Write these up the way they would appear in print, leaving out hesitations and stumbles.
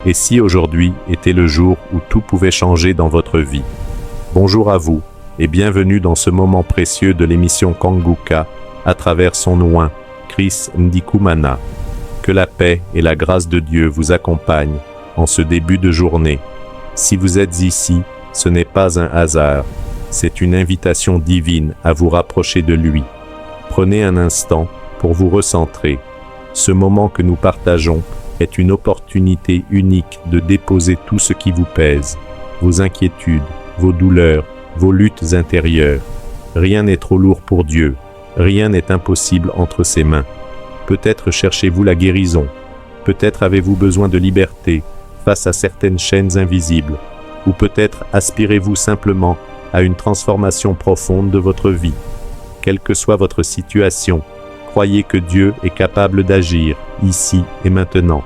Et si aujourd'hui était le jour où tout pouvait changer dans votre vie? Bonjour à vous et bienvenue dans ce moment précieux de l'émission Kanguka à travers son oint, Chris Ndikumana. Que la paix et la grâce de Dieu vous accompagnent en ce début de journée. Si vous êtes ici, ce n'est pas un hasard, c'est une invitation divine à vous rapprocher de lui. Prenez un instant pour vous recentrer. Ce moment que nous partageons est une opportunité unique de déposer tout ce qui vous pèse, vos inquiétudes, vos douleurs, vos luttes intérieures. Rien n'est trop lourd pour Dieu, rien n'est impossible entre ses mains. Peut-être cherchez-vous la guérison, peut-être avez-vous besoin de liberté face à certaines chaînes invisibles, ou peut-être aspirez-vous simplement à une transformation profonde de votre vie. Quelle que soit votre situation, croyez que Dieu est capable d'agir, ici et maintenant.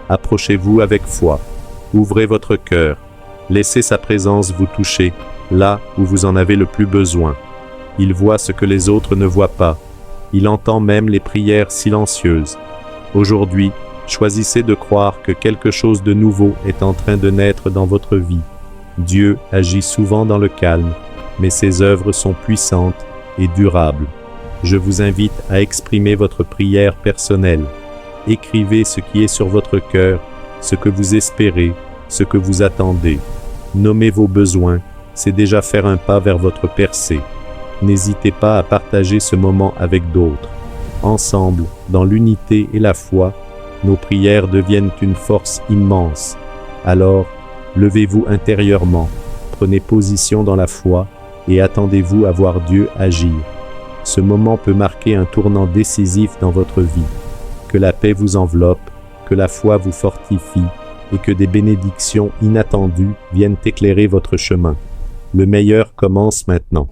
Approchez-vous avec foi, ouvrez votre cœur, laissez sa présence vous toucher là où vous en avez le plus besoin. Il voit ce que les autres ne voient pas, il entend même les prières silencieuses. Aujourd'hui, choisissez de croire que quelque chose de nouveau est en train de naître dans votre vie. Dieu agit souvent dans le calme, mais ses œuvres sont puissantes et durables. Je vous invite à exprimer votre prière personnelle. Écrivez ce qui est sur votre cœur, ce que vous espérez, ce que vous attendez. Nommez vos besoins, c'est déjà faire un pas vers votre percée. N'hésitez pas à partager ce moment avec d'autres. Ensemble, dans l'unité et la foi, nos prières deviennent une force immense. Alors, levez-vous intérieurement, prenez position dans la foi et attendez-vous à voir Dieu agir. Ce moment peut marquer un tournant décisif dans votre vie. Que la paix vous enveloppe, que la foi vous fortifie et que des bénédictions inattendues viennent éclairer votre chemin. Le meilleur commence maintenant.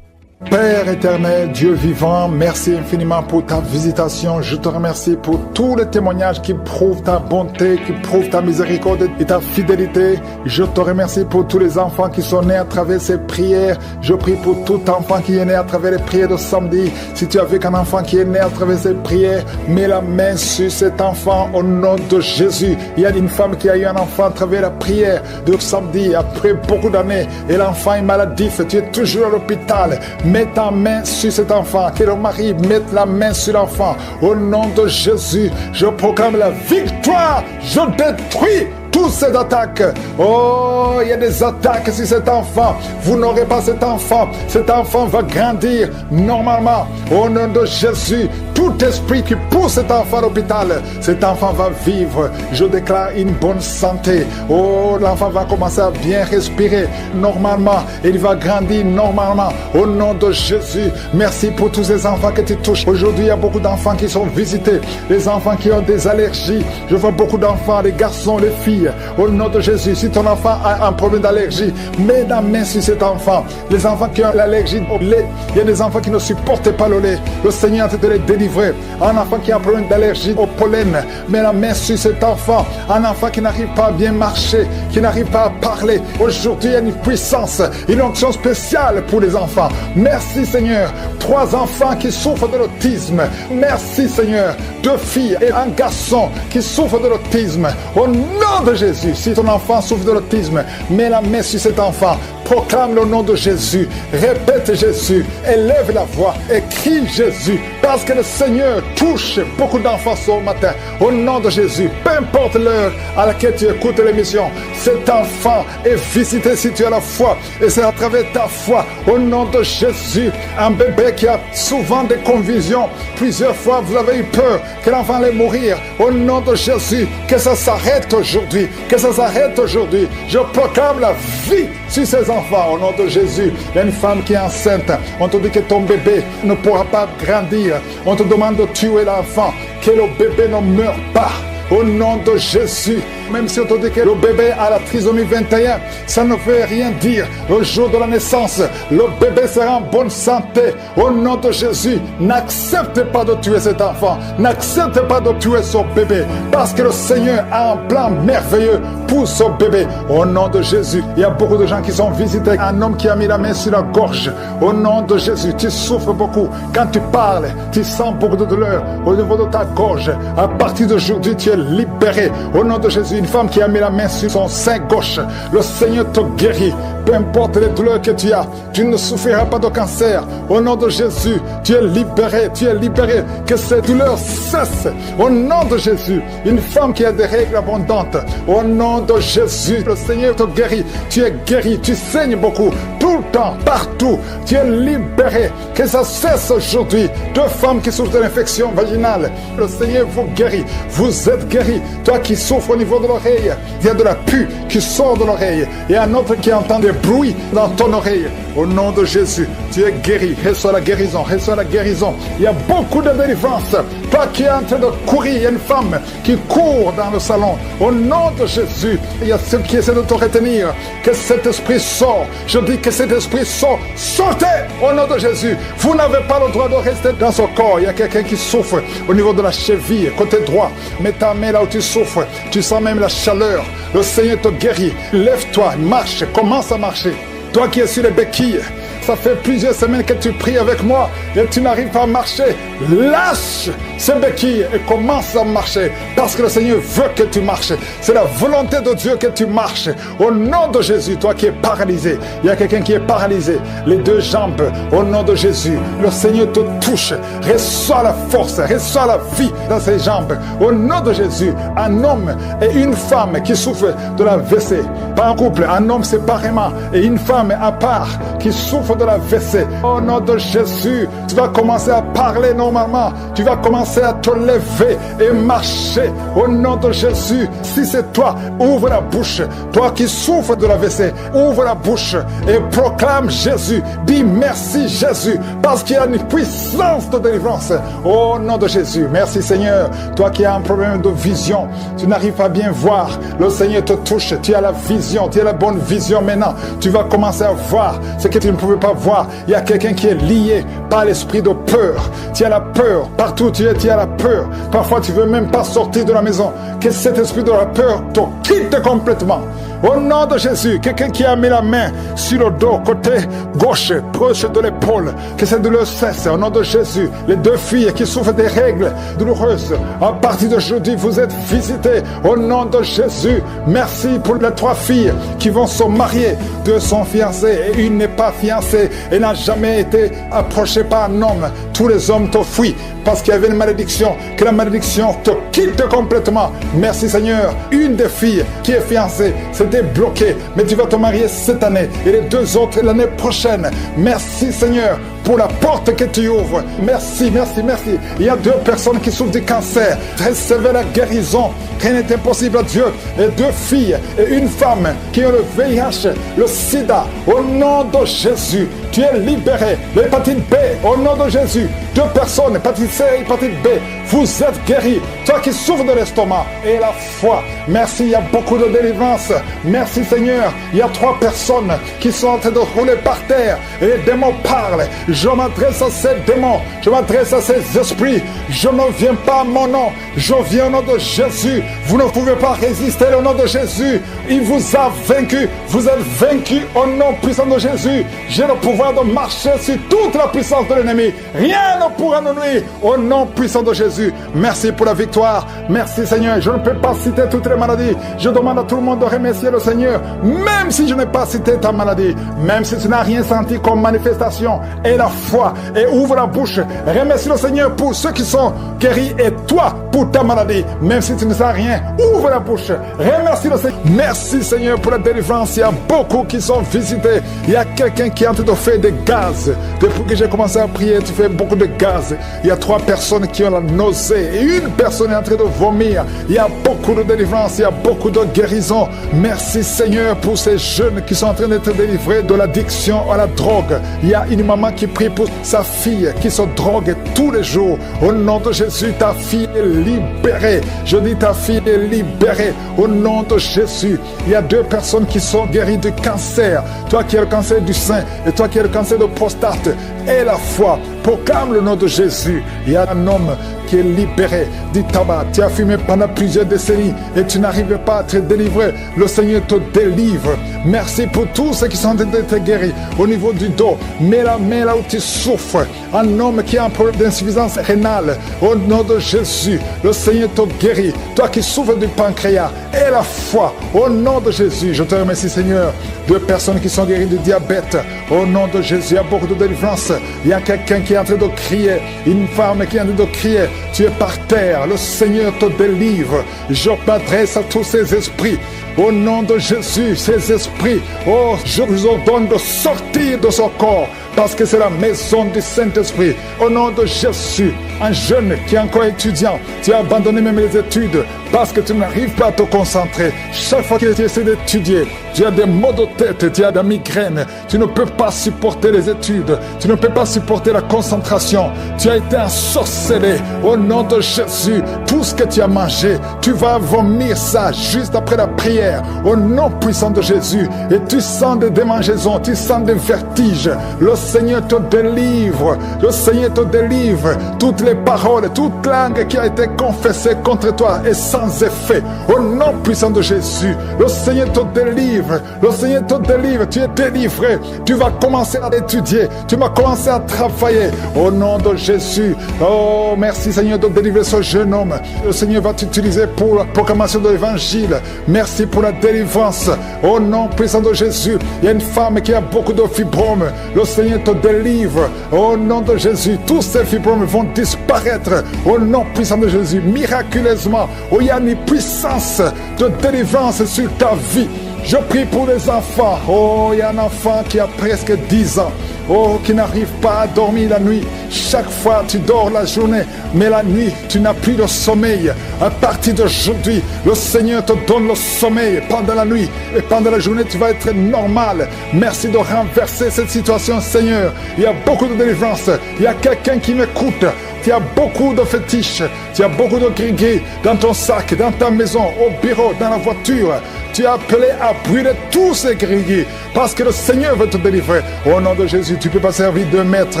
Père éternel, Dieu vivant, merci infiniment pour ta visitation. Je te remercie pour tous les témoignages qui prouvent ta bonté, qui prouvent ta miséricorde et ta fidélité. Je te remercie pour tous les enfants qui sont nés à travers ces prières. Je prie pour tout enfant qui est né à travers les prières de samedi. Si tu as vu qu'un enfant qui est né à travers ces prières, mets la main sur cet enfant au nom de Jésus. Il y a une femme qui a eu un enfant à travers la prière de samedi après beaucoup d'années et l'enfant est maladif. Tu es toujours à l'hôpital. Mets ta main sur cet enfant, que le mari mette la main sur l'enfant. Au nom de Jésus, je proclame la victoire. Je détruis toutes ces attaques. Oh, il y a des attaques sur cet enfant. Vous n'aurez pas cet enfant. Cet enfant va grandir normalement. Au nom de Jésus, tout esprit qui pousse cet enfant à l'hôpital, cet enfant va vivre. Je déclare une bonne santé. Oh, l'enfant va commencer à bien respirer normalement. Il va grandir normalement. Au nom de Jésus, merci pour tous ces enfants que tu touches. Aujourd'hui, il y a beaucoup d'enfants qui sont visités. Les enfants qui ont des allergies. Je vois beaucoup d'enfants, les garçons, les filles. Au nom de Jésus, si ton enfant a un problème d'allergie, mets la main sur cet enfant. Les enfants qui ont l'allergie au lait, il y a des enfants qui ne supportent pas le lait. Le Seigneur te les délivrer. Un enfant qui a un problème d'allergie au pollen, mets la main sur cet enfant. Un enfant qui n'arrive pas à bien marcher, qui n'arrive pas à parler. Aujourd'hui, il y a une puissance, une onction spéciale pour les enfants. Merci Seigneur. 3 enfants qui souffrent de l'autisme. Merci Seigneur. 2 filles et un garçon qui souffrent de l'autisme. Au nom de Jésus, si ton enfant souffre de l'autisme, mets la main sur cet enfant. Proclame le nom de Jésus. Répète Jésus. Élève la voix et crie Jésus. Parce que le Seigneur touche beaucoup d'enfants ce matin. Au nom de Jésus, peu importe l'heure à laquelle tu écoutes l'émission, cet enfant est visité si tu as la foi. Et c'est à travers ta foi, au nom de Jésus, un bébé qui a souvent des convulsions. Plusieurs fois, vous avez eu peur que l'enfant allait mourir. Au nom de Jésus, que ça s'arrête aujourd'hui. Que ça s'arrête aujourd'hui. Je proclame la vie sur ces enfants. Au nom de Jésus, il y a une femme qui est enceinte. On te dit que ton bébé ne pourra pas grandir. On te demande de tuer l'enfant. Que le bébé ne meure pas. Au nom de Jésus, même si on te dit que le bébé a la trisomie 21, ça ne veut rien dire. Le jour de la naissance, le bébé sera en bonne santé. Au nom de Jésus, n'accepte pas de tuer cet enfant. N'accepte pas de tuer son bébé. Parce que le Seigneur a un plan merveilleux pour son bébé. Au nom de Jésus, il y a beaucoup de gens qui sont visités. Un homme qui a mis la main sur la gorge. Au nom de Jésus, tu souffres beaucoup. Quand tu parles, tu sens beaucoup de douleur au niveau de ta gorge. À partir d'aujourd'hui, tu es libéré. Au nom de Jésus, Jésus, une femme qui a mis la main sur son sein gauche, le Seigneur te guérit. Peu importe les douleurs que tu as, tu ne souffriras pas de cancer. Au nom de Jésus, tu es libéré, tu es libéré. Que ces douleurs cessent. Au nom de Jésus, une femme qui a des règles abondantes. Au nom de Jésus, le Seigneur te guérit. Tu es guéri, tu saignes beaucoup, tout le temps, partout. Tu es libéré. Que ça cesse aujourd'hui. Deux femmes qui souffrent de l'infection vaginale, le Seigneur vous guérit. Vous êtes guéri. Toi qui souffres au niveau de l'oreille, il y a de la pus qui sort de l'oreille. Il y a un autre qui entend des bruits dans ton oreille. Au nom de Jésus, tu es guéri. Reçois la guérison, reçois la guérison. Il y a beaucoup de délivrance. Toi qui es en train de courir, il y a une femme qui court dans le salon. Au nom de Jésus, il y a ceux qui essaient de te retenir. Que cet esprit sort. Je dis que cet esprit sort. Sortez au nom de Jésus. Vous n'avez pas le droit de rester dans ce corps. Il y a quelqu'un qui souffre au niveau de la cheville, côté droit. Mets ta main là où tu souffres. Tu sens même la chaleur. Le Seigneur te guérit. Lève-toi, marche, commence à marcher. Toi qui es sur les béquilles, ça fait plusieurs semaines que tu pries avec moi et tu n'arrives pas à marcher. Lâche ces béquilles et commence à marcher parce que le Seigneur veut que tu marches. C'est la volonté de Dieu que tu marches. Au nom de Jésus, toi qui es paralysé, il y a quelqu'un qui est paralysé, les deux jambes, au nom de Jésus, le Seigneur te touche. Reçois la force, reçois la vie dans ses jambes. Au nom de Jésus, un homme et une femme qui souffrent de la WC, pas en couple, un homme séparément et une femme à part qui souffre de la WC. Au nom de Jésus, tu vas commencer à parler normalement. Tu vas commencer à te lever et marcher. Au nom de Jésus, si c'est toi, ouvre la bouche. Toi qui souffres de la WC, ouvre la bouche et proclame Jésus. Dis merci Jésus, parce qu'il y a une puissance de délivrance. Au nom de Jésus, merci Seigneur. Toi qui as un problème de vision, tu n'arrives pas à bien voir. Le Seigneur te touche. Tu as la vision, tu as la bonne vision maintenant. Tu vas commencer à voir ce que tu ne pouvais pas voir. Il y a quelqu'un qui est lié par l'esprit de peur. Tu as la peur. Partout tu as la peur. Parfois tu ne veux même pas sortir de la maison. Que cet esprit de la peur te quitte complètement. Au nom de Jésus, quelqu'un qui a mis la main sur le dos, côté gauche, proche de l'épaule, que cette douleur cesse. Au nom de Jésus, les deux filles qui souffrent des règles douloureuses, à partir d'aujourd'hui, vous êtes visitées. Au nom de Jésus, merci pour les trois filles qui vont se marier. Deux sont fiancées et une n'est pas fiancée et n'a jamais été approchée par un homme. Tous les hommes te fuient parce qu'il y avait une malédiction. Que la malédiction te quitte complètement. Merci Seigneur. Une des filles qui est fiancée, c'était bloqué, mais tu vas te marier cette année et les deux autres l'année prochaine. Merci Seigneur pour la porte que tu ouvres. Merci, merci, merci. Il y a deux personnes qui souffrent du cancer. Recevez la guérison. Rien n'est impossible à Dieu. Et deux filles et une femme qui ont le VIH, le sida. Au nom de Jésus, tu es libéré. L'hépatite B, au nom de Jésus. Deux personnes, hépatite C et hépatite B. Vous êtes guéris. Toi qui souffres de l'estomac et la foi. Merci, il y a beaucoup de délivrance. Merci Seigneur. Il y a trois personnes qui sont en train de rouler par terre et les démons parlent. Je m'adresse à ces démons. Je m'adresse à ces esprits. Je ne viens pas à mon nom. Je viens au nom de Jésus. Vous ne pouvez pas résister au nom de Jésus. Il vous a vaincu. Vous êtes vaincu au nom puissant de Jésus. J'ai le pouvoir de marcher sur toute la puissance de l'ennemi. Rien ne pourra nous nuire au nom puissant de Jésus. Merci pour la victoire. Merci Seigneur. Je ne peux pas citer toutes les maladies. Je demande à tout le monde de remercier le Seigneur. Même si je n'ai pas cité ta maladie. Même si tu n'as rien senti comme manifestation. Et la foi. Et ouvre la bouche. Remercie le Seigneur pour ceux qui sont guéris. Et toi pour ta maladie. Même si tu ne sais rien. Ouvre la bouche. Remercie le Seigneur. Merci Seigneur pour la délivrance. Il y a beaucoup qui sont visités. Il y a quelqu'un qui est en train de faire des gaz. Depuis que j'ai commencé à prier, tu fais beaucoup de gaz. Il y a trois personnes qui ont la nausée. Et une personne est en train de vomir. Il y a beaucoup de délivrance. Il y a beaucoup de guérison. Merci Seigneur pour ces jeunes qui sont en train d'être délivrés de l'addiction à la drogue. Il y a une maman qui prie pour sa fille qui se drogue tous les jours. Au nom de Jésus, ta fille est libérée. Je dis ta fille est libérée. Au nom de Jésus, il y a deux personnes qui sont guéries du cancer. Toi qui as le cancer du sein et toi qui as le cancer de prostate. Et la foi proclame le nom de Jésus. Il y a un homme qui est libéré du tabac. Tu as fumé pendant plusieurs décennies et tu n'arrivais pas à te délivrer. Le Seigneur te délivre. Merci pour tous ceux qui sont en train d'être guéris au niveau du dos. Mets la main là où tu souffres. Un homme qui a un problème d'insuffisance rénale. Au nom de Jésus, le Seigneur te guérit. Toi qui souffres du pancréas et la foi. Au nom de Jésus, je te remercie Seigneur. 2 personnes qui sont guéries du diabète. Au nom de Jésus, il y a beaucoup de délivrance. Il y a quelqu'un qui est en train de crier. Une femme qui est en train de crier. Tu es par terre. Le Seigneur te délivre. Je m'adresse à tous ces esprits. Au nom de Jésus, ces esprits, oh, je vous ordonne de sortir de son corps, parce que c'est la maison du Saint-Esprit. Au nom de Jésus, un jeune qui est encore étudiant, tu as abandonné même les études, parce que tu n'arrives pas à te concentrer. Chaque fois que tu essaies d'étudier, tu as des maux de tête, tu as des migraines, tu ne peux pas supporter les études, tu ne peux pas supporter la concentration. Tu as été ensorcelé. Au nom de Jésus, tout ce que tu as mangé, tu vas vomir ça juste après la prière. Au nom puissant de Jésus, et tu sens des démangeaisons, tu sens des vertiges. Le Seigneur te délivre. Le Seigneur te délivre. Toutes les paroles, toute langue qui a été confessée contre toi est sans effet. Au nom puissant de Jésus, le Seigneur te délivre. Le Seigneur te délivre. Tu es délivré. Tu vas commencer à étudier. Tu vas commencer à travailler. Au nom de Jésus. Oh, merci Seigneur de délivrer ce jeune homme. Le Seigneur va t'utiliser pour la proclamation de l'évangile. Merci pour la délivrance. Au nom puissant de Jésus. Il y a une femme qui a beaucoup de fibromes. Le Seigneur te délivre. Au nom de Jésus, tous ces fibromes vont disparaître. Au nom puissant de Jésus, miraculeusement. Oh, il y a une puissance de délivrance sur ta vie. Je prie pour les enfants. Oh, il y a un enfant qui a presque 10 ans. Oh, qui n'arrive pas à dormir la nuit. Chaque fois, tu dors la journée, mais la nuit, tu n'as plus de sommeil. À partir d'aujourd'hui, le Seigneur te donne le sommeil pendant la nuit. Et pendant la journée, tu vas être normal. Merci de renverser cette situation, Seigneur. Il y a beaucoup de délivrance. Il y a quelqu'un qui m'écoute. Tu as beaucoup de fétiches. Tu as beaucoup de gris-gris dans ton sac, dans ta maison, au bureau, dans la voiture. Tu as appelé à brûler tous ces gris-gris parce que le Seigneur veut te délivrer. Au nom de Jésus, tu ne peux pas servir de maître.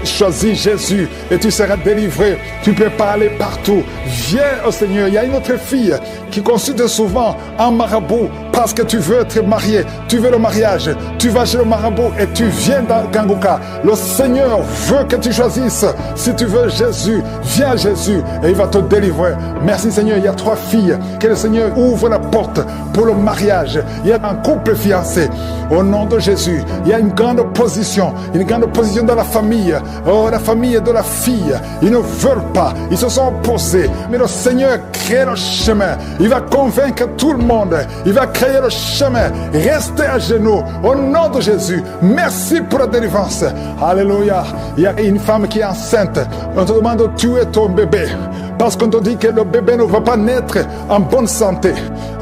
Choisis Jésus et tu seras délivré. Tu ne peux pas aller partout. Viens au Seigneur. Il y a une autre fille qui consulte souvent un marabout parce que tu veux être marié. Tu veux le mariage. Tu vas chez le marabout et tu viens dans Kanguka. Le Seigneur veut que tu choisisses. Si tu veux Jésus, viens à Jésus et il va te délivrer. Merci Seigneur. Il y a 3 filles. Que le Seigneur ouvre la porte pour le mariage. Il y a un couple fiancé. Au nom de Jésus, il y a une grande position dans la famille. Oh, la famille de la fille. Ils ne veulent pas. Ils se sont opposés. Mais le Seigneur crée le chemin. Il va convaincre tout le monde. Il va créer le chemin. Restez à genoux. Au nom de Jésus. Merci pour la délivrance. Alléluia. Il y a une femme qui est enceinte. On te demande de tuer ton bébé. Parce qu'on te dit que le bébé ne va pas naître en bonne santé.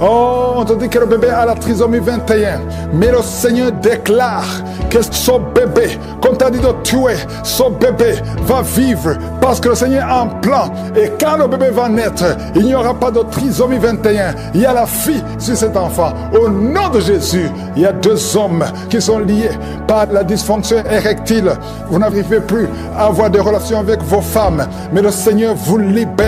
Oh, on te dit que le bébé a la trisomie 21. Mais le Seigneur déclare que son bébé, qu'on t'a dit de tuer, son bébé va vivre. Parce que le Seigneur a un plan. Et quand le bébé va naître, il n'y aura pas de trisomie 21. Il y a la fille sur cet enfant. Au nom de Jésus, il y a 2 hommes qui sont liés par la dysfonction érectile. Vous n'arrivez plus à avoir des relations avec vos femmes. Mais le Seigneur vous libère.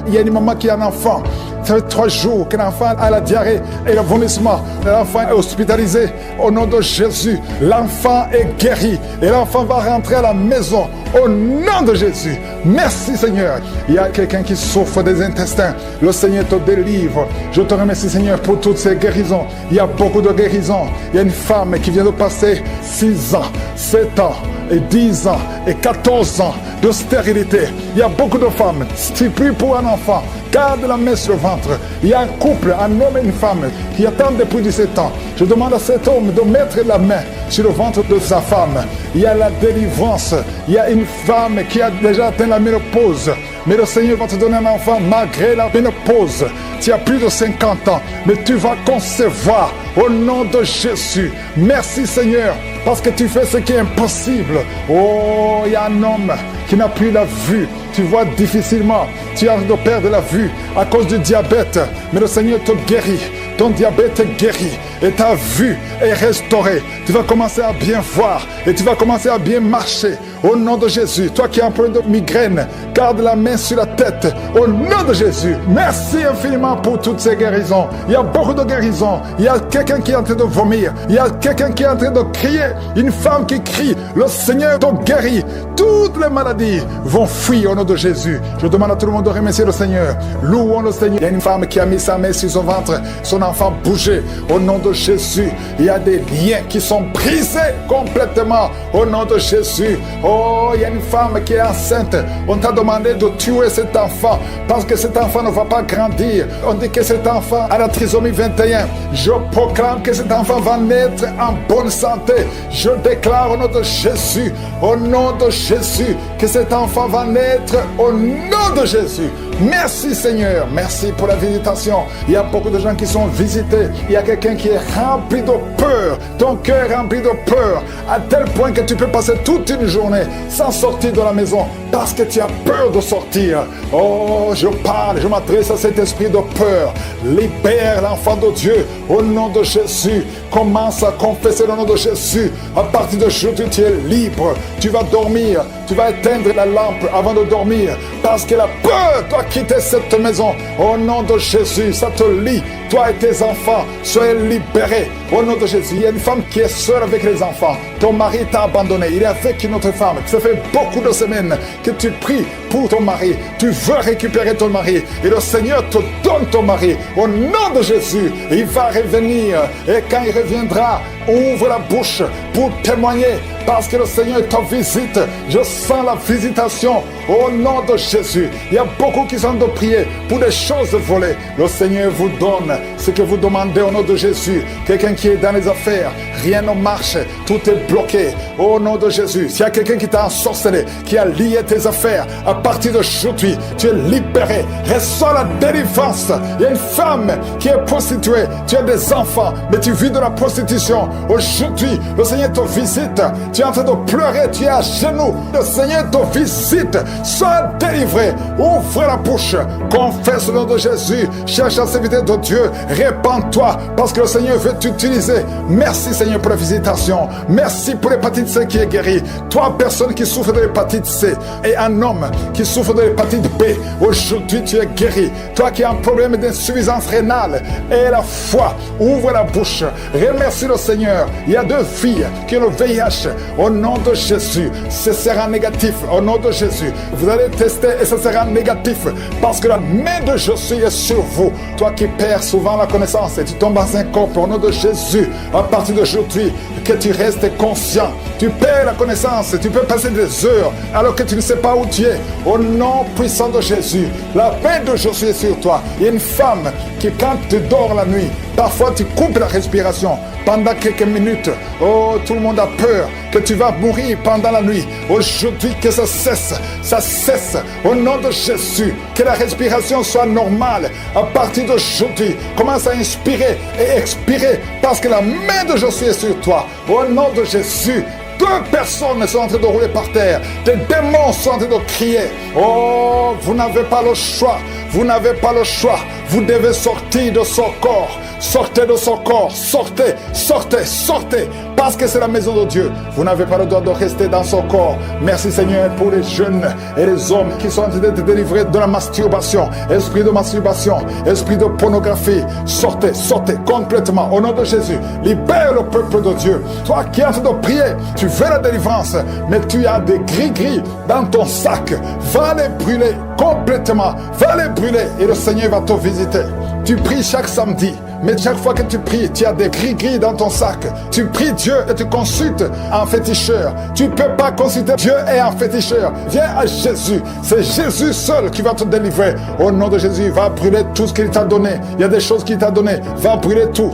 Il y a une maman qui a un enfant. Ça fait 3 jours que l'enfant a la diarrhée et le vomissement. L'enfant est hospitalisé. Au nom de Jésus, l'enfant est guéri. Et l'enfant va rentrer à la maison. Au nom de Jésus. Merci Seigneur. Il y a quelqu'un qui souffre des intestins. Le Seigneur te délivre. Je te remercie Seigneur pour toutes ces guérisons. Il y a beaucoup de guérisons. Il y a une femme qui vient de passer 6 ans, 7 ans et 10 ans et 14 ans de stérilité. Il y a beaucoup de femmes. Si plus pour un enfant, garde la main sur le ventre. Il y a un couple, un homme et une femme qui attendent depuis 17 ans. Je demande à cet homme de mettre la main sur le ventre de sa femme. Il y a la délivrance. Il y a une femme qui a déjà atteint la ménopause. Mais le Seigneur va te donner un enfant malgré la ménopause. Tu as plus de 50 ans, mais tu vas concevoir au nom de Jésus. Merci Seigneur, parce que tu fais ce qui est impossible. Oh, il y a un homme qui n'a plus la vue. Tu vois difficilement. Tu as de perdre la vue à cause du diabète. Mais le Seigneur te guérit. ton diabète est guéri et ta vue est restaurée. Tu vas commencer à bien voir et tu vas commencer à bien marcher. Au nom de Jésus, toi qui as un problème de migraine, garde la main sur la tête. Au nom de Jésus, merci infiniment pour toutes ces guérisons. Il y a beaucoup de guérisons. Il y a quelqu'un qui est en train de vomir. Il y a quelqu'un qui est en train de crier. Une femme qui crie. Le Seigneur te guérit. Toutes les maladies vont fuir au nom de Jésus. Je demande à tout le monde de remercier le Seigneur. Louons le Seigneur. Il y a une femme qui a mis sa main sur son ventre. Son enfant bougeait. Au nom de Jésus, il y a des liens qui sont brisés complètement. Au nom de Jésus. Oh, il y a une femme qui est enceinte. On t'a demandé de tuer cet enfant parce que cet enfant ne va pas grandir. On dit que cet enfant a la trisomie 21. Je proclame que cet enfant va naître en bonne santé. Je déclare au nom de Jésus, au nom de Jésus, que cet enfant va naître au nom de Jésus. Merci Seigneur, merci pour la visitation. Il y a beaucoup de gens qui sont visités. Il y a quelqu'un qui est rempli de peur. Ton cœur est rempli de peur, à tel point que tu peux passer toute une journée sans sortir de la maison parce que tu as peur de sortir. Oh, je parle, je m'adresse à cet esprit de peur. Libère l'enfant de Dieu au nom de Jésus. Commence à confesser le nom de Jésus. À partir d'aujourd'hui, tu es libre. Tu vas dormir. Tu vas éteindre la lampe avant de dormir parce que la peur doit quitter cette maison. Au nom de Jésus, ça te lie. Toi et tes enfants, soyez libérés. Au nom de Jésus, il y a une femme qui est seule avec les enfants. Ton mari t'a abandonné. Il est avec une autre femme. Ça fait beaucoup de semaines que tu pries pour ton mari. Tu veux récupérer ton mari. Et le Seigneur te donne ton mari. Au nom de Jésus, il va revenir. Et quand il reviendra, ouvre la bouche pour témoigner. Parce que le Seigneur te visite. Je sens la visitation au nom de Jésus. Il y a beaucoup qui sont de prier pour des choses volées. Le Seigneur vous donne ce que vous demandez au nom de Jésus. Quelqu'un qui est dans les affaires, rien ne marche, tout est bloqué. Au nom de Jésus, s'il y a quelqu'un qui t'a ensorcelé, qui a lié tes affaires, à partir d'aujourd'hui, tu es libéré. Reçois la délivrance. Il y a une femme qui est prostituée. Tu as des enfants, mais tu vis de la prostitution. Aujourd'hui, le Seigneur te visite. Tu es en train de pleurer, tu es à genoux. Le Seigneur te visite. Sois délivré. Ouvre la bouche. Confesse le nom de Jésus. Cherche la sécurité de Dieu. Répands-toi parce que le Seigneur veut t'utiliser. Merci Seigneur pour la visitation. Merci pour l'hépatite C qui est guérie. Toi, personne qui souffre de l'hépatite C et un homme qui souffre de l'hépatite B, aujourd'hui tu es guéri. Toi qui as un problème d'insuffisance rénale et la foi, ouvre la bouche. Remercie le Seigneur. Il y a 2 filles qui ont le VIH. Au nom de Jésus, ce sera négatif. Au nom de Jésus, vous allez tester et ce sera négatif parce que la main de Jésus est sur vous. Toi qui perds souvent la connaissance et tu tombes dans un corps, au nom de Jésus, à partir d'aujourd'hui, que tu restes conscient. Tu perds la connaissance, tu peux passer des heures alors que tu ne sais pas où tu es. Au nom puissant de Jésus, la main de Jésus est sur toi. Il y a une femme qui, quand tu dors la nuit, parfois tu coupes la respiration pendant quelques minutes. Oh, tout le monde a peur que tu vas mourir pendant la nuit. Aujourd'hui, que ça cesse. Ça cesse. Au nom de Jésus, que la respiration soit normale. À partir d'aujourd'hui, commence à inspirer et expirer parce que la main de Jésus est sur toi. Au nom de Jésus, 2 personnes sont en train de rouler par terre. Des démons sont en train de crier. Oh, vous n'avez pas le choix. Vous n'avez pas le choix. Vous devez sortir de son corps. Sortez de son corps. Sortez, sortez, sortez. Parce que c'est la maison de Dieu. Vous n'avez pas le droit de rester dans son corps. Merci Seigneur pour les jeunes et les hommes qui sont en train d'être délivrés de la masturbation. Esprit de masturbation, esprit de pornographie. Sortez, sortez complètement. Au nom de Jésus, libère le peuple de Dieu. Toi qui es en train de prier, tu veux la délivrance, mais tu as des gris-gris dans ton sac. Va les brûler complètement. Va les brûler et le Seigneur va te visiter. Tu pries chaque samedi. Mais chaque fois que tu pries, tu as des gris-gris dans ton sac. Tu pries Dieu et tu consultes un féticheur. Tu ne peux pas consulter Dieu et un féticheur. Viens à Jésus. C'est Jésus seul qui va te délivrer. Au nom de Jésus, va brûler tout ce qu'il t'a donné. Il y a des choses qu'il t'a donné. Va brûler tout.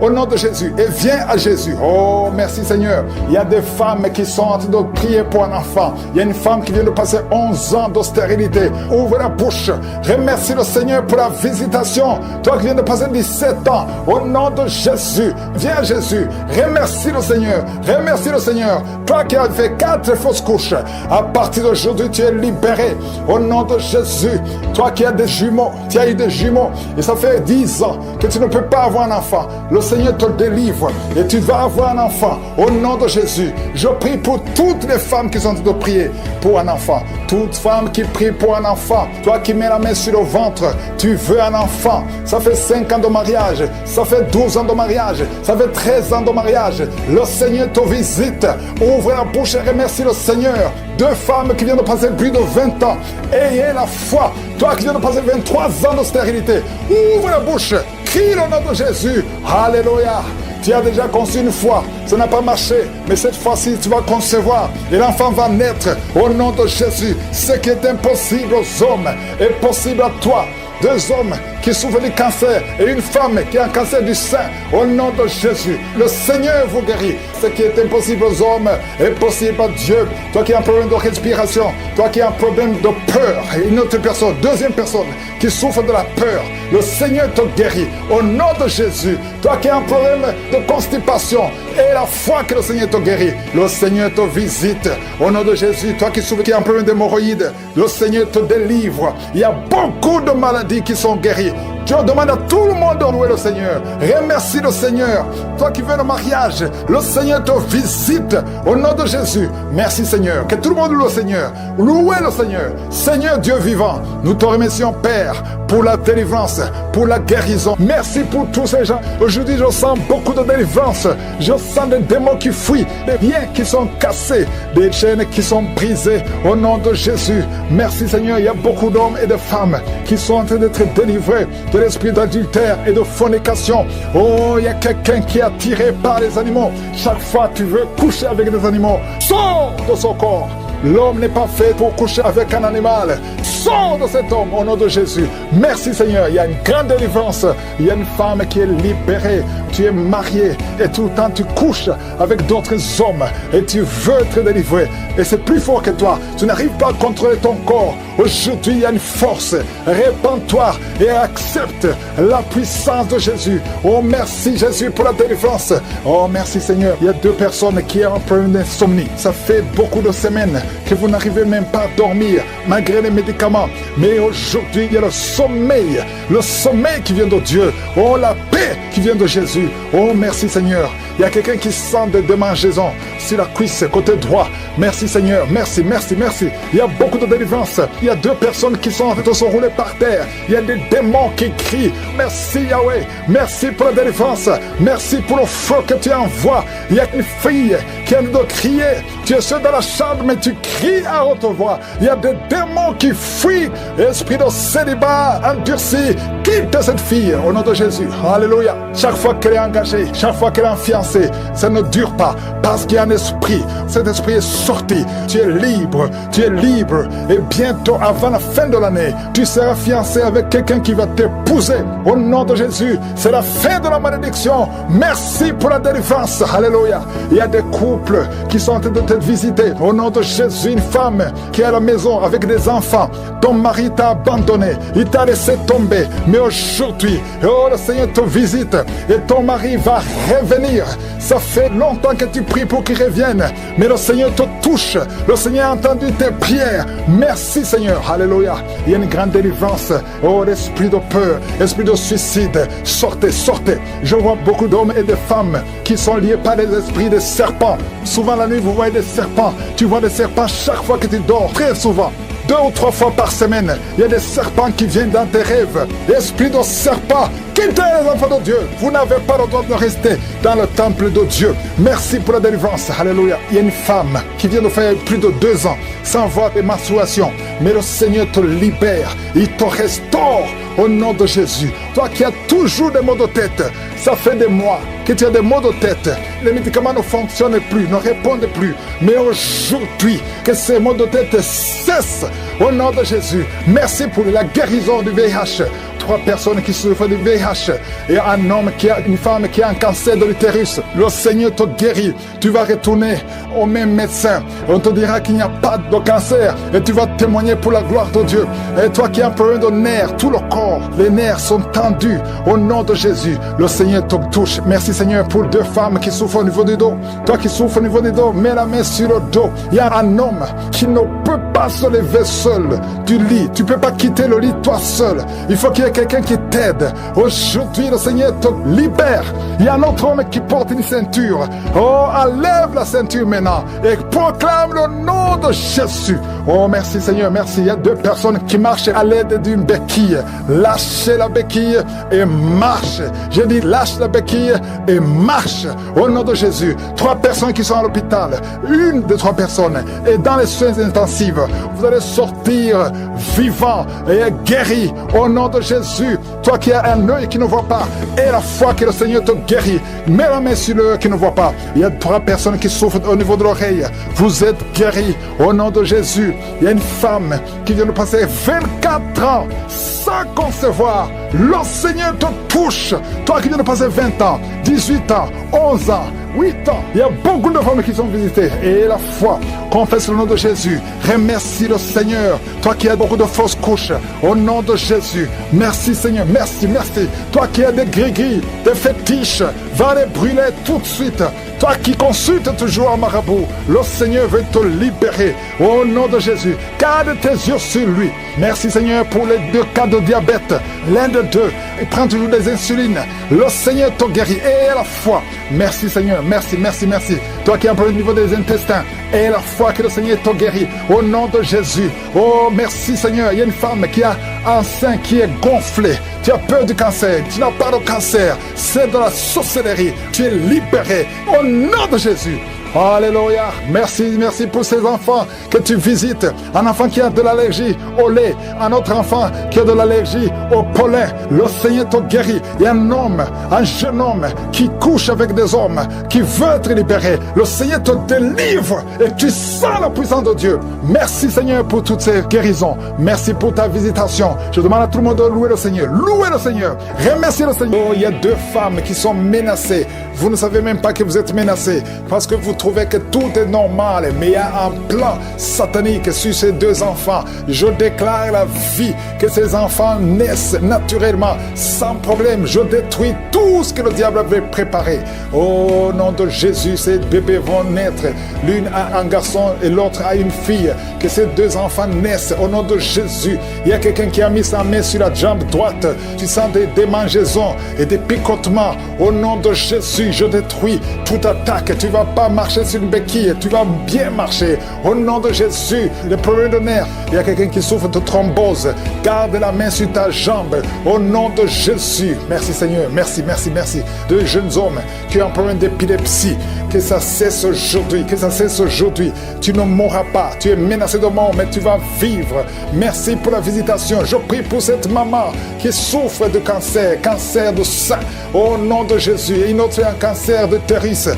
Au nom de Jésus. Et viens à Jésus. Oh, merci Seigneur. Il y a des femmes qui sont en train de prier pour un enfant. Il y a une femme qui vient de passer 11 ans de stérilité. Ouvre la bouche. Remercie le Seigneur pour la visitation. Toi qui viens de passer 17 ans. Au nom de Jésus, viens Jésus, remercie le Seigneur, remercie le Seigneur. Toi qui as fait 4 fausses couches, à partir d'aujourd'hui, tu es libéré. Au nom de Jésus, toi qui as des jumeaux, tu as eu des jumeaux, et ça fait 10 ans que tu ne peux pas avoir un enfant. Le Seigneur te délivre, et tu vas avoir un enfant. Au nom de Jésus, je prie pour toutes les femmes qui sont en train de prier pour un enfant. Toute femme qui prie pour un enfant, toi qui mets la main sur le ventre, tu veux un enfant. Ça fait 5 ans de mariage, ça fait 12 ans de mariage, ça fait 13 ans de mariage. Le Seigneur te visite. Ouvre la bouche et remercie le Seigneur. 2 femmes qui viennent de passer plus de 20 ans. Ayez la foi. Toi qui viens de passer 23 ans de stérilité, ouvre la bouche. Crie le nom de Jésus. Alléluia. Tu as déjà conçu une fois, ça n'a pas marché, mais cette fois-ci tu vas concevoir et l'enfant va naître au nom de Jésus. Ce qui est impossible aux hommes est possible à toi. 2 hommes qui souffrent du cancer et une femme qui a un cancer du sein, au nom de Jésus, le Seigneur vous guérit. Ce qui est impossible aux hommes est possible à Dieu. Toi qui as un problème de respiration, toi qui as un problème de peur, et une autre personne, 2e personne qui souffre de la peur, le Seigneur te guérit au nom de Jésus. Toi qui as un problème de constipation, et la foi que le Seigneur te guérit, le Seigneur te visite au nom de Jésus. Toi qui souffres, qui as un problème d'hémorroïdes, le Seigneur te délivre. Il y a beaucoup de maladies qui sont guéries. Dieu demande à tout le monde de louer le Seigneur. Remercie le Seigneur. Toi qui veux le mariage, le Seigneur te visite au nom de Jésus. Merci Seigneur. Que tout le monde loue le Seigneur. Louez le Seigneur. Seigneur Dieu vivant, nous te remercions Père pour la délivrance, pour la guérison. Merci pour tous ces gens. Aujourd'hui je sens beaucoup de délivrance. Je sens des démons qui fuient, des liens qui sont cassés, des chaînes qui sont brisées au nom de Jésus. Merci Seigneur. Il y a beaucoup d'hommes et de femmes qui sont en train d'être délivrés de l'esprit d'adultère et de fornication. Oh, il y a quelqu'un qui est attiré par les animaux. Chaque fois tu veux coucher avec des animaux, sors de son corps. L'homme n'est pas fait pour coucher avec un animal. Sors de cet homme au nom de Jésus. Merci Seigneur. Il y a une grande délivrance. Il y a une femme qui est libérée. Tu es marié et tout le temps tu couches avec d'autres hommes et tu veux être délivré. Et c'est plus fort que toi. Tu n'arrives pas à contrôler ton corps. Aujourd'hui, il y a une force. Répands-toi et accepte la puissance de Jésus. Oh, merci Jésus pour la délivrance. Oh, merci Seigneur. Il y a 2 personnes qui ont un problème d'insomnie. Ça fait beaucoup de semaines que vous n'arrivez même pas à dormir malgré les médicaments. Mais aujourd'hui, il y a le sommeil qui vient de Dieu. Oh, la paix qui vient de Jésus. Oh, merci Seigneur. Il y a quelqu'un qui sent des démangeaisons sur la cuisse, côté droit. Merci Seigneur. Merci, merci, merci. Il y a beaucoup de délivrance. Il y a 2 personnes qui sont en train de se rouler par terre. Il y a des démons qui crient. Merci Yahweh. Merci pour la délivrance. Merci pour le feu que tu envoies. Il y a une fille qui a envie de crier. Tu es seul dans la chambre, mais tu cries à haute voix. Il y a des démons qui fuient. Esprit de célibat endurci, quitte cette fille au nom de Jésus. Alléluia. Chaque fois qu'elle est engagée, chaque fois qu'elle est fiancée, ça ne dure pas parce qu'il y a un esprit. Cet esprit est sorti. Tu es libre. Tu es libre. Et bientôt, avant la fin de l'année, tu seras fiancé avec quelqu'un qui va t'épouser. Au nom de Jésus, c'est la fin de la malédiction. Merci pour la délivrance. Alléluia. Il y a des couples qui sont en train de te visiter. Au nom de Jésus, une femme qui est à la maison avec des enfants. Ton mari t'a abandonné. Il t'a laissé tomber. Mais aujourd'hui, oh, le Seigneur te visite et ton mari va revenir. Ça fait longtemps que tu pries pour qu'il revienne. Mais le Seigneur te touche. Le Seigneur a entendu tes prières. Merci Seigneur. Alléluia. Il y a une grande délivrance. Oh, l'esprit de peur, esprit de suicide. Sortez, sortez. Je vois beaucoup d'hommes et de femmes qui sont liés par les esprits de serpents. Souvent la nuit, vous voyez des serpents. Tu vois des serpents chaque fois que tu dors. Très souvent. 2 ou 3 fois par semaine, il y a des serpents qui viennent dans tes rêves. Esprit de serpent, quittez les enfants de Dieu. Vous n'avez pas le droit de rester dans le temple de Dieu. Merci pour la délivrance. Alléluia. Il y a une femme qui vient de faire plus de 2 ans sans voir des menstruations. Mais le Seigneur te libère. Il te restaure au nom de Jésus. Toi qui as toujours des maux de tête, ça fait des mois que tu as des maux de tête. Les médicaments ne fonctionnent plus, ne répondent plus. Mais aujourd'hui, que ces maux de tête cessent au nom de Jésus. Merci pour la guérison du VIH. 3 personnes qui souffrent du VIH et un homme une femme qui a un cancer de l'utérus. Le Seigneur te guérit. Tu vas retourner au même médecin. On te dira qu'il n'y a pas de cancer et tu vas témoigner pour la gloire de Dieu. Et toi qui as un problème de nerfs, tout le corps, les nerfs sont tendus au nom de Jésus. Le Seigneur te touche. Merci Seigneur pour 2 femmes qui souffrent au niveau du dos. Toi qui souffres au niveau du dos, mets la main sur le dos. Il y a un homme qui ne peut pas se lever seul du lit. Tu ne peux pas quitter le lit toi seul. Il faut qu'il y ait quelqu'un qui t'aide. Aujourd'hui, le Seigneur te libère. Il y a un autre homme qui porte une ceinture. Oh, enlève la ceinture maintenant et proclame le nom de Jésus. Oh, merci Seigneur, merci. Il y a 2 personnes qui marchent à l'aide d'une béquille. Lâchez la béquille et marche. J'ai dit lâche la béquille et marche au nom de Jésus. 3 personnes qui sont à l'hôpital. Une de 3 personnes est dans les soins intensifs. Vous allez sortir vivant et guéri au nom de Jésus. Toi qui as un œil qui ne voit pas et la foi que le Seigneur te guérit, mets la main sur l'œil qui ne voit pas. Il y a 3 personnes qui souffrent au niveau de l'oreille. Vous êtes guéris au nom de Jésus. Il y a une femme qui vient de passer 24 ans sans concevoir. Le Seigneur te touche. Toi qui viens de passer 20 ans, 18 ans, 11 ans, 8 ans. Il y a beaucoup de femmes qui sont visitées. Et la foi, confesse le nom de Jésus. Remercie le Seigneur. Toi qui as beaucoup de fausses couches, au nom de Jésus. Merci Seigneur, merci, merci. Toi qui as des gris-gris, des fétiches, va les brûler tout de suite. Toi qui consultes toujours un marabout, le Seigneur veut te libérer. Au nom de Jésus, garde tes yeux sur lui. Merci Seigneur pour les 2 cas de diabète. L'un de 2, il prend toujours des insulines. Le Seigneur te guérit. Et la foi. Merci Seigneur, merci, merci, merci. Toi qui as un problème au niveau des intestins. Et la foi que le Seigneur te guérit. Au nom de Jésus. Oh, merci Seigneur. Il y a une femme qui a un sein qui est gonflé. Tu as peur du cancer. Tu n'as pas de cancer. C'est de la sorcellerie. Tu es libéré. Au nom de Jésus. Alléluia. Merci, merci pour ces enfants que tu visites. Un enfant qui a de l'allergie au lait. Un autre enfant qui a de l'allergie au pollen. Le Seigneur te guérit. Il y a un homme, un jeune homme qui couche avec des hommes, qui veut être libéré. Le Seigneur te délivre et tu sens la puissance de Dieu. Merci Seigneur pour toutes ces guérisons. Merci pour ta visitation. Je demande à tout le monde de louer le Seigneur. Louez le Seigneur. Remerciez le Seigneur. Oh, il y a 2 femmes qui sont menacées. Vous ne savez même pas que vous êtes menacés parce que vous trouvez que tout est normal, mais il y a un plan satanique sur ces 2 enfants. Je déclare la vie, que ces enfants naissent naturellement, sans problème. Je détruis tout ce que le diable avait préparé. Au nom de Jésus, ces bébés vont naître. L'une a un garçon et l'autre a une fille. Que ces 2 enfants naissent au nom de Jésus. Il y a quelqu'un qui a mis sa main sur la jambe droite. Tu sens des démangeaisons et des picotements. Au nom de Jésus, je détruis toute attaque. Tu ne vas pas marcher sur une béquille. Tu vas bien marcher. Au nom de Jésus, les problèmes de nerfs. Il y a quelqu'un qui souffre de thrombose. Garde la main sur ta jambe. Au nom de Jésus. Merci Seigneur. Merci, merci, merci. 2 jeunes hommes qui ont un problème d'épilepsie. Que ça cesse aujourd'hui. Que ça cesse aujourd'hui. Tu ne mourras pas. Tu es menacé de mort, mais tu vas vivre. Merci pour la visitation. Je prie pour cette maman qui souffre de cancer. Cancer de sein. Au nom de Jésus. Et une autre a un cancer de l'utérus.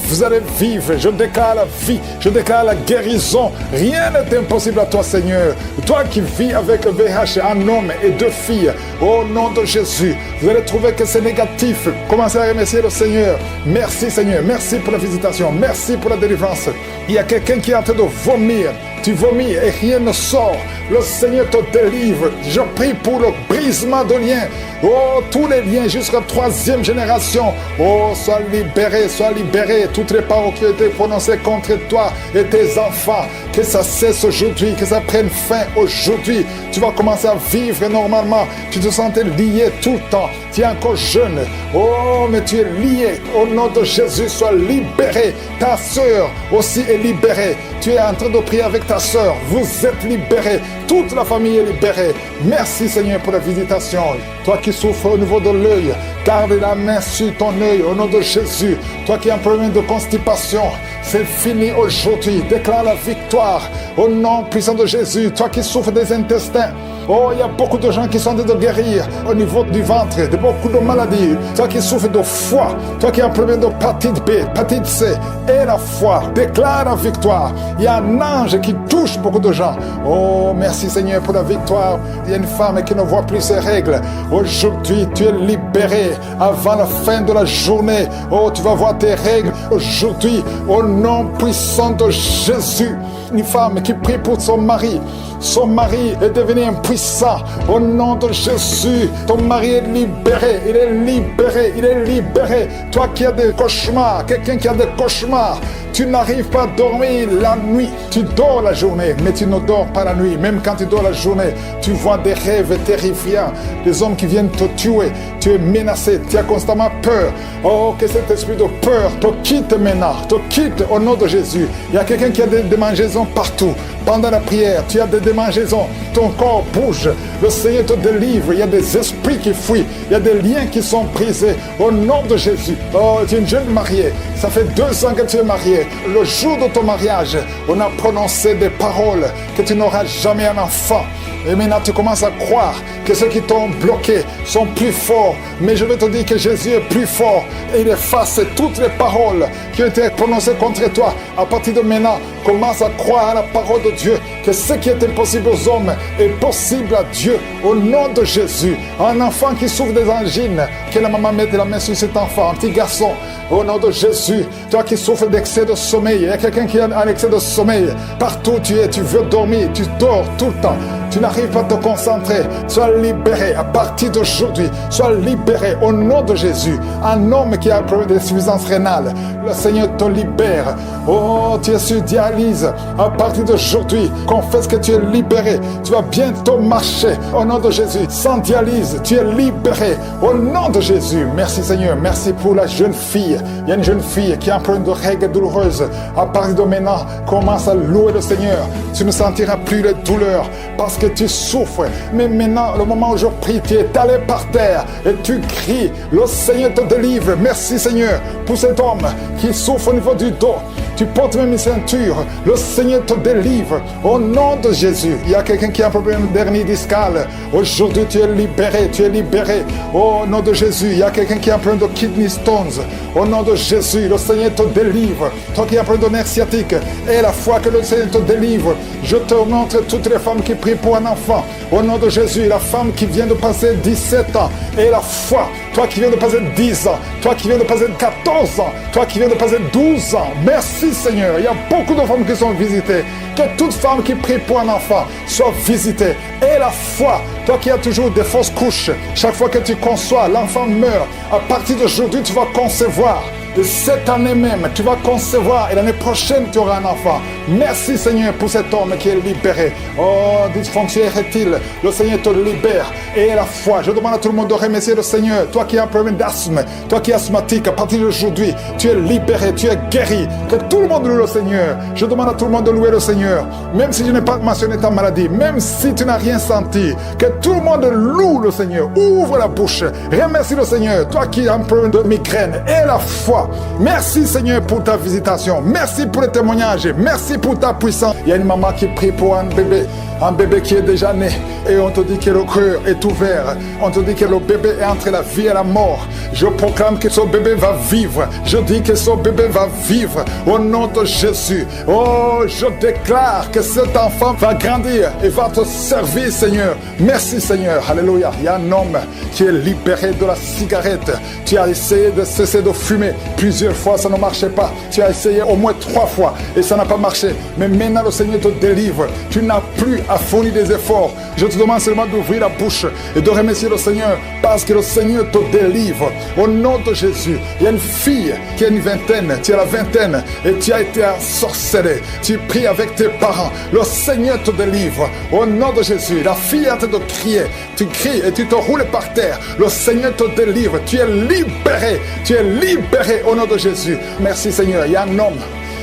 Vous allez vivre. Je déclare la vie. Je déclare la guérison. Rien n'est impossible à toi, Seigneur. Toi qui vis avec le VIH, un homme et 2 filles. Au nom de Jésus. Vous allez trouver que c'est négatif. Commencez à remercier le Seigneur. Merci, Seigneur. Merci pour la visitation. Merci pour la délivrance. Il y a quelqu'un qui est en train de vomir. Tu vomis et rien ne sort. Le Seigneur te délivre. Je prie pour le brisement de liens. Oh, tous les liens jusqu'à 3e génération. Oh, sois libéré, sois libéré. Toutes les paroles qui ont été prononcées contre toi et tes enfants. Que ça cesse aujourd'hui, que ça prenne fin aujourd'hui. Tu vas commencer à vivre normalement. Tu te sentais lié tout le temps. Tu es encore jeune. Oh, mais tu es lié. Au nom de Jésus, sois libéré. Ta sœur aussi est libérée. Tu es en train de prier avec ta sœur. Vous êtes libérés. Toute la famille est libérée. Merci Seigneur pour la visitation. Toi qui souffres au niveau de l'œil, garde la main sur ton œil au nom de Jésus. Toi qui as un problème de constipation, c'est fini aujourd'hui. Déclare la victoire au nom puissant de Jésus. Toi qui souffres des intestins, Oh, il y a beaucoup de gens qui sont en train de guérir au niveau du ventre, de beaucoup de maladies. Toi qui souffres de foie, toi qui as un problème de hépatite B, hépatite C, et la foi, déclare la victoire. Il y a un ange qui touche beaucoup de gens. Oh, merci Seigneur pour la victoire. Il y a une femme qui ne voit plus ses règles. Aujourd'hui, tu es libéré avant la fin de la journée. Oh, tu vas voir tes règles aujourd'hui au nom puissant de Jésus. Une femme qui prie pour son mari. Son mari est devenu impuissant. Au nom de Jésus, ton mari est libéré. Il est libéré. Il est libéré. Toi qui as des cauchemars, quelqu'un qui a des cauchemars, tu n'arrives pas à dormir la nuit. Tu dors la journée, mais tu ne dors pas la nuit. Même quand tu dors la journée, tu vois des rêves terrifiants. Des hommes qui viennent te tuer. Tu es menacé. Tu as constamment peur. Oh, que cet esprit de peur te quitte maintenant. Te quitte au nom de Jésus. Il y a quelqu'un qui a des démangeaisons partout. Pendant la prière, tu as des démangeaisons. Ton corps bouge. Le Seigneur te délivre. Il y a des esprits qui fuient. Il y a des liens qui sont brisés. Au nom de Jésus. Oh, tu es une jeune mariée. Ça fait 2 ans que tu es mariée. Le jour de ton mariage, on a prononcé des paroles que tu n'auras jamais un enfant. Et maintenant, tu commences à croire que ceux qui t'ont bloqué sont plus forts. Mais je vais te dire que Jésus est plus fort. Et il efface toutes les paroles qui ont été prononcées contre toi. À partir de maintenant, commence à croire à la parole de Dieu. Que ce qui est impossible aux hommes est possible à Dieu. Au nom de Jésus. Un enfant qui souffre des angines, que la maman mette la main sur cet enfant. Un petit garçon. Au nom de Jésus. Toi qui souffres d'excès de sommeil. Il y a quelqu'un qui a un excès de sommeil. Partout où tu es, tu veux dormir. Tu dors tout le temps. Tu n'arrives pas à te concentrer. Sois libéré à partir d'aujourd'hui. Sois libéré au nom de Jésus. Un homme qui a un problème d'insuffisance rénale, le Seigneur te libère. Oh, tu es sur dialyse. À partir d'aujourd'hui, confesse que tu es libéré. Tu vas bientôt marcher au nom de Jésus. Sans dialyse, tu es libéré au nom de Jésus. Merci Seigneur. Merci pour la jeune fille. Il y a une jeune fille qui a un problème de règles douloureuses. À partir de maintenant, commence à louer le Seigneur. Tu ne sentiras plus les douleurs parce que tu souffres. Mais maintenant, le moment où je prie, tu es allé par terre et tu cries. Le Seigneur te délivre. Merci Seigneur pour cet homme qui souffre au niveau du dos. Tu portes même une ceinture. Le Seigneur te délivre au nom de Jésus. Il y a quelqu'un qui a un problème d'hernie discale. Aujourd'hui, tu es libéré. Tu es libéré au nom de Jésus. Il y a quelqu'un qui a un problème de kidney stones. Au nom de Jésus, le Seigneur te délivre. Toi qui as un problème de nerf sciatique, et la foi que le Seigneur te délivre. Je te montre toutes les femmes qui prient pour un enfant. Au nom de Jésus, la femme qui vient de passer 17 ans, et la foi. Toi qui viens de passer 10 ans, toi qui viens de passer 14 ans, toi qui viens de passer 12 ans. Merci Seigneur. Il y a beaucoup de femmes qui sont visitées. Que toute femme qui prie pour un enfant soit visitée. Et la foi, toi qui as toujours des fausses couches, chaque fois que tu conçois, l'enfant meurt. À partir d'aujourd'hui, tu vas concevoir. Et cette année même, tu vas concevoir et l'année prochaine, tu auras un enfant. Merci Seigneur pour cet homme qui est libéré. Oh, dysfonction érectile, le Seigneur te libère. Et la foi, je demande à tout le monde de remercier le Seigneur. Toi qui as un problème d'asthme, toi qui es asthmatique, à partir d'aujourd'hui, tu es libéré, tu es guéri. Que tout le monde loue le Seigneur. Je demande à tout le monde de louer le Seigneur. Même si je n'ai pas mentionné ta maladie, même si tu n'as rien senti, que tout le monde loue le Seigneur. Ouvre la bouche. Remercie le Seigneur. Toi qui as un problème de migraine, et la foi. Merci Seigneur pour ta visitation. Merci pour le témoignage. Merci pour ta puissance. Il y a une maman qui prie pour un bébé qui est déjà né. Et on te dit que le cœur est ouvert. On te dit que le bébé est entre la vie et la mort. Je proclame que ce bébé va vivre. Je dis que ce bébé va vivre au nom de Jésus. Oh, je déclare que cet enfant va grandir et va te servir, Seigneur. Merci, Seigneur. Alléluia. Il y a un homme qui est libéré de la cigarette. Tu as essayé de cesser de fumer. Plusieurs fois, ça ne marchait pas. Tu as essayé au moins 3 fois et ça n'a pas marché. Mais maintenant, le Seigneur te délivre. Tu n'as plus à fournir des efforts. Je te demande seulement d'ouvrir la bouche et de remercier le Seigneur parce que le Seigneur te délivre. Au nom de Jésus, il y a une fille qui a une vingtaine, tu as la vingtaine et tu as été ensorcelé. Tu pries avec tes parents. Le Seigneur te délivre. Au nom de Jésus, la fille est en train de crier. Tu cries et tu te roules par terre. Le Seigneur te délivre. Tu es libéré. Tu es libéré au nom de Jésus. Merci Seigneur. Il y a un homme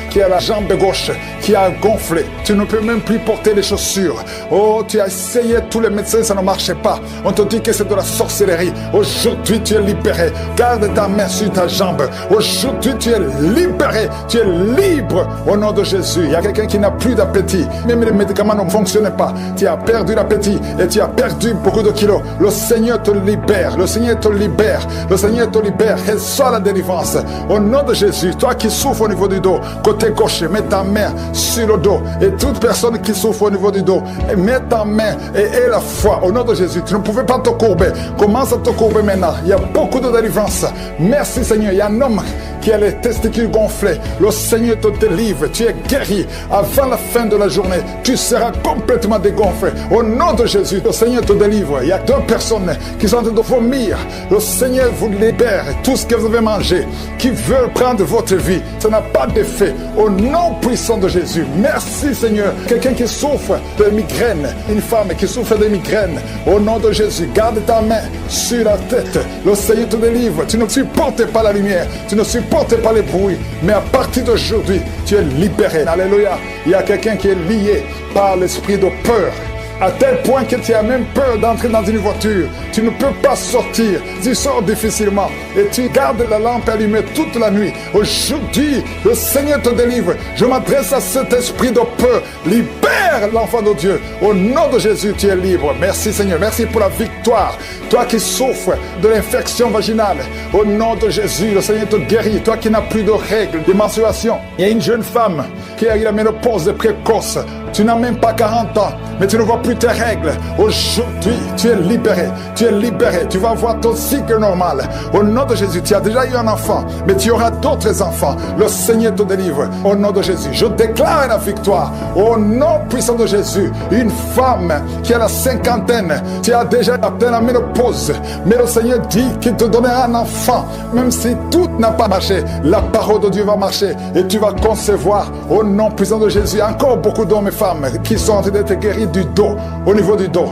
qui qui a la jambe gauche qui a gonflé. Tu ne peux même plus porter les chaussures. Oh, tu as essayé tous les médecins, ça ne marchait pas. On te dit que c'est de la sorcellerie. Aujourd'hui, tu es libéré. Garde ta main sur ta jambe. Aujourd'hui, tu es libéré. Tu es libre au nom de Jésus. Il y a quelqu'un qui n'a plus d'appétit. Même les médicaments ne fonctionnent pas. Tu as perdu l'appétit et tu as perdu beaucoup de kilos. Le Seigneur te libère. Le Seigneur te libère. Le Seigneur te libère. Reçois la délivrance. Au nom de Jésus, toi qui souffres au niveau du dos, côté gauche, mets ta main sur le dos. Et toute personne qui souffre au niveau du dos, mets ta main et aie la foi. Au nom de Jésus, tu ne pouvais pas te courber. Commence à te courber maintenant. Il y a beaucoup de délivrance. Merci Seigneur. Il y a un homme qui a les testicules gonflés. Le Seigneur te délivre. Tu es guéri. Avant la fin de la journée, tu seras complètement dégonflé. Au nom de Jésus, le Seigneur te délivre. Il y a 2 personnes qui sont en train de vomir. Le Seigneur vous libère. Tout ce que vous avez mangé, qui veut prendre votre vie, ça n'a pas d'effet. Au nom puissant de Jésus. Merci Seigneur. Quelqu'un qui souffre de migraine, une femme qui souffre de migraine, au nom de Jésus, garde ta main sur la tête. Le Seigneur te délivre. Tu ne supportes pas la lumière. Tu ne supportes pas les bruits. Mais à partir d'aujourd'hui, tu es libéré. Alléluia. Il y a quelqu'un qui est lié par l'esprit de peur. À tel point que tu as même peur d'entrer dans une voiture. Tu ne peux pas sortir. Tu sors difficilement. Et tu gardes la lampe allumée toute la nuit. Aujourd'hui, le Seigneur te délivre. Je m'adresse à cet esprit de peur. Libère l'enfant de Dieu. Au nom de Jésus, tu es libre. Merci Seigneur. Merci pour la victoire. Toi qui souffres de l'infection vaginale. Au nom de Jésus, le Seigneur te guérit. Toi qui n'as plus de règles de menstruation. Il y a une jeune femme qui a eu la ménopause précoce. Tu n'as même pas 40 ans, mais tu ne vois plus tes règles. Aujourd'hui, tu es libéré. Tu es libéré. Tu vas avoir ton cycle normal. Au nom de Jésus, tu as déjà eu un enfant, mais tu auras d'autres enfants. Le Seigneur te délivre. Au nom de Jésus, je déclare la victoire. Au nom puissant de Jésus, une femme qui a la cinquantaine, tu as déjà atteint la ménopause, mais le Seigneur dit qu'il te donnera un enfant. Même si tout n'a pas marché, la parole de Dieu va marcher et tu vas concevoir. Au nom puissant de Jésus, encore beaucoup d'hommes et femmes qui sont en train d'être guéris du dos, au niveau du dos.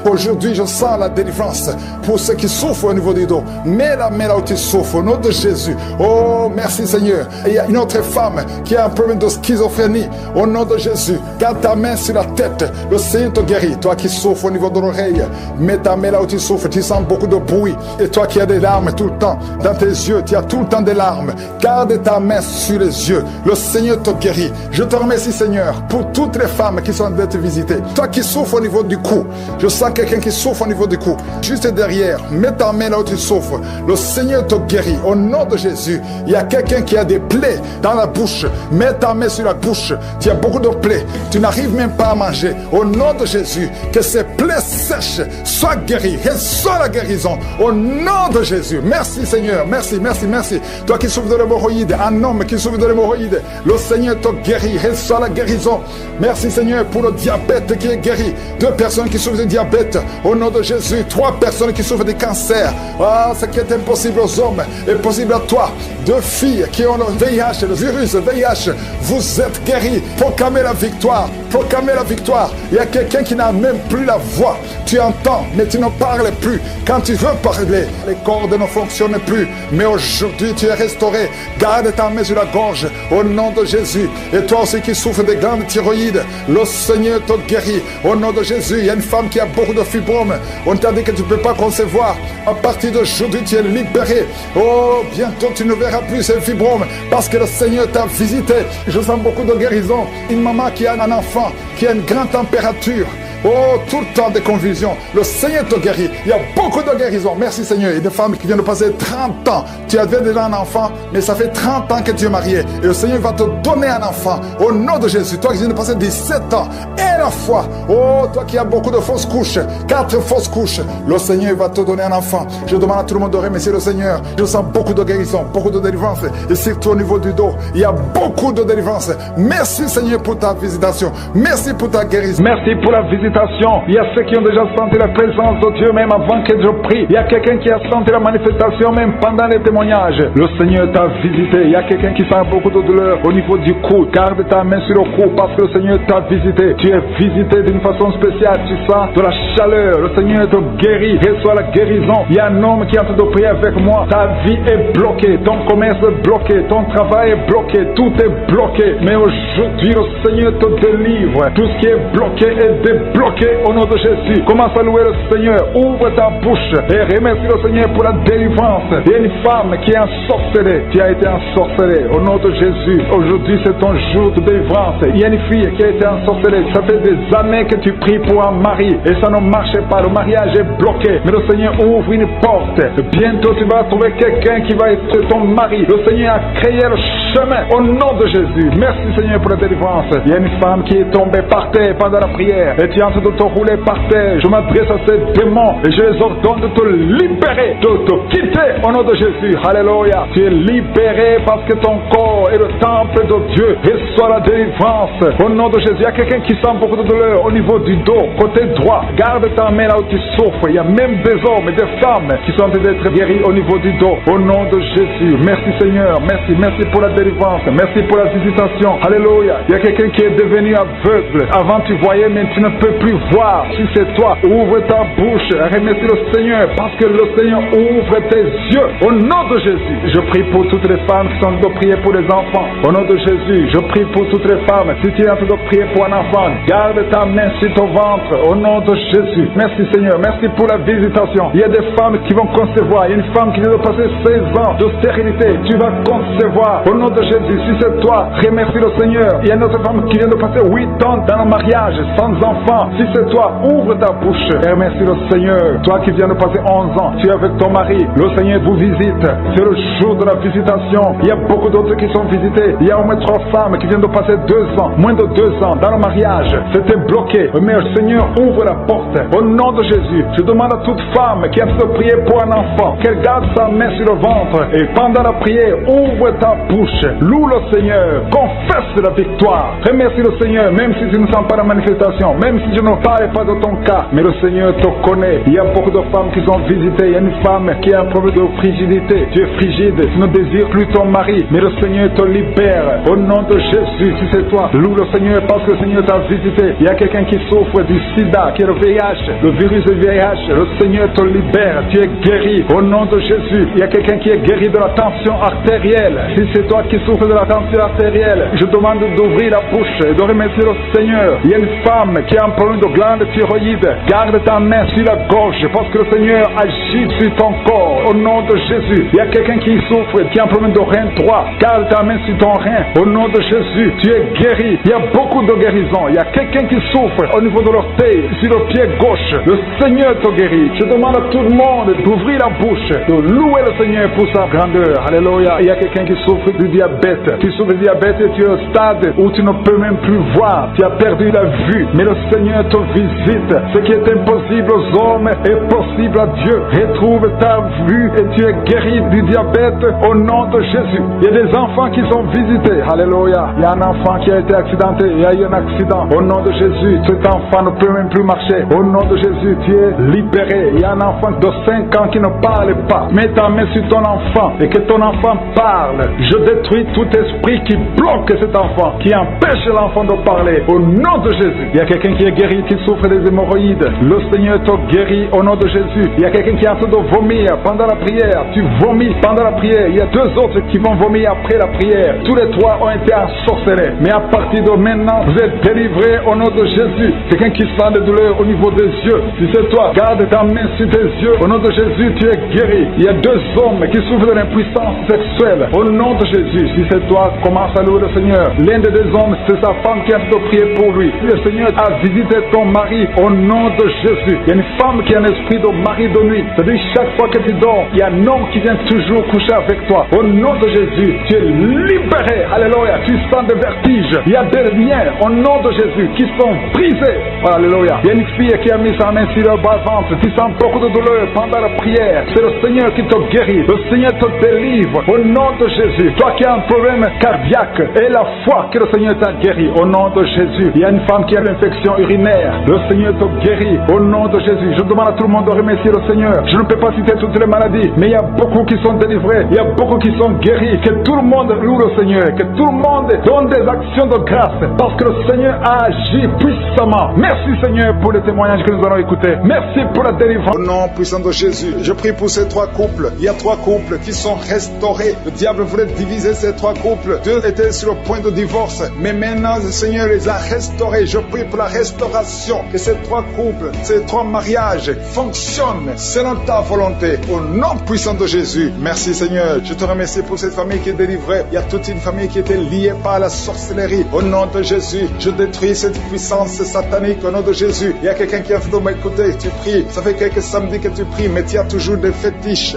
Aujourd'hui, je sens la délivrance pour ceux qui souffrent au niveau du dos. Mets la main là où tu souffres, au nom de Jésus. Oh, merci Seigneur. Et il y a une autre femme qui a un problème de schizophrénie. Au nom de Jésus, garde ta main sur la tête. Le Seigneur te guérit. Toi qui souffres au niveau de l'oreille, mets ta main là où tu souffres. Tu sens beaucoup de bruit. Et toi qui as des larmes tout le temps, dans tes yeux, tu as tout le temps des larmes. Garde ta main sur les yeux. Le Seigneur te guérit. Je te remercie Seigneur pour toutes les femmes qui sont en train de te visiter. Toi qui souffres au niveau du cou, je sens quelqu'un qui souffre au niveau du cou, juste derrière, mets ta main là où tu souffres. Le Seigneur te guérit. Au nom de Jésus, il y a quelqu'un qui a des plaies dans la bouche. Mets ta main sur la bouche. Tu as beaucoup de plaies. Tu n'arrives même pas à manger. Au nom de Jésus, que ces plaies sèches soient guéries. Reçois la guérison. Au nom de Jésus. Merci Seigneur. Merci, merci, merci. Toi qui souffres de l'hémorroïde, un homme qui souffre de l'hémorroïde, le Seigneur te guérit. Reçois la guérison. Merci Seigneur pour le diabète qui est guéri. 2 personnes qui souffrent de diabète. Au nom de Jésus, 3 personnes qui souffrent de cancer. Ah, ce qui est impossible aux hommes est possible à toi. 2 filles qui ont le VIH, le virus VIH. Vous êtes guéris. Proclamez la victoire. Proclamez la victoire. Il y a quelqu'un qui n'a même plus la voix. Tu entends, mais tu ne parles plus. Quand tu veux parler, les cordes ne fonctionnent plus. Mais aujourd'hui, tu es restauré. Garde ta main sur la gorge. Au nom de Jésus. Et toi aussi qui souffres de glandes thyroïdes, le Seigneur te guérit. Au nom de Jésus, il y a une femme qui a beaucoup de fibromes. On t'a dit que tu ne peux pas concevoir. À partir d'aujourd'hui, tu es libéré. Oh, bientôt tu ne verras plus ces fibromes parce que le Seigneur t'a visité. Je sens beaucoup de guérison. Une maman qui a un enfant qui a une grande température. Oh, tout le temps de confusion. Le Seigneur te guérit. Il y a beaucoup de guérison. Merci Seigneur. Il y a des femmes qui viennent de passer 30 ans. Tu avais déjà un enfant, mais ça fait 30 ans que tu es marié. Et le Seigneur va te donner un enfant. Au nom de Jésus. Toi qui viens de passer 17 ans. Et la foi. Oh, toi qui as beaucoup de fausses couches. 4 fausses couches. Le Seigneur va te donner un enfant. Je demande à tout le monde de remercier le Seigneur. Je sens beaucoup de guérison, beaucoup de délivrance. Et surtout au niveau du dos, il y a beaucoup de délivrance. Merci Seigneur pour ta visitation. Merci pour ta guérison. Merci pour la visitation visitation. Il y a ceux qui ont déjà senti la présence de Dieu même avant que je prie. Il y a quelqu'un qui a senti la manifestation même pendant les témoignages. Le Seigneur t'a visité. Il y a quelqu'un qui sent beaucoup de douleur au niveau du cou. Garde ta main sur le cou parce que le Seigneur t'a visité. Tu es visité d'une façon spéciale. Tu sens de la chaleur. Le Seigneur te guérit. Reçois la guérison. Il y a un homme qui est en train de prier avec moi. Ta vie est bloquée. Ton commerce est bloqué. Ton travail est bloqué. Tout est bloqué. Mais aujourd'hui, le Seigneur te délivre. Tout ce qui est bloqué est débloqué au nom de Jésus. Commence à louer le Seigneur. Ouvre ta bouche et remercie le Seigneur pour la délivrance. Il y a une femme qui est ensorcelée. Tu as été ensorcelée au nom de Jésus. Aujourd'hui, c'est ton jour de délivrance. Il y a une fille qui a été ensorcelée. Ça fait des années que tu pries pour un mari et ça ne marchait pas. Le mariage est bloqué. Mais le Seigneur ouvre une porte. Bientôt, tu vas trouver quelqu'un qui va être ton mari. Le Seigneur a créé le chemin au nom de Jésus. Merci Seigneur pour la délivrance. Il y a une femme qui est tombée par terre pendant la prière et tu es en train de te rouler par terre. Je m'adresse à ces démons et je les ordonne de te libérer, de te quitter au nom de Jésus. Alléluia. Tu es libéré parce que ton corps est le temple de Dieu. Reçois la délivrance au nom de Jésus. Il y a quelqu'un qui sent beaucoup de douleur au niveau du dos, côté droit. Garde ta main là où tu souffres. Il y a même des hommes et des femmes qui sont en train d'être guéris au niveau du dos. Au nom de Jésus. Merci Seigneur. Merci. Merci pour la délivrance. Merci pour la visitation. Alléluia. Il y a quelqu'un qui est devenu aveugle. Avant tu voyais, mais tu ne peux plus voir. Si c'est toi, ouvre ta bouche. Remercie le Seigneur parce que le Seigneur ouvre tes yeux. Au nom de Jésus. Je prie pour toutes les femmes qui sont en train de prier pour les enfants. Au nom de Jésus. Je prie pour toutes les femmes. Si tu es en train de prier pour un enfant, garde ta main sur ton ventre. Au nom de Jésus. Merci Seigneur. Merci pour la visitation. Il y a des femmes qui vont concevoir. Il y a une femme qui vient de passer 16 ans de stérilité. Tu vas concevoir. Au nom de Jésus. Si c'est toi, remercie le Seigneur. Il y a une autre femme qui vient de passer 8 ans dans le mariage, sans enfant. Si c'est toi, ouvre ta bouche et remercie le Seigneur. Toi qui viens de passer 11 ans, tu es avec ton mari. Le Seigneur vous visite. C'est le jour de la visitation. Il y a beaucoup d'autres qui sont visités. Il y a au moins 3 femmes qui viennent de passer 2 ans, moins de 2 ans dans le mariage. C'était bloqué. Mais le Seigneur ouvre la porte. Au nom de Jésus, je demande à toute femme qui a de prier pour un enfant qu'elle garde sa main sur le ventre et pendant la prière, ouvre ta bouche. Loue le Seigneur. Confesse la victoire. Remercie le Seigneur, même si tu ne sens pas la manifestation, même si je ne parle pas de ton cas, mais le Seigneur te connaît. Il y a beaucoup de femmes qui sont visitées. Il y a une femme qui a un problème de frigidité. Tu es frigide, tu ne désires plus ton mari, mais le Seigneur te libère. Au nom de Jésus, si c'est toi, loue le Seigneur parce que le Seigneur t'a visité. Il y a quelqu'un qui souffre du sida, qui est le VIH, le virus du VIH. Le Seigneur te libère. Tu es guéri. Au nom de Jésus, il y a quelqu'un qui est guéri de la tension artérielle. Si c'est toi qui souffres de la tension artérielle, je demande d'ouvrir la bouche et de remercier le Seigneur. Il y a une femme qui a un problème de glande thyroïde. Garde ta main sur la gorge parce que le Seigneur agit sur ton corps. Au nom de Jésus, il y a quelqu'un qui souffre, qui a un problème de rein droit. Garde ta main sur ton rein. Au nom de Jésus, tu es guéri. Il y a beaucoup de guérison. Il y a quelqu'un qui souffre au niveau de l'orteil, sur le pied gauche. Le Seigneur te guérit. Je demande à tout le monde d'ouvrir la bouche, de louer le Seigneur pour sa grandeur. Alléluia. Il y a quelqu'un qui souffre du diabète. Tu souffres du diabète et tu es au stade où tu ne peux même plus voir. Tu as perdu la vue. Mais le Seigneur te visite. Ce qui est impossible aux hommes est possible à Dieu. Retrouve ta vue et tu es guéri du diabète au nom de Jésus. Il y a des enfants qui sont visités. Alléluia. Il y a un enfant qui a été accidenté. Il y a eu un accident. Au nom de Jésus, cet enfant ne peut même plus marcher. Au nom de Jésus, tu es libéré. Il y a un enfant de 5 ans qui ne parle pas. Mets ta main sur ton enfant et que ton enfant parle. Je détruis tout esprit qui bloque cet enfant, qui empêche l'enfant de parler. Au nom de Jésus. Il y a quelqu'un qui est guéri, qui souffre des hémorroïdes. Le Seigneur te guérit au nom de Jésus. Il y a quelqu'un qui est en train de vomir pendant la prière. Tu vomis pendant la prière. Il y a 2 autres qui vont vomir après la prière. Tous les 3 ont été ensorcelés. Mais à partir de maintenant, vous êtes délivrés au nom de Jésus. Quelqu'un qui sent des douleurs au niveau des yeux. Si c'est toi, garde ta main sur tes yeux. Au nom de Jésus, tu es guéri. Il y a 2 hommes qui souffrent de l'impuissance sexuelle. Au nom de Jésus, si c'est toi, commence à louer le Seigneur. L'un des 2 hommes, c'est sa femme qui a de prier pour lui. Si le Seigneur a visité ton mari, au nom de Jésus. Il y a une femme qui a un esprit de mari de nuit. C'est-à-dire, chaque fois que tu dors, il y a un homme qui vient toujours coucher avec toi. Au nom de Jésus, tu es libéré. Alléluia. Tu sens des vertiges. Il y a des liens, au nom de Jésus, qui sont brisés. Alléluia. Il y a une fille qui a mis sa main sur le bas-ventre. Tu sens beaucoup de douleur pendant la prière. C'est le Seigneur qui te guérit. Le Seigneur te délivre. Au nom de Jésus. Toi qui as un problème cardiaque, et la foi que le Seigneur t'a guéri. Au nom de Jésus. Il y a une femme qui a l'infection urinaire. Le Seigneur te guérit. Au nom de Jésus. Je demande à tout le monde de remercier le Seigneur. Je ne peux pas citer toutes les maladies, mais il y a beaucoup qui sont délivrés. Il y a beaucoup qui sont guéris. Que tout le monde loue le Seigneur. Que tout le monde donne des actions de grâce. Parce que le Seigneur a agi puissamment. Merci Seigneur pour les témoignages que nous allons écouter. Merci pour la délivrance. Au nom puissant de Jésus, je prie pour ces 3 couples. Il y a 3 couples qui sont restaurés. Le diable voulait diviser ces 3 couples. 2 étaient sur le point de divorce. Mais maintenant, le Seigneur les a restaurés. Je prie pour la restauration. Que ces 3 couples, ces 3 mariages fonctionnent selon ta volonté. Au nom puissant de Jésus. Merci Seigneur. Je te remercie pour cette famille qui est délivrée. Il y a toute une famille qui était liée par la sorcellerie. Au nom de Jésus, je détruis cette puissance satanique. Au nom de Jésus, il y a quelqu'un qui a fait de m'écouter. Tu pries. Ça fait quelques samedis que tu pries, mais tu as toujours des fétiches,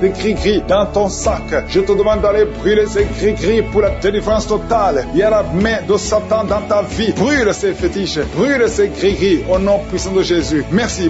des gris-gris dans ton sac. Je te demande d'aller brûler ces gris-gris pour la délivrance totale. Il y a la main de Satan dans ta vie. Brûle ces fétiches, brûle ces gris-gris au nom puissant de Jésus. Merci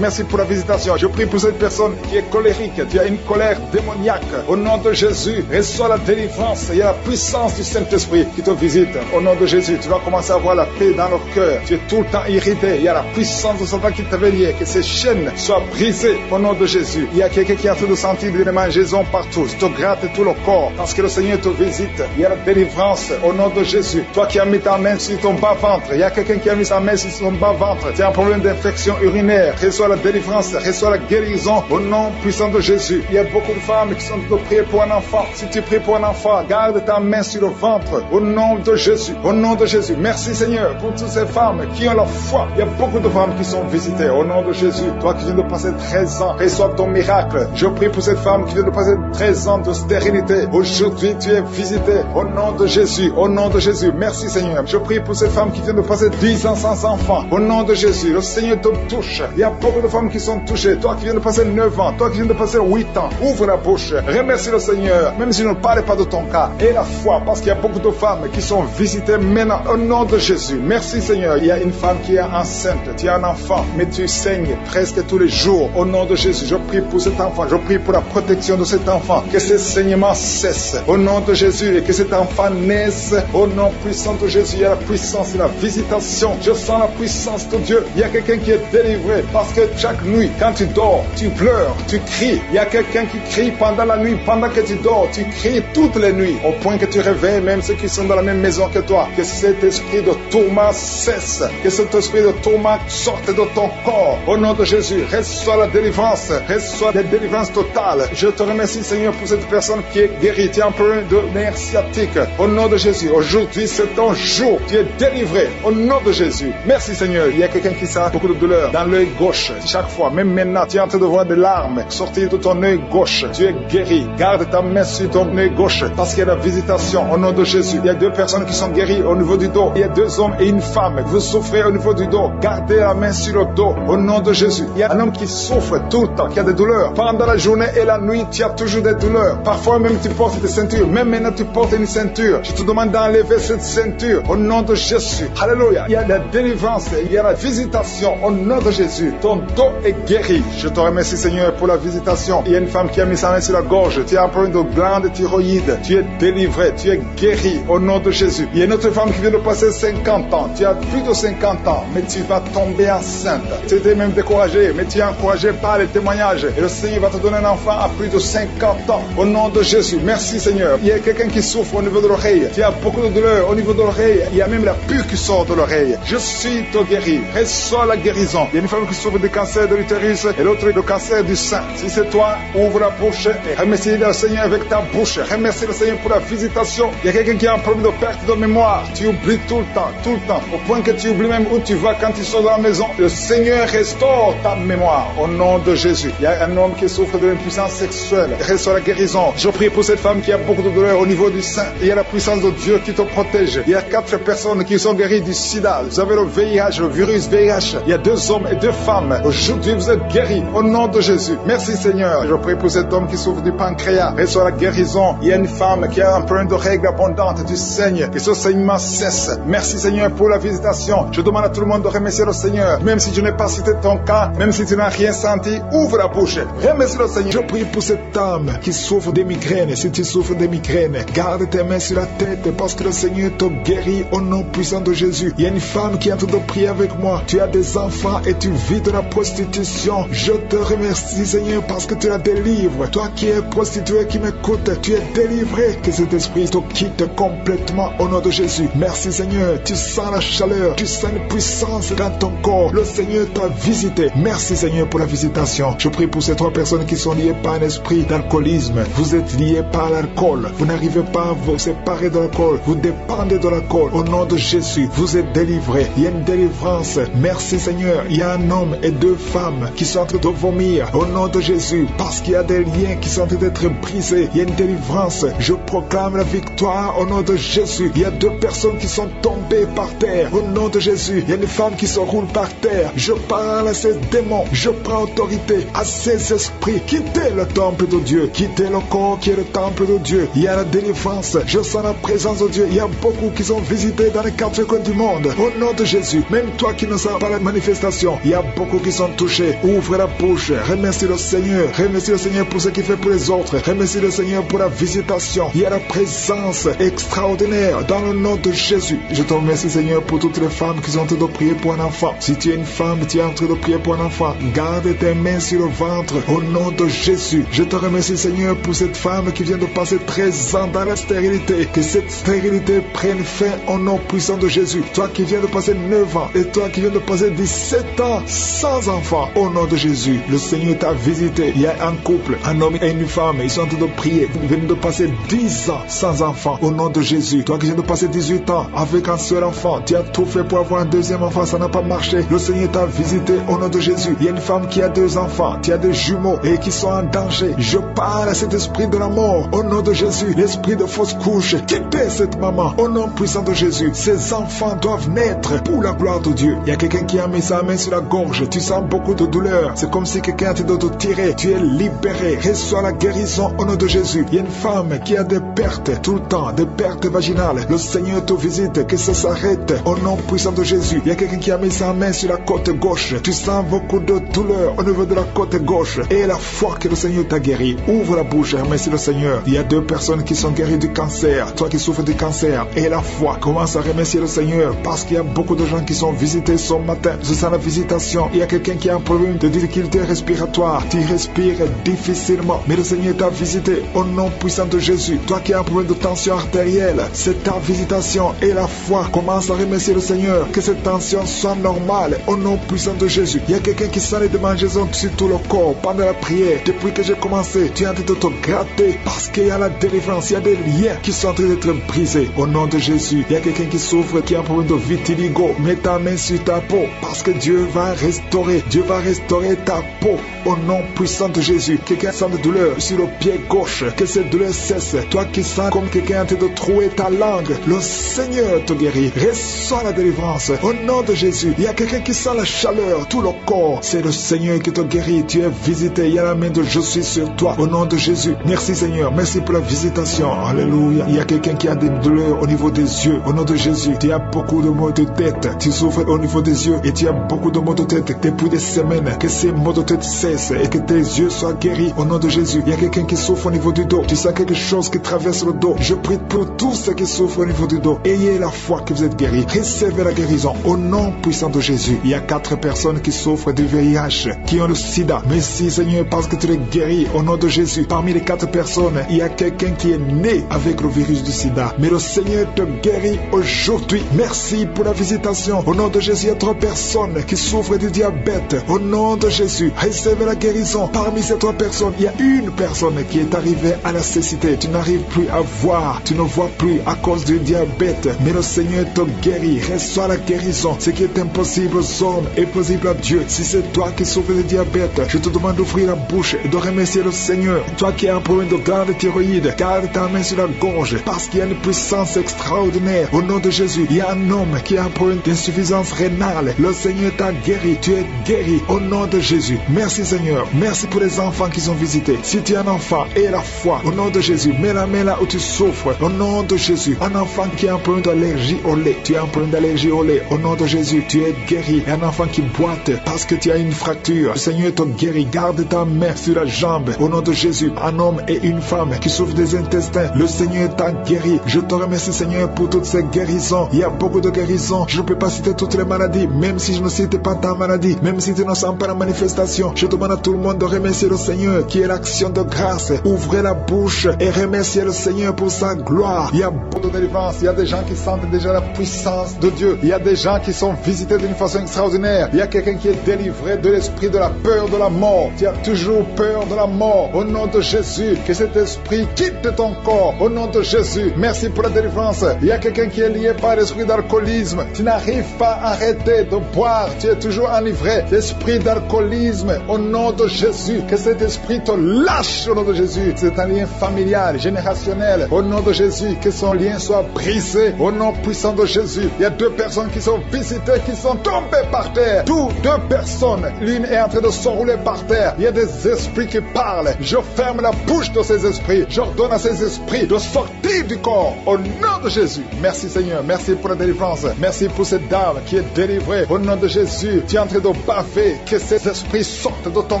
pour la visitation. Je prie pour cette personne qui est colérique. Tu as une colère démoniaque. Au nom de Jésus, reçois la délivrance. Il y a la puissance du Saint-Esprit qui te visite. Au nom de Jésus, tu vas commencer à avoir la paix dans le cœur. Tu es tout le temps irrité. Il y a la puissance de Satan qui t'avait lié. Que ces chaînes soient brisées au nom de Jésus. Il y a quelqu'un qui est en train de sentir des démangeaisons partout. Tu te grattes tout le corps parce que le Seigneur te visite. Il y a la délivrance au nom de Jésus. Toi qui as mis ta main sur ton bas-ventre, il y a quelqu'un qui a mis sa main sur son bas-ventre. Tu as un problème d'infection urinaire. Reçois la délivrance, reçois la guérison au nom puissant de Jésus. Il y a beaucoup de femmes qui sont en train de prier pour un enfant. Si tu pries pour un enfant, garde ta main sur le ventre au nom de Jésus. Au nom de Jésus. Merci Seigneur pour toutes ces femmes qui ont la foi. Il y a beaucoup de femmes qui sont visitées au nom de Jésus. Toi qui viens de passer 13 ans, reçois ton miracle. Je prie pour cette femme qui vient de passer 13 ans de stérilité. Aujourd'hui, tu es visité au nom de Jésus. Au nom de Jésus. Merci Seigneur. Je prie pour cette femme qui vient de passer 10 ans sans enfant. Au nom de Jésus. Le Seigneur te touche. Il y a beaucoup de femmes qui sont touchées. Toi qui viens de passer 9 ans. Toi qui viens de passer 8 ans. Ouvre la bouche. Remercie le Seigneur. Même si je ne parle pas de ton cas. Et la foi. Parce qu'il y a beaucoup de femmes qui sont visitées maintenant. Au nom de Jésus. Merci Seigneur. Il y a une femme qui est enceinte. Tu as un enfant. Mais tu saignes presque tous les jours. Au nom de Jésus. Je prie pour cet enfant. Je prie pour la protection de cet enfant. Que ces saignements cessent. Au nom de Jésus. Et que cet enfant naisse. Au nom puissant de Jésus. Il y a la puissance et la visitation. Je sens la puissance de Dieu. Il y a quelqu'un qui est délivré. Parce que chaque nuit, quand tu dors, tu pleures, tu cries. Il y a quelqu'un qui crie pendant la nuit. Pendant que tu dors, tu cries toutes les nuits. Au point que tu réveilles même ceux qui sont dans la même maison que toi. Que cet esprit de tourment cesse. Que cet esprit de tourment sorte de ton corps. Au nom de Jésus, reçois la délivrance. Reçois la délivrance totale. Je te remercie Seigneur pour cette personne qui est guérie. Tu as un problème de nerf sciatique. Au nom de Jésus, aujourd'hui c'est ton jour. Tu es délivré. Au nom de Jésus. Merci Seigneur. Il y a quelqu'un qui sent beaucoup de douleur dans l'œil gauche. Chaque fois, même maintenant, tu es en train de voir des larmes sortir de ton œil gauche. Tu es guéri. Garde ta main sur ton œil gauche parce qu'il y a la visitation. Au nom de Jésus, il y a 2 personnes qui sont guéries au niveau du dos. Il y a 2 hommes et une femme. Vous souffrez au niveau du dos. Gardez la main sur le dos. Au nom de Jésus. Il y a un homme qui souffre tout le temps, qui a des douleurs. Pendant la journée et la nuit, tu as toujours des douleurs. Parfois même tu portes des ceintures. Même maintenant tu portes une ceinture. Je te demande d'enlever cette ceinture. Au nom de Jésus. Alléluia. Il y a la délivrance. Il y a la visitation. Au nom de Jésus. Ton dos est guéri. Je te remercie Seigneur pour la visitation. Il y a une femme qui a mis sa main sur la gorge. Tu as un problème de glande thyroïde. Tu es délivré. Tu es guéri. Au nom de Jésus. Il y a une autre femme qui vient de passer 50 ans. Tu as plus de 50 ans. Mais tu vas tomber enceinte. Tu étais même découragé. Mais tu es encouragé par les témoignages. Et le Seigneur va te donner un enfant à plus de 50 ans. Au nom de Jésus. Merci Seigneur. Il y a quelqu'un qui souffre au niveau de l'oreille. Tu as beaucoup de douleur au niveau de l'oreille. Il y a même la pus qui sort de l'oreille. Je suis te guéri. Reçois la guérison. Il y a une femme qui souffre du cancer de l'utérus et l'autre du cancer du sein. Si c'est toi, ouvre la bouche et remercie le Seigneur avec ta bouche. Remercie le Seigneur pour la visitation. Il y a quelqu'un qui a un problème de perte de mémoire. Tu oublies tout le temps. Au point que tu oublies même où tu vas quand tu sors de la maison. Le Seigneur restaure ta mémoire. Au nom de Jésus. Il y a un homme qui souffre de l'impuissance sexuelle. Reçois la guérison. Je prie pour cette femme qui a beaucoup de douleur au niveau du sein. Il y a la puissance de Dieu qui te protège. Il y a 4 personnes qui sont guéries du sida. Vous avez le VIH, le virus VIH. Il y a 2 hommes et 2 femmes. Aujourd'hui, vous êtes guéris. au nom de Jésus. Merci Seigneur. Je prie pour cet homme qui souffre du pancréas. Reçois la guérison. Il y a une femme qui a un problème de règles abondantes. Tu saignes. Que ce saignement cesse. Merci Seigneur pour la visitation. Je demande à tout le monde de remercier le Seigneur. Même si je n'ai pas cité ton cas, même si tu n'as rien senti, ouvre la bouche. Remercie le Seigneur. Je prie pour cette âme qui souffre des migraines. Si tu souffres des migraines, garde tes mains sur la tête parce que le Seigneur te guérit au nom puissant de Jésus. Il y a une femme qui est en train de prier avec moi. Tu as des enfants et tu vis de la prostitution. Je te remercie Seigneur parce que tu la délivres. Toi qui es prostituée qui m'écoute, tu es délivré. Que cet esprit te quitte complètement au nom de Jésus. Merci Seigneur. Tu sens la chaleur, tu sens une puissance dans ton corps. Le Seigneur t'a visité. Merci Seigneur pour la visitation. Je prie pour ces 3 personnes qui sont liées par un esprit d'alcoolisme. Vous êtes liés par l'alcool. Vous n'arrivez pas à vous séparer de l'alcool. Vous dépendez de l'alcool. Au nom de Jésus, vous êtes délivrés. Il y a une délivrance. Merci Seigneur. Il y a un homme et 2 femmes qui sont en train de vomir. Au nom de Jésus, parce qu'il y a des liens qui sont en train d'être brisés. Il y a une délivrance. Je proclame la victoire au nom de Jésus. Il y a 2 personnes qui sont tombées par terre. Au nom de Jésus, il y a une femme qui se roule par terre. Je parle à ces démons. Je prends autorité à ces esprits. Quittez le temple de Dieu. Quittez le corps qui est le temple de Dieu. Il y a la délivrance. Je sens la présence de Dieu. Il y a beaucoup qui sont visités dans les 4 coins du monde. Au nom de Jésus, même toi qui ne sens pas la manifestation, il y a beaucoup qui sont touchés. Ouvre la bouche. Remercie le Seigneur. Remercie le Seigneur pour ce qu'il fait pour les autres. Remercie le Seigneur pour la visitation. Il y a la présence extraordinaire dans le nom de Jésus. Je te remercie Seigneur pour toutes les femmes qui sont en train de prier pour un enfant. Si tu es une femme, tu es en train de prier pour un enfant, garde tes mains sur le ventre au nom de Jésus. Je te remercie Seigneur pour cette femme qui vient de passer 13 ans dans la stérilité. Que cette stérilité prenne fin au nom puissant de Jésus. Toi qui viens de passer 9 ans et toi qui viens de passer 17 ans sans enfant, au nom de Jésus, le Seigneur t'a visité. Il y a un couple, un homme et une femme, ils sont en train de prier. Ils viennent de passer 10 ans sans enfant, au nom de Jésus. Toi qui viens de passer 18 ans avec un seul enfant, tu as tout fait pour avoir un deuxième enfant, ça n'a pas marché. Le Seigneur t'a visité au nom de Jésus. Il y a une femme qui a 2 enfants, tu as des jumeaux et qui sont en danger. Je parle à cet esprit de la mort au nom de Jésus. L'esprit de fausse couche, quittez cette maman au nom puissant de Jésus. Ces enfants doivent naître pour la gloire de Dieu. Il y a quelqu'un qui a mis sa main sur la gorge. Tu sens beaucoup de douleur. C'est comme si quelqu'un était de te tirer. Tu es libéré. Reçois la guérison au nom de Jésus. Il y a une femme qui a des pertes tout le temps, des pertes vaginales. Le Seigneur te visite, que ça s'arrête au nom puissant de Jésus. Il y a quelqu'un qui a mis sa main sur la côte gauche. Tu sens beaucoup de douleur au niveau de la côte gauche. Et la foi que le Seigneur t'a guéri. Ouvre la bouche et remercie le Seigneur. Il y a 2 personnes qui sont guéries du cancer. Toi qui souffres du cancer et la foi, commence à remercier le Seigneur parce qu'il y a beaucoup de gens qui sont visités ce matin. Je sens la visitation. Il y a quelqu'un qui a un problème de difficulté respiratoire. Tu respires difficilement, mais le Seigneur t'a visité au nom puissant de Jésus. Toi qui as un problème de tension artérielle, c'est ta visitation et la foi. Commence à remercier le Seigneur. Que cette tension soit normale au nom puissant de Jésus. Il y a quelqu'un qui sent les démangeaisons sur tout le corps pendant la prière. Depuis que j'ai commencé, tu es en train de te gratter parce qu'il y a la délivrance. Il y a des liens qui sont en train d'être brisés au nom de Jésus. Il y a quelqu'un qui souffre, qui a un problème de vitiligo. Mets ta main sur ta peau parce que Dieu va restaurer. Dieu va restaurer ta peau au nom puissant de Jésus. Quelqu'un sent de douleur sur le pied gauche. Que cette douleur cesse. Toi qui sens comme quelqu'un en train de trouer ta langue, le Seigneur te guérit. Reçois la délivrance au nom de Jésus. Il y a quelqu'un qui sent la chaleur, tout le corps. C'est le Seigneur qui te guérit. Tu es visité. Il y a la main de je suis sur toi au nom de Jésus. Merci Seigneur. Merci pour la visitation. Alléluia. Il y a quelqu'un qui a des douleurs au niveau des yeux. Au nom de Jésus. Tu as beaucoup de maux de tête. Tu souffres au niveau des yeux et tu as beaucoup de maux de tête depuis des semaines. Que ces maux de tête cessent et que tes yeux soient guéris au nom de Jésus. Il y a quelqu'un qui souffre au niveau du dos. Tu sens quelque chose qui traverse le dos. Je prie pour tous ceux qui souffrent au niveau du dos. Ayez la foi que vous êtes guéris. Recevez la guérison au nom puissant de Jésus. Il y a 4 personnes qui souffrent du VIH, qui ont le sida. Merci Seigneur parce que tu les guéris au nom de Jésus. Parmi les 4 personnes, il y a quelqu'un qui est né avec le virus du sida. Mais le Seigneur te guérit aujourd'hui. Merci pour la visitation. Au nom de Jésus, il y a 3 personnes qui souffrent du diabète. Au nom de Jésus, recevez la guérison. Parmi ces 3 personnes, il y a une personne qui est arrivée à la cécité. Tu n'arrives plus à voir. Tu ne vois plus à cause du diabète. Mais le Seigneur te guérit. Reçois la guérison. Ce qui est impossible aux hommes est possible à Dieu. Si c'est toi Toi qui souffres de diabète, je te demande d'ouvrir la bouche et de remercier le Seigneur. Toi qui as un problème de glande thyroïde, garde ta main sur la gorge parce qu'il y a une puissance extraordinaire. Au nom de Jésus, il y a un homme qui a un problème d'insuffisance rénale. Le Seigneur t'a guéri. Tu es guéri au nom de Jésus. Merci Seigneur. Merci pour les enfants qui sont visités. Si tu es un enfant, aie la foi. Au nom de Jésus, mets la main là où tu souffres. Au nom de Jésus, un enfant qui a un problème d'allergie au lait. Tu as un problème d'allergie au lait. Au nom de Jésus, tu es guéri. Et un enfant qui boite parce que tu as une fracture. Le Seigneur te guérit. Garde ta main sur la jambe. Au nom de Jésus, un homme et une femme qui souffrent des intestins. Le Seigneur t'a guéri. Je te remercie Seigneur pour toutes ces guérisons. Il y a beaucoup de guérisons. Je ne peux pas citer toutes les maladies, même si je ne cite pas ta maladie, même si tu ne sens pas la manifestation. Je demande à tout le monde de remercier le Seigneur qui est l'action de grâce. Ouvrez la bouche et remerciez le Seigneur pour sa gloire. Il y a beaucoup de délivrance. Il y a des gens qui sentent déjà la puissance de Dieu. Il y a des gens qui sont visités d'une façon extraordinaire. Il y a quelqu'un qui est délivré de l'esprit de la peur de la mort. Tu as toujours peur de la mort. Au nom de Jésus, que cet esprit quitte ton corps. Au nom de Jésus, merci pour la délivrance. Il y a quelqu'un qui est lié par l'esprit d'alcoolisme. Tu n'arrives pas à arrêter de boire. Tu es toujours enivré. L'esprit d'alcoolisme, au nom de Jésus, que cet esprit te lâche au nom de Jésus. C'est un lien familial, générationnel. Au nom de Jésus, que son lien soit brisé. Au nom puissant de Jésus, il y a 2 personnes qui sont visitées, qui sont tombées par terre. Toutes 2 personnes. L'une est en train de s'enrouler par terre. Il y a des esprits qui parlent. Je ferme la bouche de ces esprits. J'ordonne à ces esprits de sortir du corps. Au nom de Jésus. Merci Seigneur. Merci pour la délivrance. Merci pour cette dame qui est délivrée. Au nom de Jésus, tu es en train de baver. Que ces esprits sortent de ton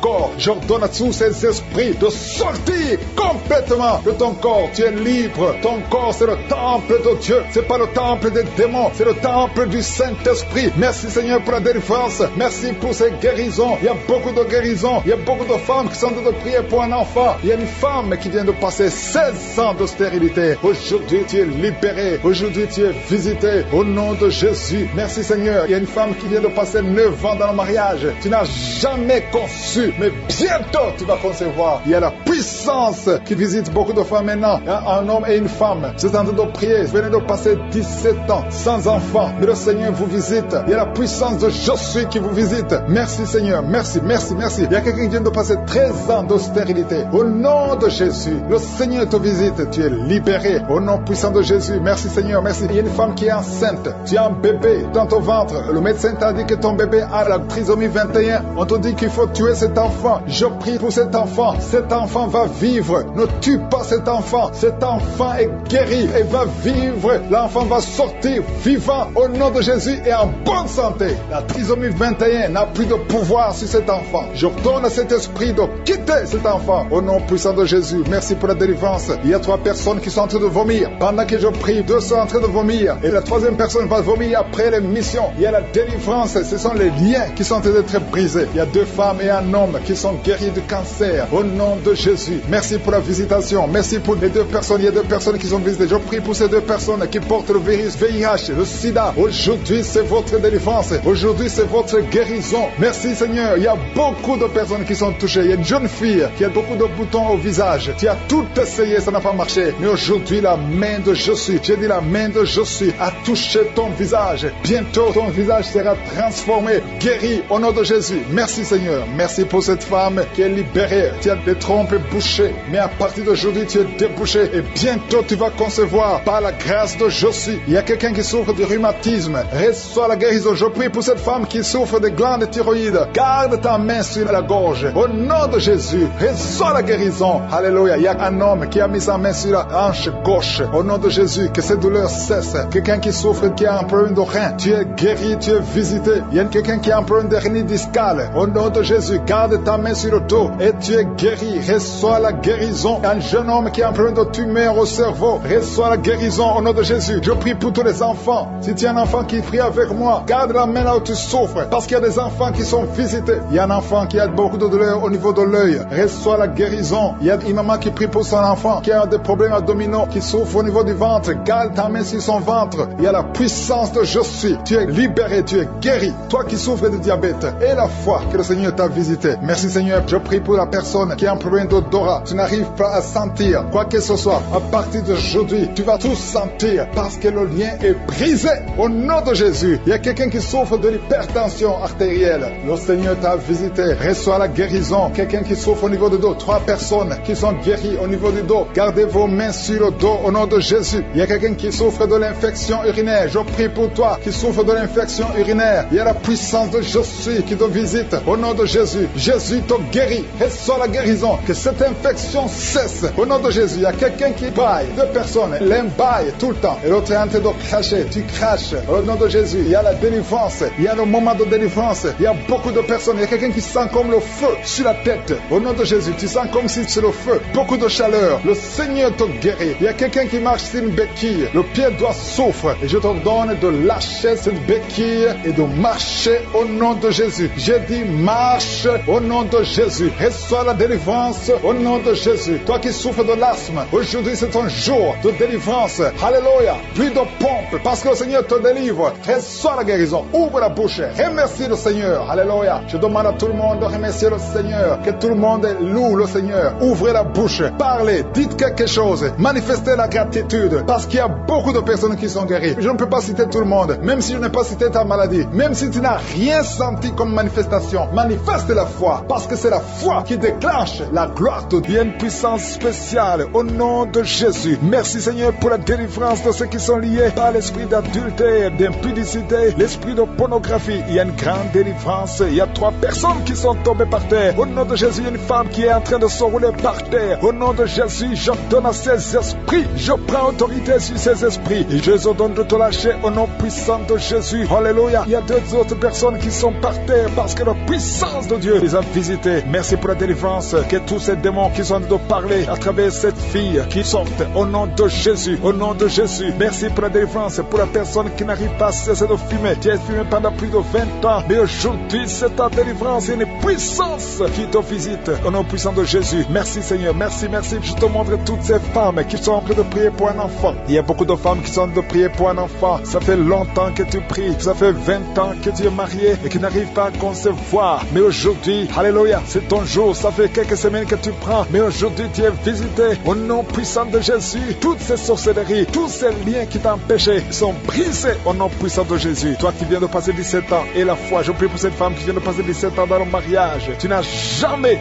corps. J'ordonne à tous ces esprits de sortir complètement de ton corps. Tu es libre. Ton corps, c'est le temple de Dieu. C'est pas le temple des démons. C'est le temple du Saint-Esprit. Merci Seigneur pour la délivrance. Merci pour ces guérisons. Il y a beaucoup de guérisons. Il y a beaucoup de femmes qui sont en train de prier pour un enfant. Il y a une femme qui vient de passer 16 ans de stérilité. Aujourd'hui, tu es libéré. Aujourd'hui, tu es visité. Au nom de Jésus. Merci Seigneur. Il y a une femme qui vient de passer 9 ans dans le mariage. Tu n'as jamais conçu, mais bientôt tu vas concevoir. Il y a la puissance qui visite beaucoup de femmes maintenant. Un homme et une femme. Vous êtes en train de prier. Vous venez de passer 17 ans sans enfant. Mais le Seigneur vous visite. Il y a la puissance de Je suis qui vous visite. Merci Seigneur. Merci, merci, merci. Il y a quelqu'un qui vient de passer 13 ans de stérilité. Au nom de Jésus, le Seigneur te visite. Tu es libéré. Au nom puissant de Jésus. Merci Seigneur. Merci. Il y a une femme qui est enceinte. Tu as un bébé dans ton ventre. Le médecin t'a dit que ton bébé a la trisomie 21. On te dit qu'il faut tuer cet enfant. Je prie pour cet enfant. Cet enfant va vivre. Ne tue pas cet enfant. Cet enfant est guéri et va vivre. L'enfant va sortir vivant au nom de Jésus et en bonne santé. La trisomie 21 n'a plus de pouvoir sur cet enfant. Je donne à cet esprit de quitter cet enfant au nom puissant de Jésus. Merci pour la délivrance. Il y a 3 personnes qui sont en train de vomir. Pendant que je prie, 2 sont en train de vomir. Et la 3e personne va vomir après l'émission. Il y a la délivrance. Ce sont les liens qui sont en train d'être brisés. Il y a 2 femmes et un homme qui sont guéris du cancer au nom de Jésus. Merci pour la visitation. Merci pour les 2 personnes. Il y a 2 personnes qui sont visitées. Je prie pour ces 2 personnes qui portent le virus VIH, le sida. Aujourd'hui, c'est votre délivrance. Aujourd'hui, c'est votre guérison. Merci Seigneur. Il y a beaucoup de personnes qui sont touchées. Il y a une jeune fille qui a beaucoup de boutons au visage. Tu as tout essayé, ça n'a pas marché. Mais aujourd'hui, la main de Je suis, j'ai dit la main de Je suis, a touché ton visage. Bientôt, ton visage sera transformé, guéri au nom de Jésus. Merci Seigneur. Merci pour cette femme qui est libérée. Tu as des trompes bouchées. Mais à partir d'aujourd'hui, tu es débouché. Et bientôt, tu vas concevoir par la grâce de Je suis. Il y a quelqu'un qui souffre de rhumatisme. Reçois la guérison. Je prie pour cette femme qui souffre de glandes thyroïdes. Garde ta main sur la gorge. Au nom de Jésus, reçois la guérison. Alléluia. Il y a un homme qui a mis sa main sur la hanche gauche. Au nom de Jésus, que ces douleurs cessent. Quelqu'un qui souffre, qui a un problème de rein. Tu es guéri, tu es visité. Il y a quelqu'un qui a un problème de hernie discale. Au nom de Jésus, garde ta main sur le dos et tu es guéri. Reçois la guérison. Un jeune homme qui a un problème de tumeur au cerveau. Reçois la guérison au nom de Jésus. Je prie pour tous les enfants. Si tu es un enfant qui prie avec moi, garde la main là où tu souffres. Parce qu'il y a des enfants qui sont visités. Il y a un enfant qui a beaucoup de douleur au niveau de l'œil. Reçois la guérison. Il y a une maman qui prie pour son enfant qui a des problèmes abdominaux, qui souffre au niveau du ventre. Garde ta main sur son ventre. Il y a la puissance de Je suis. Tu es libéré, tu es guéri. Toi qui souffres de diabète, et la foi que le Seigneur t'a visité. Merci Seigneur. Je prie pour la personne qui a un problème d'odorat. Tu n'arrives pas à sentir quoi que ce soit. À partir d'aujourd'hui, tu vas tout sentir parce que le lien est brisé au nom de Jésus. Il y a quelqu'un qui souffre de l'hypertension artérielle. Le Seigneur t'a visité. Reçois la guérison. Quelqu'un qui souffre au niveau du dos. 3 personnes qui sont guéries au niveau du dos. Gardez vos mains sur le dos au nom de Jésus. Il y a quelqu'un qui souffre de l'infection urinaire. Je prie pour toi qui souffre de l'infection urinaire. Il y a la puissance de je suis qui te visite au nom de Jésus. Jésus te guérit. Reçois la guérison. Que cette infection cesse au nom de Jésus. Il y a quelqu'un qui baille. 2 personnes. L'un baille tout le temps. Et l'autre est en train de cracher. Tu craches au nom de Jésus. Il y a la délivrance. Il y a le moment de délivrance. Il y a beaucoup de personnes. Il y a quelqu'un qui sent comme le feu sur la tête. Au nom de Jésus. Tu sens comme si c'est le feu. Beaucoup de chaleur. Le Seigneur te guérit. Il y a quelqu'un qui marche sur une béquille. Le pied droit souffre. Et je te donne de lâcher cette béquille et de marcher au nom de Jésus. J'ai dit marche au nom de Jésus. Reçois la délivrance au nom de Jésus. Toi qui souffres de l'asthme, aujourd'hui c'est ton jour de délivrance. Alléluia. Puis de pompe parce que le Seigneur te délivre. Reçois la guérison. Ouvre la bouche. Remercie le Seigneur. Alléluia. Je demande à tout le monde de remercier le Seigneur. Que tout le monde loue le Seigneur. Ouvrez la bouche. Parlez. Dites quelque chose. Manifestez la gratitude. Parce qu'il y a beaucoup de personnes qui sont guéries. Je ne peux pas citer tout le monde. Même si je n'ai pas cité ta maladie. Même si tu n'as rien senti comme manifestation. Manifeste la foi. Parce que c'est la foi qui déclenche la gloire de Dieu. Il y a une puissance spéciale au nom de Jésus. Merci Seigneur pour la délivrance de ceux qui sont liés par l'esprit d'adultère, d'impudicité, l'esprit de pornographie. Il y a une grande délivrance. Il y a 3 personnes qui sont tombées par terre. Au nom de Jésus, il y a une femme qui est en train de se rouler par terre. Au nom de Jésus, je donne à ces esprits. Je prends autorité sur ces esprits. Et je les ordonne de te lâcher au nom puissant de Jésus. Alléluia. Il y a 2 autres personnes qui sont par terre parce que la puissance de Dieu les a visités. Merci pour la délivrance. Que tous ces démons qui sont de parler à travers cette fille qui sortent au nom de Jésus. Au nom de Jésus. Merci pour la délivrance. Pour la personne qui n'arrive pas à cesser de fumer. Tu as fumé pendant plus de 20 ans. Mais aujourd'hui, c'est ta délivrance et une puissance qui te visite. Au nom puissant de Jésus. Merci Seigneur. Merci, merci. Je te montre toutes ces femmes qui sont en train de prier pour un enfant. Il y a beaucoup de femmes qui sont en train de prier pour un enfant. Ça fait longtemps que tu pries. Ça fait 20 ans que tu es marié et que tu n'arrives pas à concevoir. Mais aujourd'hui, alléluia, c'est ton jour. Ça fait quelques semaines que tu prends. Mais aujourd'hui, tu es visité. Au nom puissant de Jésus, toutes ces sorcelleries, tous ces liens qui t'empêchaient sont brisés au nom puissant de Jésus. Toi qui viens de passer 17 ans et la foi, je prie pour cette femme qui vient de passer 17 ans dans le mariage. Tu n'as jamais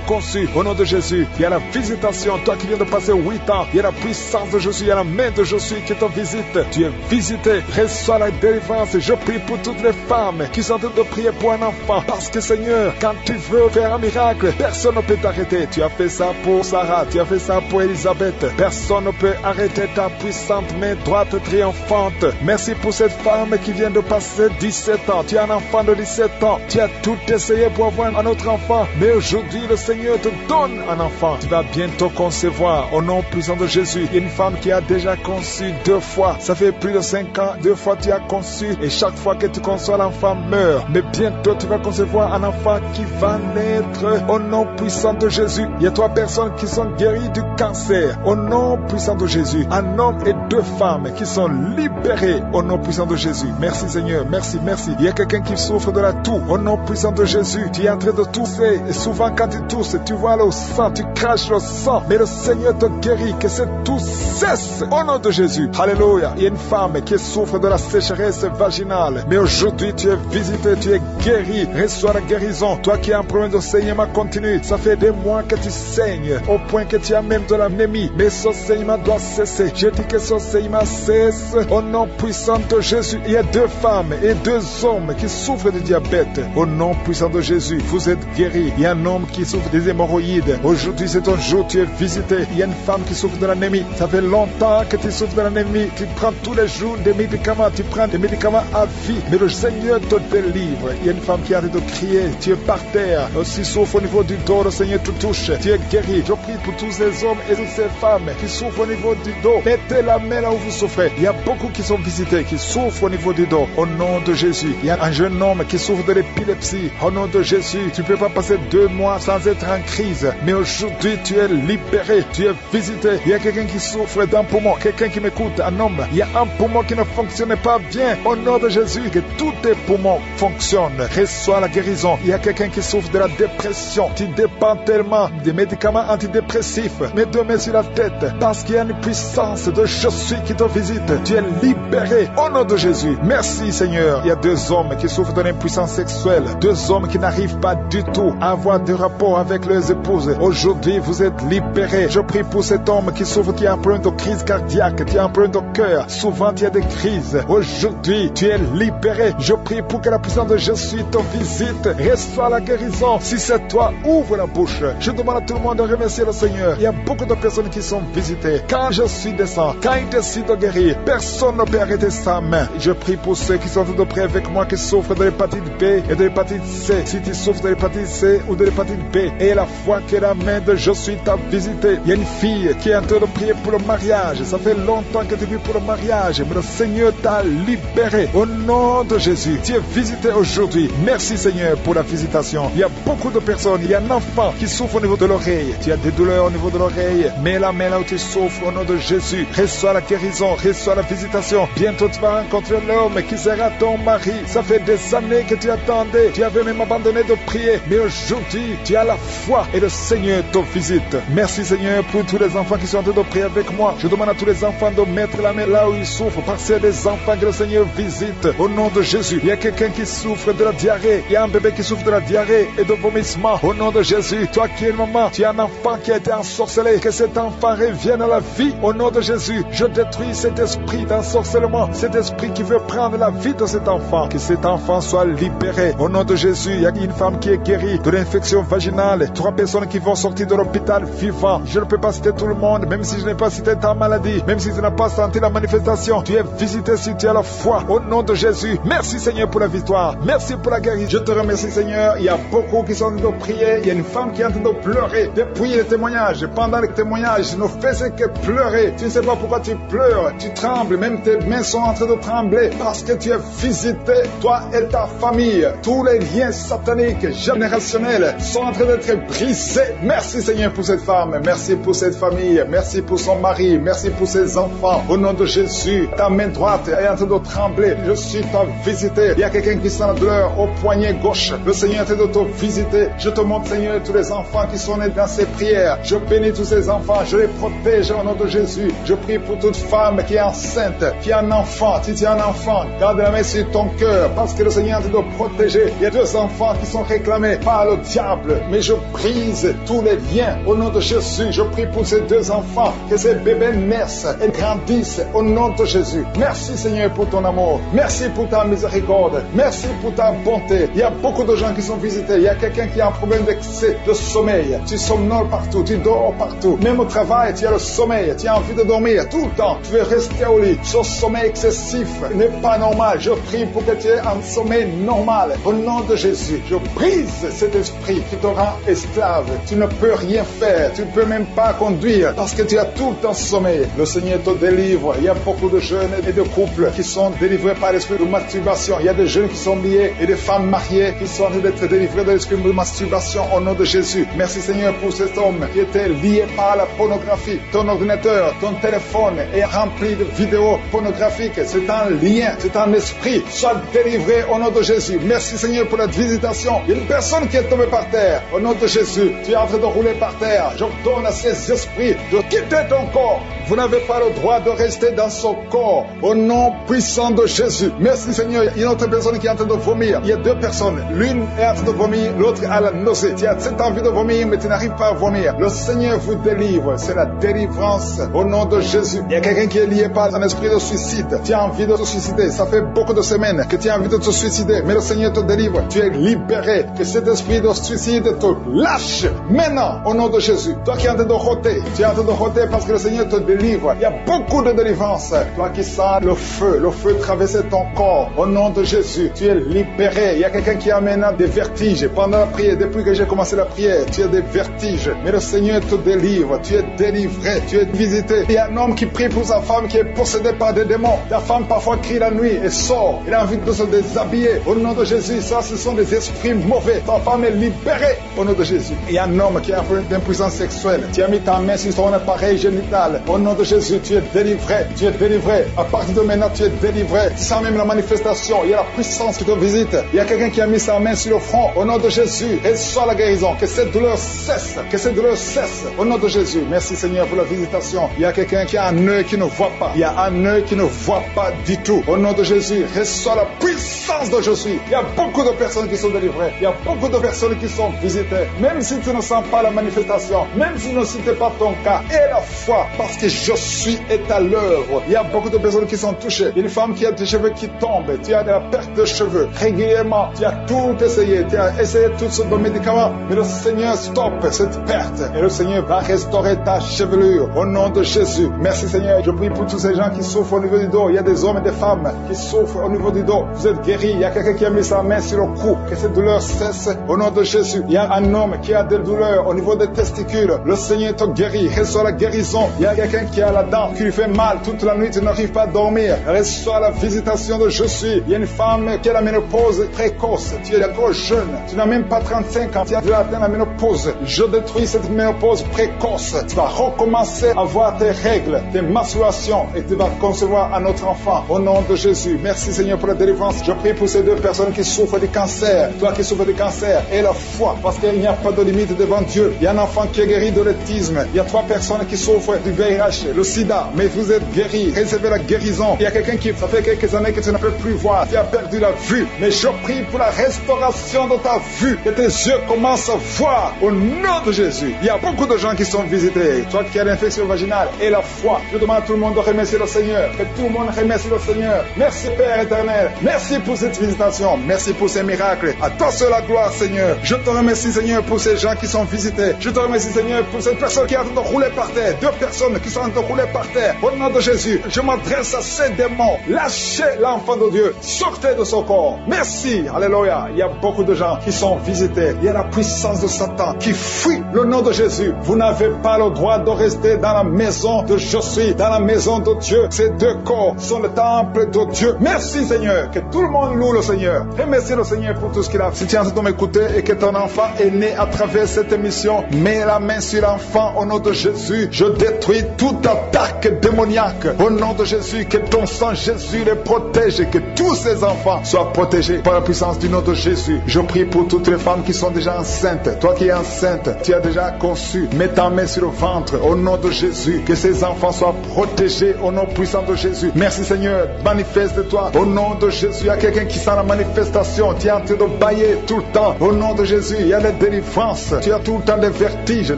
conçu. Au nom de Jésus, il y a la visitation. Toi qui viens de passer 8 ans, il y a la puissance de Jésus, il y a la main de Jésus qui te visite. Tu es visité. Reçois la délivrance. Je prie pour toutes les femmes qui sont en train de prier pour un enfant. Parce que Seigneur, quand tu veux faire un miracle, personne ne peut t'arrêter. Tu as fait ça pour Sarah, tu as fait ça pour Elisabeth. Personne ne peut arrêter ta puissante main droite triomphante. Merci pour cette femme qui vient de passer 17 ans. Tu as un enfant de 17 ans. Tu as tout essayé pour avoir un autre enfant. Mais aujourd'hui, le Seigneur te donne un enfant. Tu vas bientôt concevoir au nom puissant de Jésus. Il y a une femme qui a déjà conçu 2 fois. Ça fait plus de 5 ans. 2 fois tu as conçu. Et chaque fois que tu conçois, l'enfant meurt. Mais bientôt, tu vas concevoir un enfant qui va naître au nom puissant de Jésus. Il y a 3 personnes qui sont guéries du cancer au nom puissant de Jésus. Un homme et 2 femmes qui sont libérés au nom puissant de Jésus. Merci Seigneur, merci, merci. Il y a quelqu'un qui souffre de la toux au nom puissant de Jésus. Tu es en train de tousser et souvent quand tu tousses, tu vois le sang, tu craches le sang. Mais le Seigneur te guérit, que cette toux cesse au nom de Jésus. Alléluia. Il y a une femme qui souffre de la sécheresse vaginale. Mais aujourd'hui, tu es visité, tu es guéri. Reçois la guérison. Toi qui as un problème de saignement continu, ça fait des mois que tu saignes, au point que tu as même de l'anémie. Mais ce saignement doit cesser. Je dis que ce saignement cesse au nom puissant de Jésus. Il y a 2 femmes et 2 hommes qui souffrent de diabète. Au nom puissant de Jésus, vous êtes guéris. Il y a un homme qui souffre des hémorroïdes. Aujourd'hui, c'est ton jour, tu es visité. Il y a une femme qui souffre de l'anémie. Ça fait longtemps que tu souffres de l'anémie. Tu prends tous les jours des médicaments. Tu prends des médicaments à vie. Mais le Seigneur te délivre. Il y a une femme qui arrête de crier. Tu es par terre. Si souffre au niveau du dos, le Seigneur te touche. Tu es guéri. Je prie pour tous ces hommes et toutes ces femmes qui souffrent au niveau du dos. Mettez la main là où vous souffrez. Il y a beaucoup qui sont visités, qui souffrent au niveau du dos. Au nom de Jésus. Il y a un jeune homme qui souffre de l'épilepsie. Au nom de Jésus. Tu ne peux pas passer 2 mois sans être en crise. Mais aujourd'hui, tu es libéré. Tu es visité. Il y a quelqu'un qui souffre d'un poumon. Quelqu'un qui m'écoute, un homme. Il y a un poumon qui ne fonctionne pas bien. Au nom de Jésus, que tous tes poumons fonctionnent. Reçois la guérison. Il y a quelqu'un qui souffre de la dépression. Tu dépends tellement des médicaments antidépressifs. Mets 2 mains sur la tête. Parce qu'il y a une puissance de je suis qui te visite. Tu es libéré. Au nom de Jésus. Merci Seigneur. Il y a 2 hommes qui souffrent de l'impuissance sexuelle, 2 hommes qui n'arrivent pas du tout à avoir de rapport avec leurs épouses. Aujourd'hui, vous êtes libérés. Je prie pour cet homme qui souffre, qui emprunte aux crises cardiaques, qui emprunte au cœur. Souvent, il y a des crises. Aujourd'hui, tu es libéré. Je prie pour que la puissance de Jésus te visite. Reçois la guérison. Si c'est toi, ouvre la bouche. Je demande à tout le monde de remercier le Seigneur. Il y a beaucoup de personnes qui sont visitées. Quand je suis descend, quand il décide de guérir, personne ne peut arrêter sa main. Je prie pour ceux qui sont de près avec moi, qui souffrent de l'hépatite B et de l'hépatite C. Si tu souffres de l'hépatite C ou de l'hépatite B, et la foi que la main de Jésus t'a visité. Il y a une fille qui est en train de prier pour le mariage. Ça fait longtemps que tu pries pour le mariage, mais le Seigneur t'a libéré. Au nom de Jésus, tu es visité aujourd'hui. Merci Seigneur pour la visitation. Il y a beaucoup de personnes. Il y a un enfant qui souffre au niveau de l'oreille. Tu as des douleurs au niveau de l'oreille. Mets la main là où tu souffres au nom de Jésus. Reçois la guérison, reçois la visitation. Bientôt tu vas rencontrer l'homme qui sera ton mari. Ça fait des années que tu attendais. Tu avais même abandonné de prier. Mais aujourd'hui, tu as la foi et le Seigneur te visite. Merci Seigneur pour tous les enfants qui sont en train de prier avec moi. Je demande à tous les enfants de mettre la main là où ils souffrent. Parce qu'il y a des enfants que le Seigneur visite. Au nom de Jésus, il y a quelqu'un qui souffre de la diarrhée. Il y a un bébé qui souffre de la diarrhée et de vomissement. Au nom de Jésus, toi qui es une maman, tu as un enfant qui a été ensorcelé. Que cet enfant revienne à la vie. Au nom de Jésus, je détruis cet esprit d'ensorcellement. Cet esprit qui veut prendre la vie de cet enfant. Que cet enfant soit libéré. Au nom de Jésus, il y a une femme qui est guérie de l'infection vaginale. 3 personnes qui vont sortir de l'hôpital vivant. Je ne peux pas citer tout le monde, même si je n'ai pas cité ta maladie, même si tu n'as pas senti la manifestation. Tu es visité si tu as la foi. Au nom de Jésus, merci Seigneur pour la victoire. Merci pour la guérison. Je te remercie Seigneur. Il y a beaucoup qui sont en train de prier. Il y a une femme qui est en train de pleurer. Depuis les témoignages, pendant les témoignages, tu ne fais que pleurer. Tu ne sais pas pourquoi tu pleures. Tu trembles. Même tes mains sont en train de trembler parce que tu es visité. Toi et ta famille. Tous les liens sataniques, générationnels sont en train d'être brisés. Merci Seigneur pour cette femme. Merci pour cette famille. Merci pour son mari. Merci pour ses enfants. Au nom de Jésus, ta main droite est en train de trembler. Je suis ta visité. Il y a quelqu'un qui sent la douleur au poignet gauche. Le Seigneur est en train de te visiter. Je te montre Seigneur tous les enfants qui sont nés dans ces prières. Je bénis tous ces enfants. Je les protège au nom de Jésus. Je prie pour toute femme qui est enceinte, qui a un enfant. Si tu as un enfant, garde la main sur ton cœur parce que le Seigneur est en train de protéger. Il y a 2 enfants qui sont réclamés par le diable. Mais je brise tous les liens au nom de Jésus. Je prie pour ces 2 enfants, que ces bébés naissent et grandissent au nom de Jésus. Merci Seigneur pour ton amour. Merci pour ta miséricorde. Merci pour ta bonté. Il y a beaucoup de gens qui sont visités. Il y a quelqu'un qui a un problème d'excès de sommeil. Tu somnoles partout, tu dors partout. Même au travail, tu as le sommeil. Tu as envie de dormir tout le temps. Tu veux rester au lit. Ce sommeil excessif n'est pas normal. Je prie pour que tu aies un sommeil normal. Au nom de Jésus, je brise cet esprit qui te rend esclave. Tu ne peux rien faire. Tu ne peux même pas conduire parce que tu as tout le temps sommeil. Le Seigneur te délivre. Il y a beaucoup de jeunes et de couples qui sont délivrés par l'esprit de masturbation. Il y a des jeunes qui sont liés et des femmes mariées qui sont en train d'être délivrés de l'esprit de masturbation au nom de Jésus. Merci Seigneur pour cet homme qui était lié par la pornographie. Ton ordinateur, ton téléphone est rempli de vidéos pornographiques. C'est un lien, c'est un esprit. Sois délivré au nom de Jésus. Merci Seigneur pour la visitation. Il y a une personne qui est tombée par terre. Au nom de Jésus, tu es en train de rouler par terre. J'ordonne à ces esprits de quitter ton corps. Vous n'avez pas le droit de rester dans son corps. Au nom puissant de Jésus. Merci Seigneur. Il y a une autre personne qui est en train de vomir. Il y a 2 personnes. L'une est en train de vomir, l'autre a la nausée. Tu as cette envie de vomir, mais tu n'arrives pas à vomir. Le Seigneur vous délivre. C'est la délivrance au nom de Jésus. Il y a quelqu'un qui est lié par un esprit de suicide. Tu as envie de te suicider. Ça fait beaucoup de semaines que tu as envie de te suicider, mais le Seigneur te délivre. Tu es libéré. Que cet esprit de suicide te lâche maintenant au nom de Jésus. Toi qui es en train de rôter, tu es en train de rôter parce que le Seigneur te délivre. Il y a beaucoup de délivrance. Toi qui sens le feu traverser ton corps au nom de Jésus. Tu es libéré. Il y a quelqu'un qui a maintenant des vertiges pendant la prière. Depuis que j'ai commencé la prière, tu as des vertiges. Mais le Seigneur te délivre. Tu es délivré. Tu es visité. Il y a un homme qui prie pour sa femme qui est possédée par des démons. Ta femme parfois crie la nuit et sort. Il a envie de se déshabiller. Au nom de Jésus, ça ce sont des esprits mauvais. Ta femme est libérée au nom de Jésus. Il y a un homme qui a un problème d'impuissance sexuelle. Tu as mis ta main sur son appareil génital. Au nom de Jésus, tu es délivré. Tu es délivré. À partir de maintenant, tu es délivré. Tu sens même la manifestation. Il y a la puissance qui te visite. Il y a quelqu'un qui a mis sa main sur le front. Au nom de Jésus, reçois la guérison. Que cette douleur cesse. Que cette douleur cesse. Au nom de Jésus. Merci Seigneur pour la visitation. Il y a quelqu'un qui a un œil qui ne voit pas. Il y a un œil qui ne voit pas du tout. Au nom de Jésus, reçois la puissance de Jésus. Il y a beaucoup de personnes qui sont délivrées. Il y a beaucoup de personnes qui sont visitées. Même si tu ne sens pas la manifestation, même si tu ne cites pas ton cas, et la foi, parce que je suis est à l'œuvre. Il y a beaucoup de personnes qui sont touchées. Une femme qui a des cheveux qui tombent, tu as de la perte de cheveux régulièrement, tu as tout essayé, tu as essayé toutes sortes de médicaments, mais le Seigneur stoppe cette perte et le Seigneur va restaurer ta chevelure au nom de Jésus. Merci Seigneur. Je prie pour tous ces gens qui souffrent au niveau du dos. Il y a des hommes et des femmes qui souffrent au niveau du dos. Vous êtes guéris. Il y a quelqu'un qui a mis sa main sur le cou, que cette douleur cesse au nom de Jésus. Il y a un homme qui a des douleurs au niveau des testicules. Le Seigneur te guérit. Reçois la guérison. Il y a quelqu'un qui a la dent qui lui fait mal toute la nuit. Tu n'arrives pas à dormir. Reçois la visitation de Jésus. Il y a une femme qui a la ménopause précoce. Tu es encore jeune. Tu n'as même pas 35 ans. Tu as déjà atteint la ménopause. Je détruis cette ménopause précoce. Tu vas recommencer à voir tes règles, tes menstruations et tu vas concevoir un autre enfant au nom de Jésus. Merci Seigneur pour la délivrance. Je prie pour ces deux personnes qui souffrent du cancer. Toi qui souffres du cancer et la foi, parce qu'il n'y a pas de limite devant Dieu. Il y a un enfant qui est guéri de l'autisme. Il y a 3 personnes qui souffrent du VIH, le sida, mais vous êtes guéris. Recevez la guérison. Il y a quelqu'un qui, ça fait quelques années que tu ne peux plus voir. Tu as perdu la vue. Mais je prie pour la restauration de ta vue. Que tes yeux commencent à voir au nom de Jésus. Il y a beaucoup de gens qui sont visités. Toi qui as l'infection vaginale et la foi. Je demande à tout le monde de remercier le Seigneur. Que tout le monde remercie le Seigneur. Merci Père éternel. Merci pour cette visitation. Merci pour ces miracles. À toi seul la gloire Seigneur. Je te remercie Seigneur pour ces gens qui sont visités. Je te remercie Seigneur pour cette personne qui est en train de rouler par terre. 2 personnes qui sont en train de rouler par terre. Au nom de Jésus, je m'adresse à ces démons. Lâchez l'enfant de Dieu. Sortez de son corps. Merci. Alléluia. Il y a beaucoup de gens qui sont visités. Il y a la puissance de Satan qui fuit le nom de Jésus. Vous n'avez pas le droit de rester dans la maison de je suis, dans la maison de Dieu. Ces 2 corps sont le temple de Dieu. Merci Seigneur. Que tout le monde loue le Seigneur. Remercie le Seigneur pour tout ce qu'il a. Si tu es en train de m'écouter et que ton enfant est né à travers cette émission, mets la main sur l'enfant au nom de Jésus. Je détruis toute attaque démoniaque au nom de Jésus. Que ton sang Jésus les protège et que tous ces enfants soient protégés par la puissance du nom de Jésus. Je prie pour toutes les femmes qui sont déjà enceintes. Toi qui es enceinte, tu as déjà conçu. Mets ta main sur le ventre au nom de Jésus. Que ces enfants soient protégés au nom puissant de Jésus. Merci Seigneur. Manifeste-toi au nom de Jésus. Il y a quelqu'un qui sent la manifestation. Tu es en train de bailler tout le temps. Au nom de Jésus, il y a des délivrances. Tu as tout le temps des vertiges.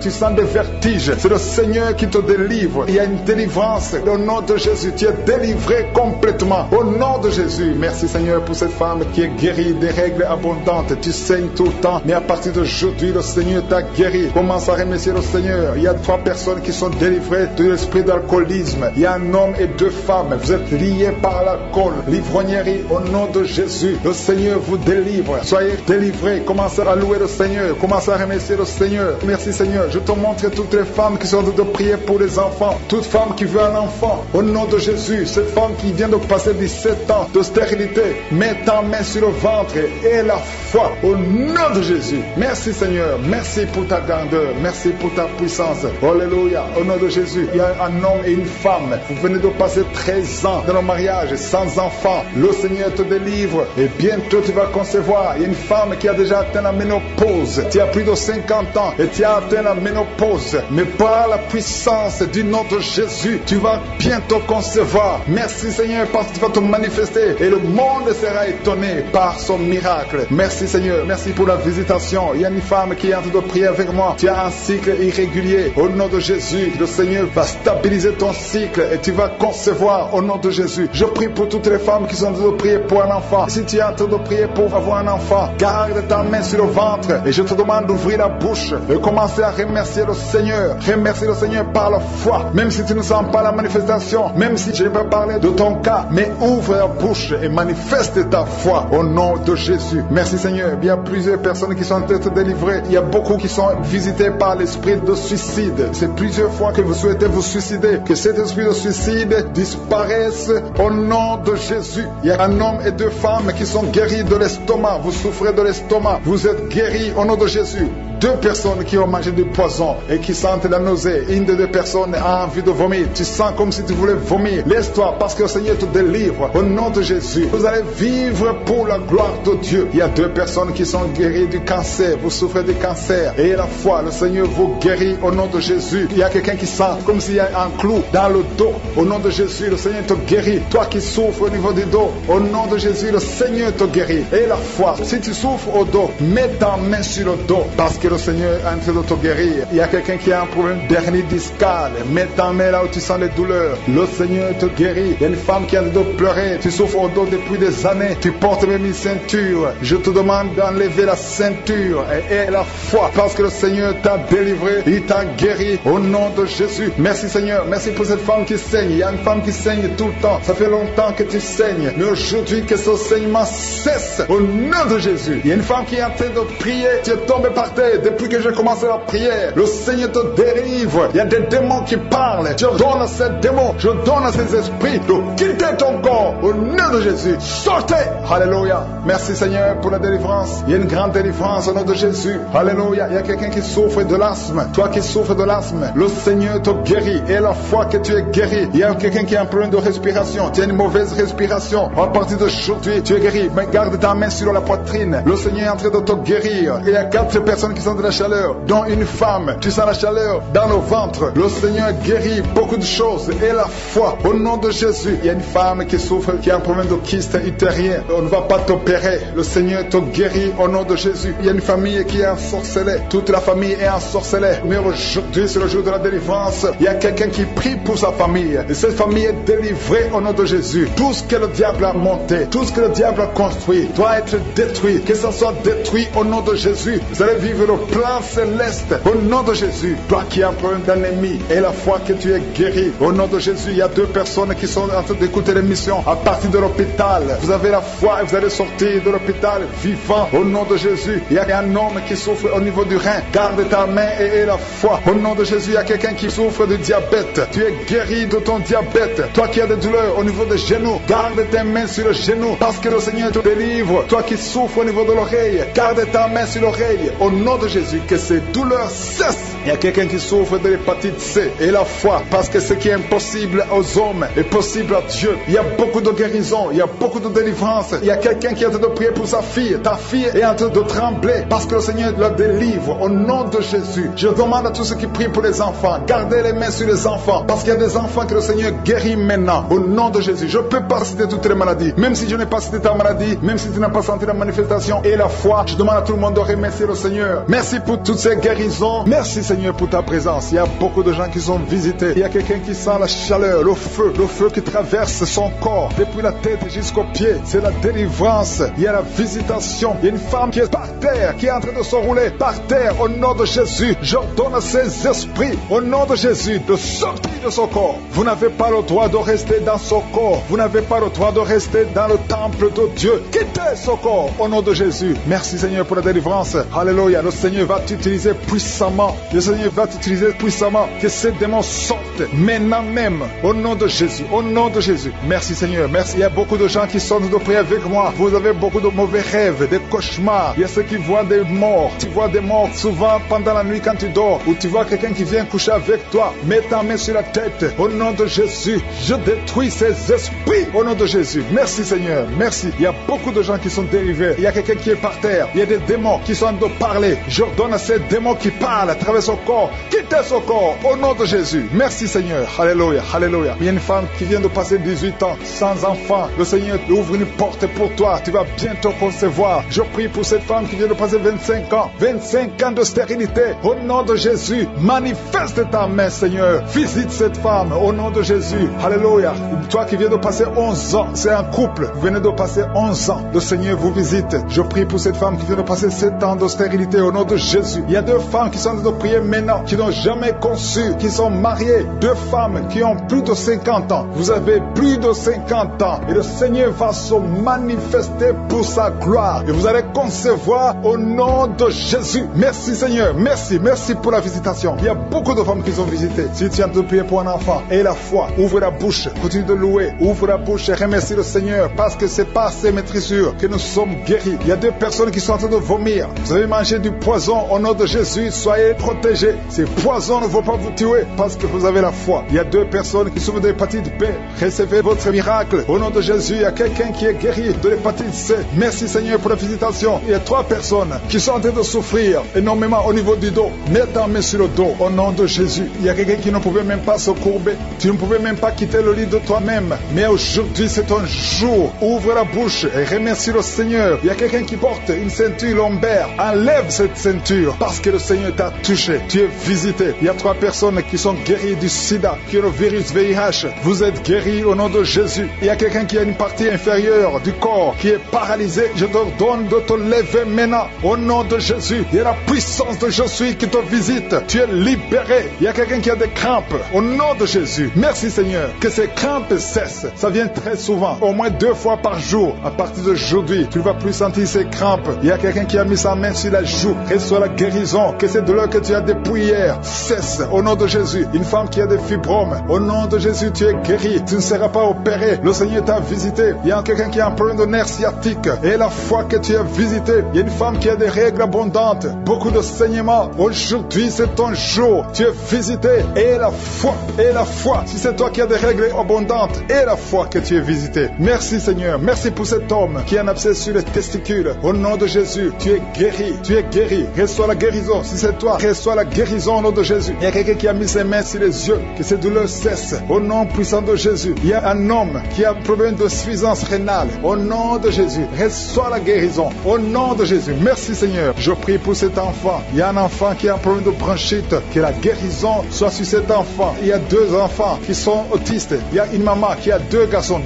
Tu sens des vertiges. C'est le Seigneur qui te délivre. Il y a une délivrance. Au nom de Jésus, tu es délivré complètement. Au nom de Jésus. Merci Seigneur pour cette femme qui est guérie des règles abondantes. Tu saignes tout le temps. Mais à partir d'aujourd'hui, le Seigneur t'a guéri. Commence à remercier le Seigneur. Il y a 3 personnes qui sont délivrées de l'esprit d'alcoolisme. Il y a un homme et 2 femmes. Vous êtes liés par l'alcool. L'ivrognerie au nom de Jésus. Le Seigneur vous délivre. Soyez délivrés. Commencez à louer le Seigneur. Commencez à remercier le Seigneur. Merci Seigneur. Je te montre toutes les femmes qui sont en train de prier pour les enfants. Toute femme qui veut un enfant. Au nom de Jésus. Cette femme qui vient de passer 17 ans de stérilité. Mets ta main sur le ventre et la foi. Au nom de Jésus. Merci Seigneur. Merci pour ta grandeur. Merci pour ta puissance. Alléluia. Au nom de Jésus. Il y a un homme et une femme. Vous venez de passer 13 ans dans le mariage sans enfant. Le Seigneur te délivre. Et bientôt tu vas concevoir. Il y a une femme qui a déjà atteint la ménopause. Tu as plus de 50 ans et tu as atteint la ménopause. Mais par la puissance du nom de Jésus, tu vas bientôt concevoir. Merci Seigneur parce que tu vas te manifester. Et le monde sera étonné par son miracle. Merci Seigneur. Merci pour la visitation. Il y a une femme qui est en train de prier avec moi. Tu as un cycle irrégulier. Au nom de Jésus, le Seigneur va stabiliser ton cycle et tu vas concevoir au nom de Jésus. Je prie pour toutes les femmes qui sont en train de prier pour un enfant. Si tu es en train de prier pour avoir un enfant, garde ta main sur le ventre et je te demande d'ouvrir la bouche et commencer à remercier le Seigneur. Remercier le Seigneur par la foi. Même si tu ne sens pas la manifestation, même si je ne vais pas parler de ton cas, mais ouvre la bouche et manifeste ta foi au nom de Jésus. Merci Seigneur. Il y a plusieurs personnes qui sont en train de délivrer. Il y a beaucoup qui sont visités par l'esprit de suicide. C'est plusieurs fois que vous souhaitez vous suicider. Que cet esprit de suicide disparaisse au nom de Jésus. Il y a un homme et 2 femmes qui sont guéris de l'estomac. Vous souffrez de l'estomac. Vous êtes guéris au nom de Jésus. 2 personnes qui ont mangé du poison et qui sentent la nausée. Une des 2 personnes a envie de vomir. Tu sens comme si tu voulais vomir. Laisse-toi parce que le Seigneur te délivre. Au nom de Jésus, vous allez vivre pour la gloire de Dieu. Il y a 2 personnes qui sont guéries du cancer. Vous souffrez du cancer. Et la foi, le Seigneur vous guérit au nom de Jésus. Il y a quelqu'un qui sent comme s'il y a un clou dans le dos. Au nom de Jésus, le Seigneur te guérit. Toi qui souffres au niveau du dos, au nom de Jésus, le Seigneur te guérit. Et la foi, si tu souffres au dos, mets ta main sur le dos parce que le Seigneur est en train de te guérir. Il y a quelqu'un qui a un problème d'hernie discale. Mets ta main là où tu sens les douleurs. Le Seigneur te guérit. Il y a une femme qui a le dos pleurer. Tu souffres au dos depuis des années. Tu portes même une ceinture. Je te demande d'enlever la ceinture et la foi parce que le Seigneur t'a délivré. Il t'a guéri au nom de Jésus. Merci Seigneur. Merci pour cette femme qui saigne. Il y a une femme qui saigne tout le temps. Ça fait longtemps que tu saignes. Mais aujourd'hui que ce saignement cesse au nom de Jésus. Il y a une femme qui est en train de prier. Tu es tombé par terre depuis que j'ai commencé la prière. Le Seigneur te délivre. Il y a des démons qui parlent. Je donne à ces démons. Je donne à ces esprits de quitter ton corps au nom de Jésus. Sortez. Alléluia. Merci Seigneur pour la délivrance. Il y a une grande délivrance au nom de Jésus. Alléluia. Il y a quelqu'un qui souffre de l'asthme. Toi qui souffres de l'asthme, le Seigneur te guérit. Et la foi que tu es guéri. Il y a quelqu'un qui a un problème de respiration. Tu as une mauvaise respiration. À partir d'aujourd'hui, tu es guéri. Mais garde ta main sur la poitrine. Le Seigneur est en train de te guérir. Il y a 4 personnes qui sont de la chaleur, dont une femme. Tu sens la chaleur dans le ventre. Le Seigneur guérit beaucoup de choses. Et la foi, au nom de Jésus. Il y a une femme qui souffre, qui a un problème de kyste utérien. On ne va pas t'opérer. Le Seigneur te guérit au nom de Jésus. Il y a une famille qui est ensorcelée. Toute la famille est ensorcelée. Mais aujourd'hui, c'est le jour de la délivrance. Il y a quelqu'un qui prie pour sa famille. Et cette famille est délivrée au nom de Jésus. Tout ce que le diable a monté, tout ce que le diable a construit, doit être détruit. Que ça soit détruit au nom de Jésus. Vous allez vivre le plan céleste au nom de Jésus. Toi qui as un problème d'ennemi et la foi que tu es guéri. Au nom de Jésus, il y a 2 personnes qui sont en train d'écouter l'émission à partir de l'hôpital. Vous avez la foi et vous allez sortir de l'hôpital vivant au nom de Jésus. Il y a un homme qui souffre au niveau du rein. Garde ta main et la foi. Au nom de Jésus, il y a quelqu'un qui souffre de diabète. Tu es guéri de ton diabète. Toi qui as des douleurs au niveau des genoux, garde tes mains sur le genou parce que le Seigneur te délivre. Toi qui souffres au niveau de l'oreille, garde ta main sur l'oreille. Au nom de Jésus, que ces douleurs cessent. Il y a quelqu'un qui souffre de l'hépatite C et la foi parce que ce qui est impossible aux hommes est possible à Dieu. Il y a beaucoup de guérison, il y a beaucoup de délivrance. Il y a quelqu'un qui est en train de prier pour sa fille. Ta fille est en train de trembler parce que le Seigneur la délivre au nom de Jésus. Je demande à tous ceux qui prient pour les enfants, gardez les mains sur les enfants parce qu'il y a des enfants que le Seigneur guérit maintenant au nom de Jésus. Je ne peux pas citer toutes les maladies, même si je n'ai pas cité ta maladie, même si tu n'as pas senti la manifestation et la foi. Je demande à tout le monde de remercier le Seigneur. Merci pour toutes ces guérisons. Merci Seigneur pour ta présence. Il y a beaucoup de gens qui sont visités. Il y a quelqu'un qui sent la chaleur, le feu qui traverse son corps depuis la tête jusqu'aux pieds. C'est la délivrance. Il y a la visitation. Il y a une femme qui est par terre, qui est en train de se rouler par terre. Au nom de Jésus, j'ordonne à ces esprits, au nom de Jésus, de sortir de son corps. Vous n'avez pas le droit de rester dans son corps. Vous n'avez pas le droit de rester dans le temple de Dieu. Quittez son corps au nom de Jésus. Merci Seigneur pour la délivrance. Alléluia. Le Seigneur va t'utiliser puissamment. Le Seigneur va t'utiliser puissamment. Que ces démons sortent maintenant même au nom de Jésus. Au nom de Jésus. Merci Seigneur. Merci. Il y a beaucoup de gens qui sont de prier avec moi. Vous avez beaucoup de mauvais rêves, des cauchemars. Il y a ceux qui voient des morts. Tu vois des morts souvent pendant la nuit quand tu dors. Ou tu vois quelqu'un qui vient coucher avec toi. Mets ta main sur la tête. Au nom de Jésus. Je détruis ces esprits. Au nom de Jésus. Merci Seigneur. Merci. Il y a beaucoup de gens qui sont dérivés. Il y a quelqu'un qui est par terre. Il y a des démons qui sont en train de parler. J'ordonne à ces démons qui parlent à travers son corps. Quittez son corps. Au nom de Jésus. Merci Seigneur. Alléluia. Alléluia. Il y a une femme qui vient de passer 18 ans sans enfant. Le Seigneur ouvre une porte pour toi. Tu vas bientôt concevoir. Je prie pour cette femme qui vient de passer 25 ans. 25 ans de stérilité. Au nom de Jésus. Manifeste ta main Seigneur. Visite cette femme. Au nom de Jésus. Alléluia. Toi qui viens de passer 11 ans. C'est un couple. Vous venez de passer 11 ans. Le Seigneur vous visite. Je prie pour cette femme qui vient de passer 7 ans de stérilité. Au nom de Jésus. Il y a 2 femmes qui sont en train de prier maintenant. Qui n'ont jamais conçu. Qui sont mariées. 2 femmes qui ont plus de 50 ans. Vous avez plus de 50 ans. Et le Seigneur va se manifester pour sa gloire. Et vous allez concevoir au nom de Jésus. Merci Seigneur. Merci. Merci pour la visitation. Il y a beaucoup de femmes qui sont visitées. Si tu es en train de prier pour un enfant, et la foi, ouvre la bouche. Continue de louer. Ouvre la bouche et remercie le Seigneur. Parce que c'est par ces maîtrisures que nous sommes guéris. Il y a 2 personnes qui sont en train de vomir. Vous avez mangé du poison au nom de Jésus. Soyez protégés. Ces poisons ne vont pas vous tuer parce que vous avez la foi. Il y a 2 personnes qui souffrent de l'hépatite B. Recevez votre miracle. Au nom de Jésus, il y a quelqu'un qui est guéri de l'hépatite C. Merci Seigneur pour pour la visitation. Il y a 3 personnes qui sont en train de souffrir énormément au niveau du dos. Mets ta main sur le dos au nom de Jésus. Il y a quelqu'un qui ne pouvait même pas se courber. Tu ne pouvais même pas quitter le lit de toi-même. Mais aujourd'hui, c'est ton jour. Ouvre la bouche et remercie le Seigneur. Il y a quelqu'un qui porte une ceinture lombaire. Enlève cette ceinture parce que le Seigneur t'a touché. Tu es visité. Il y a 3 personnes qui sont guéries du sida, qui ont le virus VIH. Vous êtes guéris au nom de Jésus. Il y a quelqu'un qui a une partie inférieure du corps qui est paralysée. Je te donne de te lever maintenant au nom de Jésus. Il y a la puissance de Je suis qui te visite. Tu es libéré. Il y a quelqu'un qui a des crampes au nom de Jésus. Merci Seigneur. Que ces crampes cessent. Ça vient très souvent, au moins 2 fois par jour. À partir d'aujourd'hui, tu ne vas plus sentir ces crampes. Il y a quelqu'un qui a mis sa main sur la joue. Reçois la guérison. Que ces douleurs que tu as depuis hier cessent au nom de Jésus. Une femme qui a des fibromes, au nom de Jésus, tu es guéri. Tu ne seras pas opéré. Le Seigneur t'a visité. Il y a quelqu'un qui a un problème de nerf sciatique. Et la fois que tu as visité, il y a une femme qui a des règles abondantes. Beaucoup de saignements. Aujourd'hui, c'est ton jour. Tu es visité. Et la foi. Et la foi. Si c'est toi qui as des règles abondantes. Et la foi que tu es visité. Merci Seigneur. Merci pour cet homme qui a un abcès sur les testicules. Au nom de Jésus, tu es guéri. Tu es guéri. Reçois la guérison. Si c'est toi, reçois la guérison au nom de Jésus. Il y a quelqu'un qui a mis ses mains sur les yeux. Que ces douleurs cessent. Au nom puissant de Jésus. Il y a un homme qui a un problème de suffisance rénale. Au nom de Jésus. Reçois la guérison. Au nom de Jésus. Merci Seigneur. Je prie pour cet enfant. Il y a un enfant qui a un problème de bronchite. Que la guérison soit sur cet enfant. Il y a 2 enfants qui sont autistes. Il y a une maman qui a 2 garçons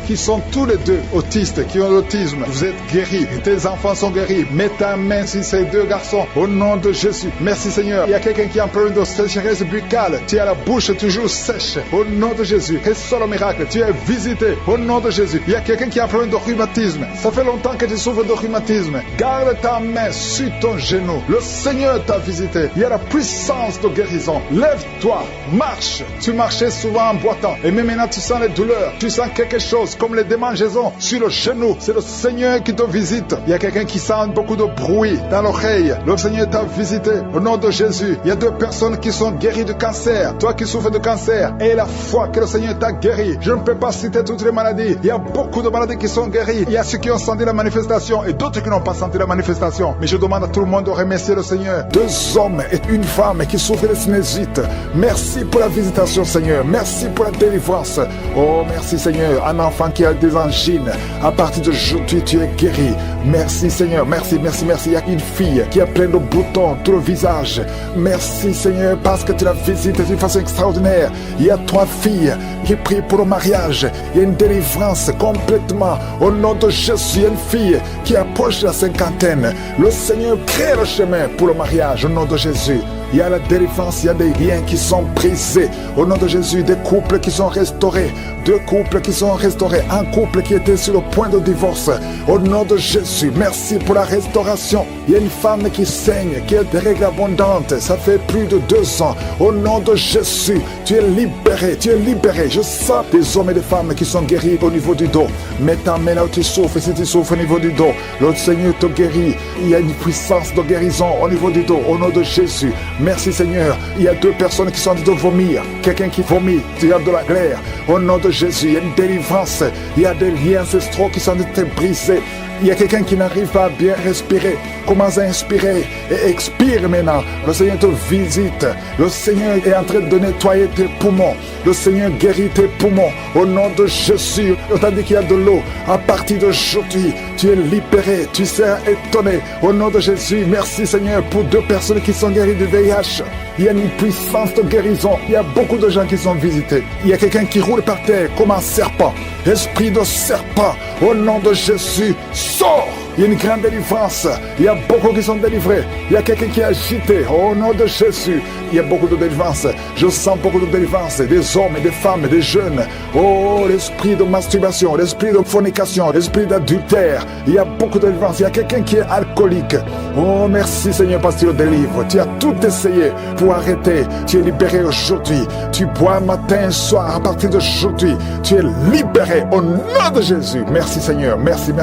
qui sont tous les 2 autistes, qui ont l'autisme. Vous êtes guéris. Tes enfants sont guéris. Mets ta main sur ces 2 garçons. Au nom de Jésus. Merci Seigneur. Il y a quelqu'un qui a un problème de sécheresse buccale. Tu as la bouche toujours sèche. Au nom de Jésus. Reçois le miracle. Tu es visité. Au nom de Jésus. Il y a quelqu'un qui a un problème de rhumatisme. Ça fait longtemps que tu souffres de rhumatisme. Garde ta main sur ton genou. Le Seigneur t'a visité. Il y a la puissance de guérison. Lève-toi. Marche. Tu marchais souvent en boitant. Et même maintenant tu sens les douleurs. Tu sens quelque chose comme les démangeaisons sur le genou. C'est le Seigneur qui te visite. Il y a quelqu'un qui sent beaucoup de bruit dans l'oreille. Le Seigneur t'a visité. Au nom de Jésus. Il y a 2 personnes qui sont guéries de cancer. Toi qui souffres de cancer. Et la foi que le Seigneur t'a guéri. Je ne peux pas citer toutes les maladies. Il y a beaucoup de maladies qui sont guéries. Il y a ceux qui ont senti la manifestation et d'autres qui n'ont pas senti la manifestation. Mais je demande à tout le monde de remercier le Seigneur. 2 hommes et une femme qui souffrent de sinusite. Merci pour la visitation Seigneur. Merci pour la délivrance. Oh merci Seigneur. Un enfant qui a des angines. À partir d'aujourd'hui tu es guéri. Merci Seigneur. Merci. Il y a une fille qui a plein de boutons tout le visage. Merci Seigneur parce que tu la visites d'une façon extraordinaire. Il y a 3 filles qui prient pour le mariage. Il y a une délivrance complètement. Au nom de Jésus, il y a une fille qui approche la cinquantaine. Le Seigneur crée le chemin pour le mariage. Au nom de Jésus. Il y a la délivrance, il y a des liens qui sont brisés. Au nom de Jésus, des couples qui sont restaurés. 2 couples qui sont restaurés. Un couple qui était sur le point de divorce. Au nom de Jésus, merci pour la restauration. Il y a une femme qui saigne, qui a des règles abondantes. Ça fait plus de 2 ans. Au nom de Jésus, tu es libéré, tu es libéré. Je sens des hommes et des femmes qui sont guéris au niveau du dos. Mets ta main là où tu souffres. Si tu souffres au niveau du dos, le Seigneur te guérit. Il y a une puissance de guérison au niveau du dos. Au nom de Jésus. Merci Seigneur. Il y a 2 personnes qui sont en train de vomir. Quelqu'un qui vomit, tu as de la glaire. Au nom de Jésus, il y a une délivrance. Il y a des liens ancestraux qui sont en train de briser. Il y a quelqu'un qui n'arrive pas à bien respirer. Commence à inspirer et expire maintenant. Le Seigneur te visite. Le Seigneur est en train de nettoyer tes poumons. Le Seigneur guérit tes poumons. Au nom de Jésus, tandis qu'il y a de l'eau, à partir d'aujourd'hui, tu es libéré. Tu seras étonné. Au nom de Jésus, merci Seigneur pour 2 personnes qui sont guéries du VIH. Il y a une puissance de guérison. Il y a beaucoup de gens qui sont visités. Il y a quelqu'un qui roule par terre comme un serpent. Esprit de serpent, au nom de Jésus, sors. Il y a une grande délivrance. Il y a beaucoup qui sont délivrés. Il y a quelqu'un qui est agité. Au nom de Jésus, il y a beaucoup de délivrance. Je sens beaucoup de délivrance. Des hommes et des femmes, des jeunes. Oh, l'esprit de masturbation, l'esprit de fornication, l'esprit d'adultère. Il y a beaucoup de délivrance. Il y a quelqu'un qui est alcoolique. Oh, merci Seigneur parce que tu le délivres. Tu as tout essayé pour arrêter. Tu es libéré aujourd'hui. Tu bois matin et soir. À partir d'aujourd'hui, tu es libéré au nom de Jésus. Merci Seigneur. Merci.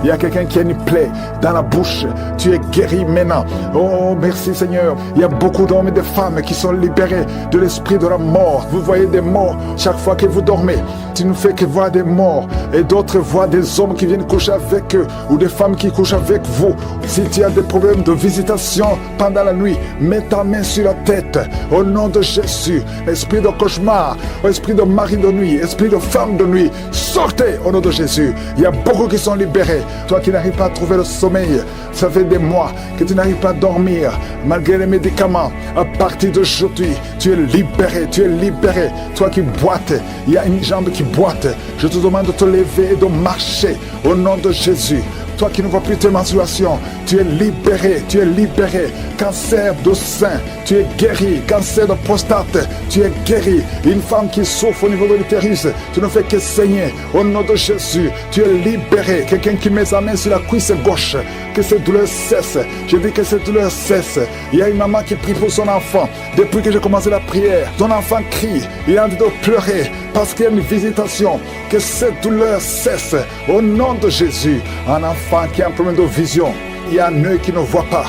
Il y a quelqu'un quelqu'un qui a une plaie dans la bouche, tu es guéri maintenant. Oh, merci Seigneur. Il y a beaucoup d'hommes et de femmes qui sont libérés de l'esprit de la mort. Vous voyez des morts chaque fois que vous dormez. Tu ne fais que voir des morts. Et d'autres voient des hommes qui viennent coucher avec eux ou des femmes qui couchent avec vous. Si tu as des problèmes de visitation pendant la nuit, mets ta main sur la tête. Au nom de Jésus, esprit de cauchemar, esprit de mari de nuit, esprit de femme de nuit, sortez au nom de Jésus. Il y a beaucoup qui sont libérés. Toi qui n'arrives pas à trouver le sommeil, ça fait des mois que tu n'arrives pas à dormir malgré les médicaments. À partir d'aujourd'hui, tu es libéré, tu es libéré. Toi qui boites, il y a une jambe qui boite. Je te demande de te lever et de marcher au nom de Jésus. Toi qui ne vois plus tes menstruations, tu es libéré, tu es libéré. Cancer de sein, tu es guéri. Cancer de prostate, tu es guéri. Une femme qui souffre au niveau de l'utérus, tu ne fais que saigner. Au nom de Jésus, tu es libéré. Quelqu'un qui met sa main sur la cuisse gauche, que cette douleur cesse. Je dis que cette douleur cesse. Il y a une maman qui prie pour son enfant. Depuis que j'ai commencé la prière, ton enfant crie, il a envie de pleurer parce qu'il y a une visitation. Que cette douleur cesse. Au nom de Jésus, un enfant qui a un problème de vision, il y a un œil qui ne voit pas.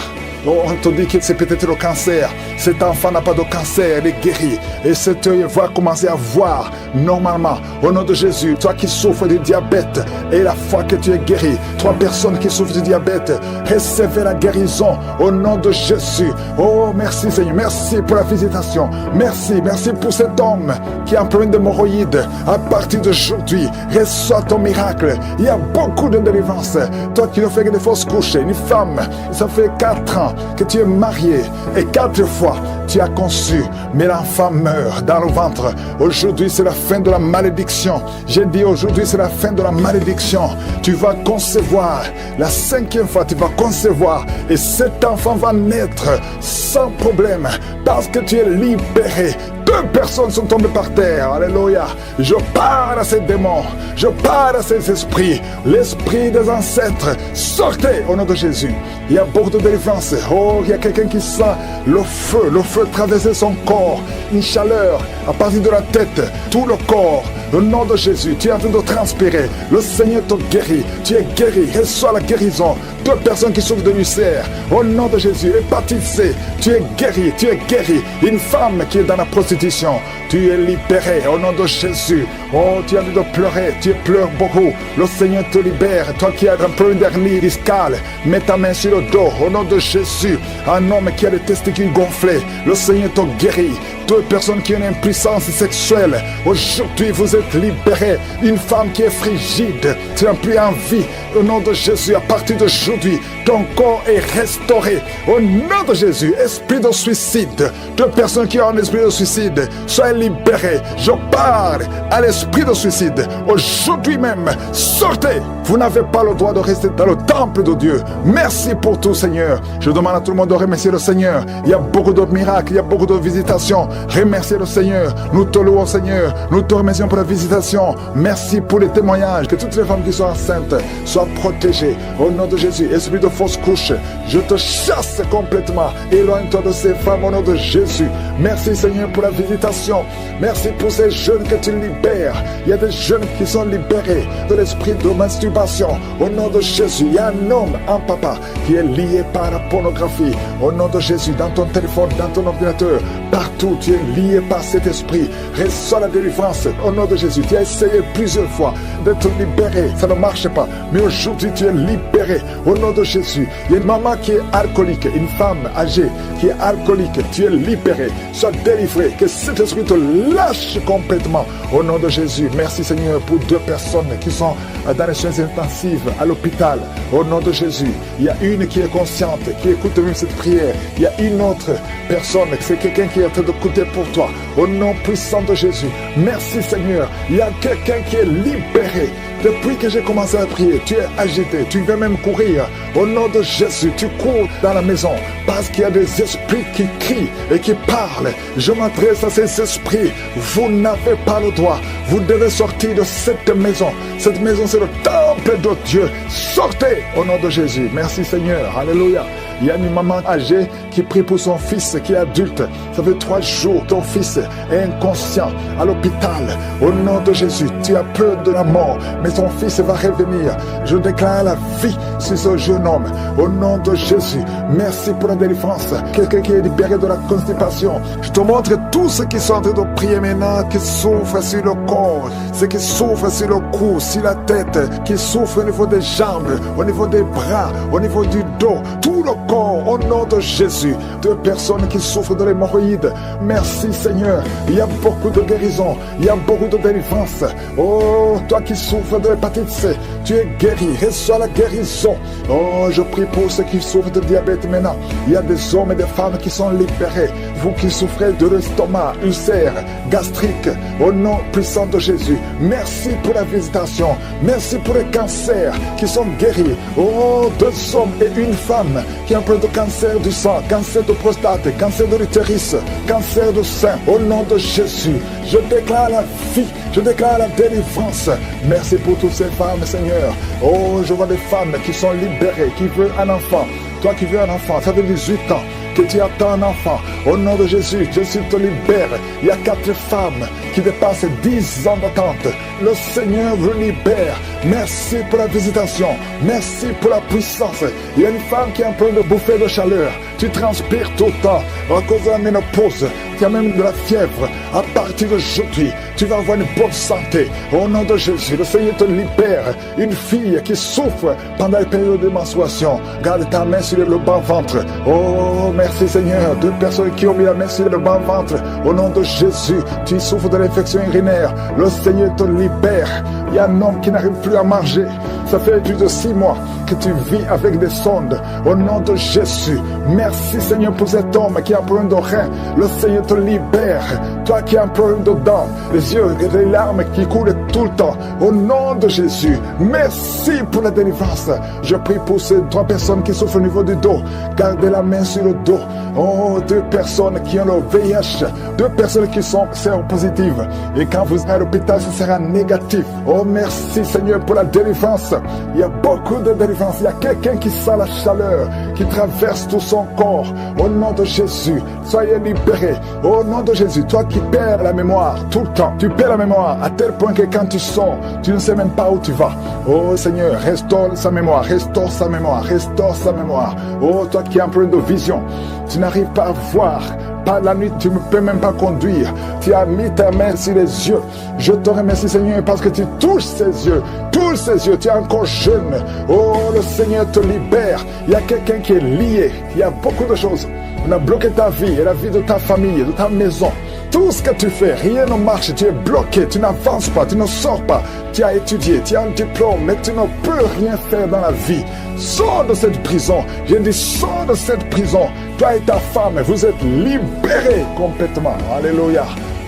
On te dit que c'est peut-être le cancer. Cet enfant n'a pas de cancer, il est guéri. Et cet œil va commencer à voir normalement. Au nom de Jésus, toi qui souffres du diabète, et la fois que tu es guéri, 3 personnes qui souffrent du diabète, recevez la guérison au nom de Jésus. Oh, merci Seigneur, merci pour la visitation. Merci pour cet homme qui a un problème d'hémorroïdes. À partir d'aujourd'hui, reçois ton miracle. Il y a beaucoup de délivrance. Toi qui ne fais que des fausses couches, une femme, ça fait 4 ans que tu es marié et 4 fois tu as conçu, mais l'enfant meurt dans le ventre. Aujourd'hui c'est la fin de la malédiction. J'ai dit aujourd'hui c'est la fin de la malédiction. Tu vas concevoir, la 5e fois tu vas concevoir, et cet enfant va naître sans problème parce que tu es libéré. 2 personnes sont tombées par terre. Alléluia. Je parle à ces démons. Je parle à ces esprits. L'esprit des ancêtres. Sortez au nom de Jésus. Il y a beaucoup de délivrance. Oh, il y a quelqu'un qui sent le feu traverser son corps. Une chaleur à partir de la tête. Tout le corps. Au nom de Jésus, tu es en train de transpirer. Le Seigneur te guérit. Tu es guéri. Reçois la guérison. 2 personnes qui souffrent de l'ulcère. Au nom de Jésus, hépatite C. Tu es guéri. Tu es guéri. Une femme qui est dans la prostitution. Tu es libéré au nom de Jésus. Oh, tu as envie de pleurer. Tu pleures beaucoup. Le Seigneur te libère. Toi qui as un problème d'hernie discale, mets ta main sur le dos. Au nom de Jésus. Un homme qui a les testicules gonflés, le Seigneur te guérit. 2 personnes qui ont une impuissance sexuelle, aujourd'hui vous êtes libérés. Une femme qui est frigide, tu n'as plus envie. Au nom de Jésus, à partir d'aujourd'hui, ton corps est restauré. Au nom de Jésus, esprit de suicide, 2 personnes qui ont un esprit de suicide, soyez libérés. Je parle à l'esprit de suicide. Aujourd'hui même, sortez. Vous n'avez pas le droit de rester dans le temple de Dieu. Merci pour tout, Seigneur. Je demande à tout le monde de remercier le Seigneur. Il y a beaucoup de miracles, il y a beaucoup de visitations. Remerciez le Seigneur. Nous te louons, Seigneur. Nous te remercions pour la visitation. Merci pour les témoignages. Que toutes les femmes qui sont enceintes soient protégées. Au nom de Jésus, esprit de fausse couche, je te chasse complètement. Éloigne-toi de ces femmes au nom de Jésus. Merci, Seigneur, pour la visitation. Merci pour ces jeunes que tu libères. Il y a des jeunes qui sont libérés de l'esprit de masturbation. Au nom de Jésus, il y a un homme, un papa qui est lié par la pornographie. Au nom de Jésus, dans ton téléphone, dans ton ordinateur, partout, tu es lié par cet esprit. Reçois la délivrance. Au nom de Jésus, tu as essayé plusieurs fois d'être libéré. Ça ne marche pas. Mais aujourd'hui, tu es libéré. Au nom de Jésus, il y a une maman qui est alcoolique, une femme âgée qui est alcoolique. Tu es libéré. Sois délivré. Que cet esprit te lâche complètement. Au nom de Jésus, merci Seigneur pour 2 personnes qui sont dans les soins intensifs à l'hôpital. Au nom de Jésus, il y a une qui est consciente, qui écoute même cette prière. Il y a une autre personne, c'est quelqu'un qui est en train d'écouter pour toi. Au nom puissant de Jésus, merci Seigneur. Il y a quelqu'un qui est libéré. Depuis que j'ai commencé à prier, tu es agité, tu veux même courir. Au nom de Jésus, tu cours dans la maison parce qu'il y a des esprits qui crient et qui parlent. Je m'adresse à ces esprits. Vous n'avez pas le droit. Vous devez sortir de cette maison. Cette maison, c'est le temple de Dieu. Sortez au nom de Jésus. Merci Seigneur. Alléluia. Il y a une maman âgée qui prie pour son fils qui est adulte. Ça fait 3 jours, ton fils est inconscient à l'hôpital. Au nom de Jésus, tu as peur de la mort, mais ton fils va revenir. Je déclare la vie sur ce jeune homme. Au nom de Jésus, merci pour la délivrance. Quelqu'un qui est libéré de la constipation. Je te montre tous ceux qui sont en train de prier maintenant, qui souffrent sur le corps, ceux qui souffrent sur le cou, sur la tête, qui souffrent au niveau des jambes, au niveau des bras, au niveau du dos, tout le corps, au nom de Jésus. De personnes qui souffrent de l'hémorroïde. Merci Seigneur. Il y a beaucoup de guérison, il y a beaucoup de délivrance. Oh, toi qui souffres de l'hépatite C, tu es guéri, reçois la guérison. Oh, je prie pour ceux qui souffrent de diabète maintenant. Il y a des hommes et des femmes qui sont libérés. Vous qui souffrez de l'estomac, ulcère, gastrique, au nom puissant de Jésus, merci pour la visitation. Merci pour les cancers qui sont guéris. Oh, 2 hommes et une femme qui ont un peu de cancer du sang, cancer de prostate, cancer de l'utérus, cancer du sein. Au nom de Jésus, je déclare la vie, je déclare la délivrance. Merci pour toutes ces femmes, Seigneur. Oh, je vois des femmes qui sont libérées, qui veulent un enfant. Toi qui veux un enfant, ça fait 18 ans que tu attends un enfant. Au nom de Jésus, Jésus te libère. Il y a 4 femmes qui dépassent 10 ans d'attente. Le Seigneur vous libère. Merci pour la visitation. Merci pour la puissance. Il y a une femme qui est en train de bouffer de chaleur. Tu transpires tout le temps à cause de la ménopause. Tu as même de la fièvre. À partir d'aujourd'hui, tu vas avoir une bonne santé. Au nom de Jésus, le Seigneur te libère. Une fille qui souffre pendant la période de menstruation. Garde ta main sur le bas-ventre. Oh, merci Seigneur. 2 personnes qui ont mis la main sur le bas-ventre. Au nom de Jésus, tu souffres de l'infection urinaire. Le Seigneur te libère. Il y a un homme qui n'arrive plus à manger. Ça fait plus de 6 mois que tu vis avec des sondes. Au nom de Jésus, merci Seigneur pour cet homme qui a un problème de rein. Le Seigneur te libère. Toi qui as un problème de dents, les yeux et les larmes qui coulent tout le temps. Au nom de Jésus, merci pour la délivrance. Je prie pour ces 3 personnes qui souffrent au niveau du dos. Gardez la main sur le dos. Oh, 2 personnes qui ont le VIH. 2 personnes qui sont séropositives. Et quand vous serez à l'hôpital, ce sera négatif. Oh, merci Seigneur pour la délivrance. Il y a beaucoup de délivrance. Il y a quelqu'un qui sent la chaleur, qui traverse tout son corps. Au nom de Jésus, soyez libérés. Au nom de Jésus, toi qui perds la mémoire tout le temps. Tu perds la mémoire à tel point que quand tu sors, tu ne sais même pas où tu vas. Oh Seigneur, restaure sa mémoire, restaure sa mémoire, restaure sa mémoire. Oh, toi qui as un problème de vision, tu n'arrives pas à voir. Par la nuit, tu ne peux même pas conduire. Tu as mis ta main sur les yeux. Je te remercie, Seigneur, parce que tu touches ses yeux. Touche ses yeux. Tu es encore jeune. Oh, le Seigneur te libère. Il y a quelqu'un qui est lié. Il y a beaucoup de choses. On a bloqué ta vie et la vie de ta famille, de ta maison. Tout ce que tu fais, rien ne marche. Tu es bloqué. Tu n'avances pas. Tu ne sors pas. Tu as étudié. Tu as un diplôme. Mais tu ne peux rien faire dans la vie. Sors de cette prison. Je dis, sors de cette prison. Toi et ta femme, vous êtes libérés complètement. Alléluia.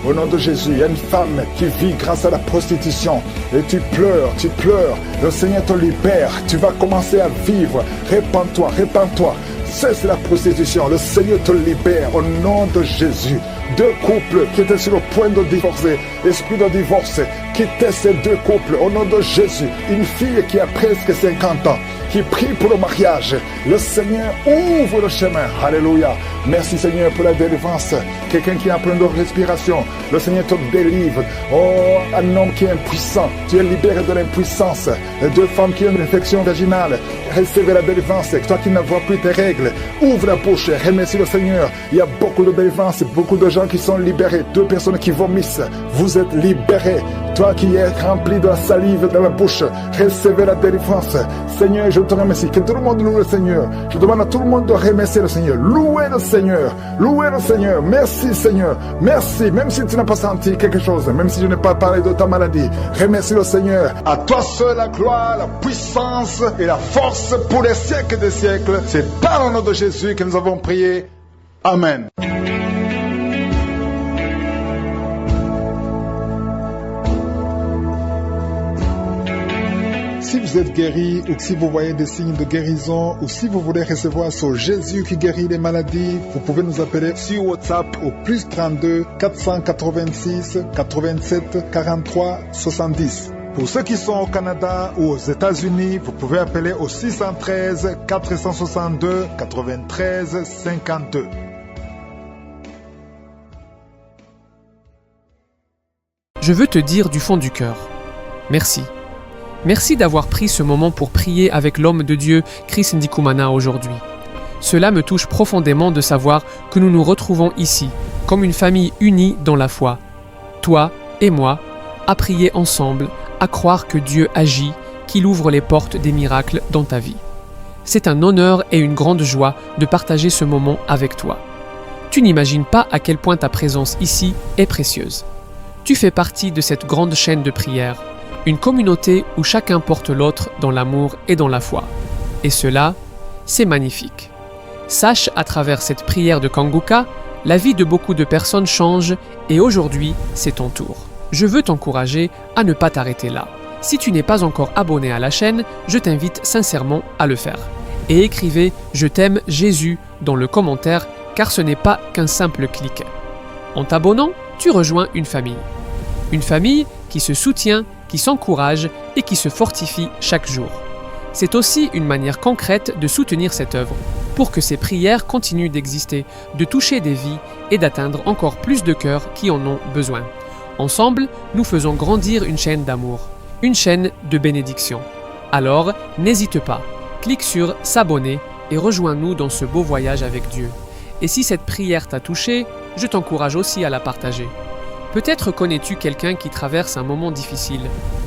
Au nom de Jésus, il y a une femme qui vit grâce à la prostitution. Et tu pleures, tu pleures. Le Seigneur te libère. Tu vas commencer à vivre. Répands-toi, répands-toi. Cesse la prostitution. Le Seigneur te libère au nom de Jésus. 2 couples qui étaient sur le point de divorcer. Esprit de divorce. Quittez ces 2 couples au nom de Jésus. Une fille qui a presque 50 ans, qui prie pour le mariage. Le Seigneur ouvre le chemin. Alléluia. Merci Seigneur pour la délivrance. Quelqu'un qui a un problème de respiration, le Seigneur te délivre. Oh, un homme qui est impuissant, tu es libéré de l'impuissance. 2 femmes qui ont une infection vaginale, recevez la délivrance. Toi qui ne vois plus tes règles, ouvre la bouche, remercie le Seigneur. Il y a beaucoup de délivrance, beaucoup de gens qui sont libérés. 2 personnes qui vomissent, vous êtes libérés. Toi qui es rempli de la salive dans la bouche, recevez la délivrance. Seigneur, je te remercie. Que tout le monde loue le Seigneur. Je demande à tout le monde de remercier le Seigneur. Louez le Seigneur. Louez le Seigneur. Merci Seigneur. Merci. Même si tu n'as pas senti quelque chose, même si je n'ai pas parlé de ta maladie, remercie le Seigneur. À toi seul la gloire, la puissance et la force pour les siècles des siècles. C'est par le nom de Jésus que nous avons prié. Amen. Si vous êtes guéri ou si vous voyez des signes de guérison ou si vous voulez recevoir ce Jésus qui guérit les maladies, vous pouvez nous appeler sur WhatsApp au +32 486 87 43 70. Pour ceux qui sont au Canada ou aux États-Unis, vous pouvez appeler au 613 462 93 52. Je veux te dire du fond du cœur, merci. Merci d'avoir pris ce moment pour prier avec l'homme de Dieu, Chris Ndikumana, aujourd'hui. Cela me touche profondément de savoir que nous nous retrouvons ici, comme une famille unie dans la foi. Toi et moi, à prier ensemble, à croire que Dieu agit, qu'il ouvre les portes des miracles dans ta vie. C'est un honneur et une grande joie de partager ce moment avec toi. Tu n'imagines pas à quel point ta présence ici est précieuse. Tu fais partie de cette grande chaîne de prière, une communauté où chacun porte l'autre dans l'amour et dans la foi. Et cela, c'est magnifique. Sache à travers cette prière de Kanguka, la vie de beaucoup de personnes change et aujourd'hui, c'est ton tour. Je veux t'encourager à ne pas t'arrêter là. Si tu n'es pas encore abonné à la chaîne, je t'invite sincèrement à le faire. Et écrivez « Je t'aime Jésus » dans le commentaire car ce n'est pas qu'un simple clic. En t'abonnant, tu rejoins une famille. Une famille qui se soutient, qui s'encourage et qui se fortifie chaque jour. C'est aussi une manière concrète de soutenir cette œuvre pour que ces prières continuent d'exister, de toucher des vies et d'atteindre encore plus de cœurs qui en ont besoin. Ensemble, nous faisons grandir une chaîne d'amour, une chaîne de bénédiction. Alors, n'hésite pas, clique sur « S'abonner » et rejoins-nous dans ce beau voyage avec Dieu. Et si cette prière t'a touché, je t'encourage aussi à la partager. Peut-être connais-tu quelqu'un qui traverse un moment difficile,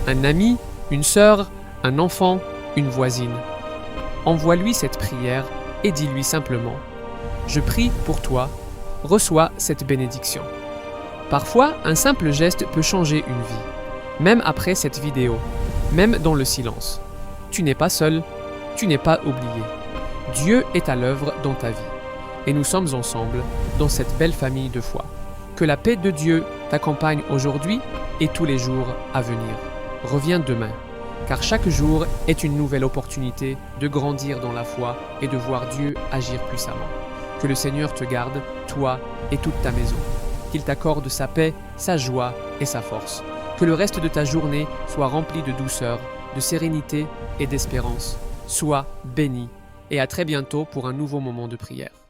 un ami, une sœur, un enfant, une voisine. Envoie-lui cette prière et dis-lui simplement « Je prie pour toi, reçois cette bénédiction ». Parfois, un simple geste peut changer une vie, même après cette vidéo, même dans le silence. Tu n'es pas seul, tu n'es pas oublié. Dieu est à l'œuvre dans ta vie et nous sommes ensemble dans cette belle famille de foi. Que la paix de Dieu t'accompagne aujourd'hui et tous les jours à venir. Reviens demain, car chaque jour est une nouvelle opportunité de grandir dans la foi et de voir Dieu agir puissamment. Que le Seigneur te garde, toi et toute ta maison. Qu'il t'accorde sa paix, sa joie et sa force. Que le reste de ta journée soit rempli de douceur, de sérénité et d'espérance. Sois béni et à très bientôt pour un nouveau moment de prière.